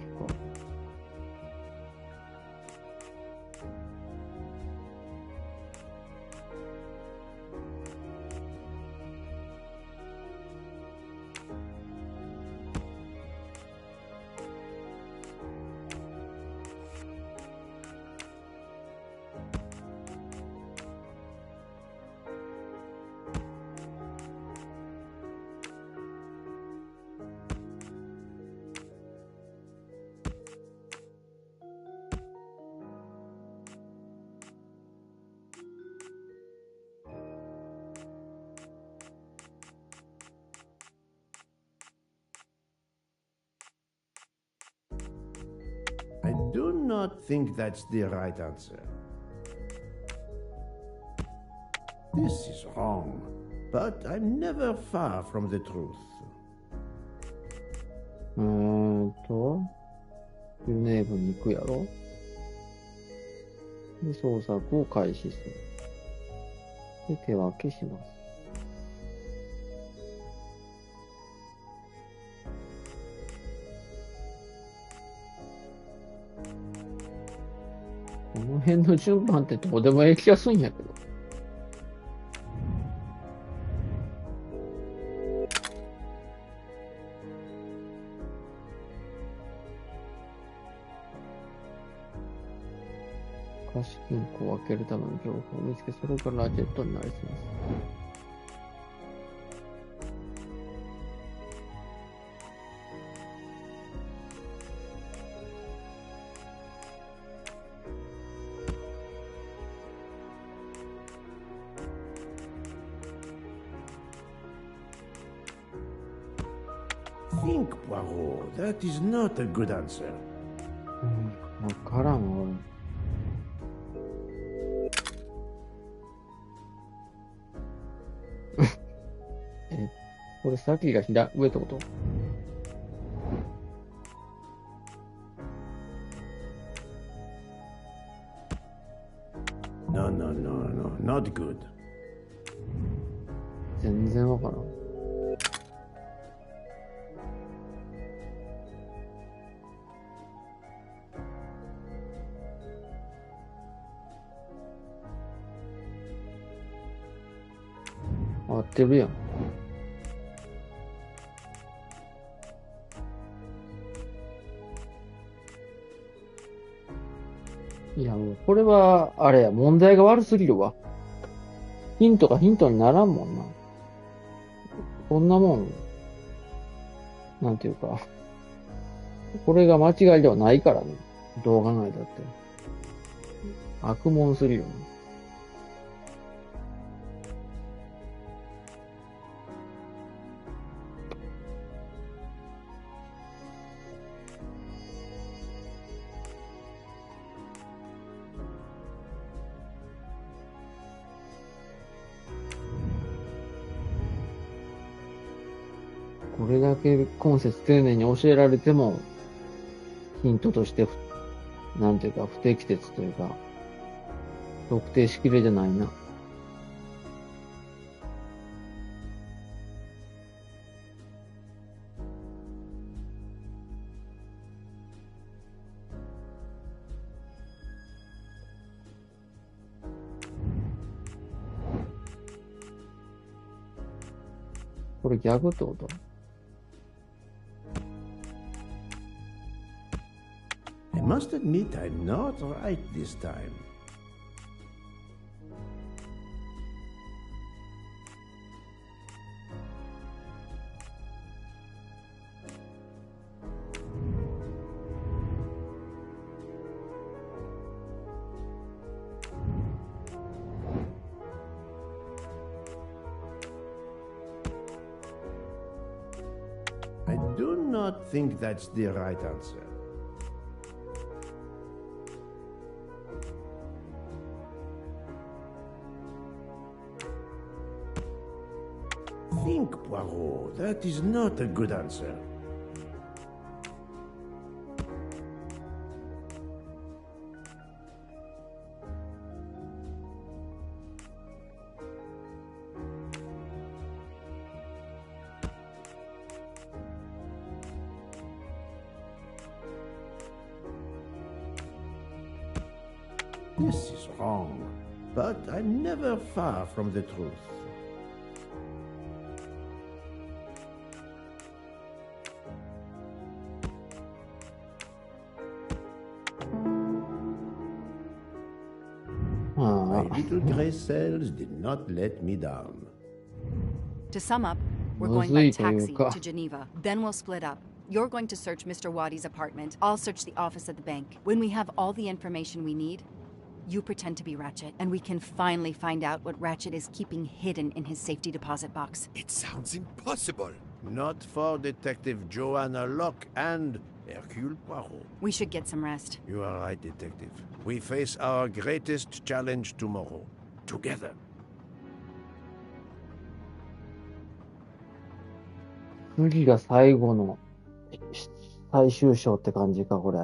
I do not think that's the right answer. This is wrong, but I'm never far from the truth. ジュネーブに行くやろ。で、捜索を開始する。で、手分けします。この辺の順番ってどうでもええ気がするんやけど。貸金庫を開けるための情報を見つけ、それからラジェットになりすます。Think, Poirot. That is not a good answer. わからん、俺。これ先が上ってこと？ No, no, no, no, not good. 全然わからん。合ってるやん。いや、もう、これは、あれや、問題が悪すぎるわ。ヒントがヒントにならんもんな。こんなもん、なんていうか、これが間違いではないからね。どう考えたって。悪問するよね。これだけ今節丁寧に教えられても、ヒントとして、なんていうか、不適切というか、特定しきれじゃないな。これギャグってこと？ I must admit I'm not right this time. I do not think that's the right answer. Think, Poirot. That is not a good answer. This is wrong, but I'm never far from the truth. My little gray cells did not let me down. To sum up, we're going by taxi to Geneva. Then we'll split up. You're going to search Mr. Wadi's apartment. I'll search the office at the bank. When we have all the information we need, you pretend to be Ratchet, and we can finally find out what Ratchet is keeping hidden in his safety deposit box. It sounds impossible. Not for Detective Joanna Locke and Hercule Poirot. We should get some rest. You are right, Detective. We face our greatest challenge tomorrow. Together. 次が最後の最終章って感じか、これ。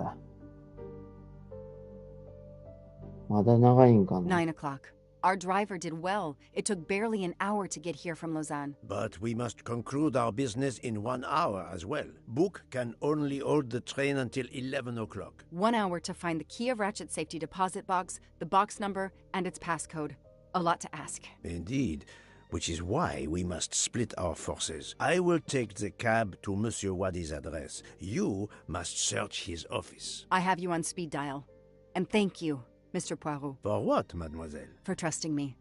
まだ長いんかな。 9 o'clock. Our driver did well. It took barely an hour to get here from Lausanne. But we must conclude our business in 1 hour as well. Book can only hold the train until 11 o'clock. 1 hour to find the key of Ratchet's safety deposit box, the box number, and its passcode. A lot to ask. Indeed. Which is why we must split our forces. I will take the cab to Monsieur Wadi's address. You must search his office. I have you on speed dial. And thank you, Mr. Poirot. For what, mademoiselle? For trusting me.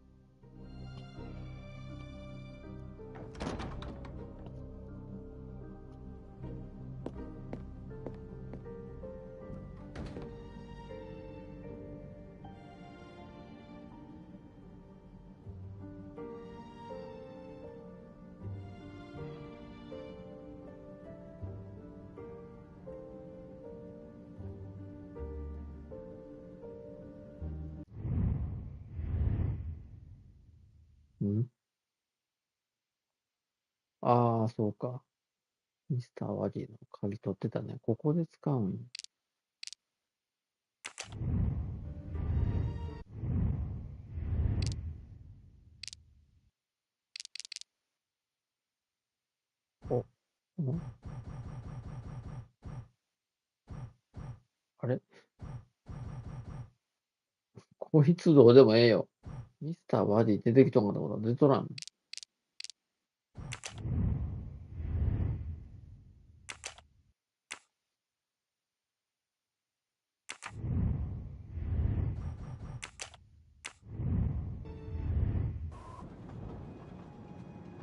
ああ、そうか。ミスターワディの鍵取ってたね。ここで使うんや。お、あれこいつどうでもええよ。ミスターワディ出てきとんかったこと出とらん。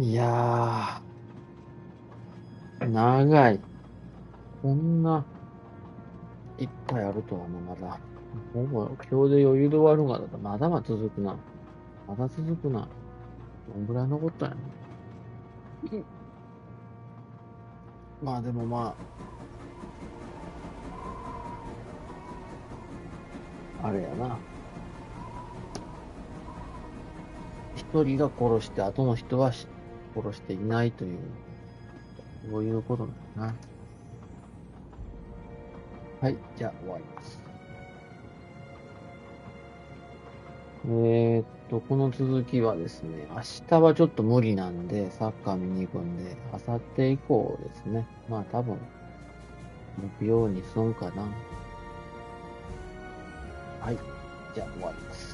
いやー、長い。こんないっぱいあるとはね、まだ。ほぼ今日で余裕で終わるんかだったらまだまだ続くな。まだ続くな。どんぐらい残ったんやね。まあでもまあ、あれやな。一人が殺して、後の人は殺していないという、そういうことなんだな。はい、じゃあ終わります。この続きはですね、明日はちょっと無理なんで、サッカー見に行くんで、明後日以降ですね。まあ多分、木曜にすんかな。はい、じゃあ終わります。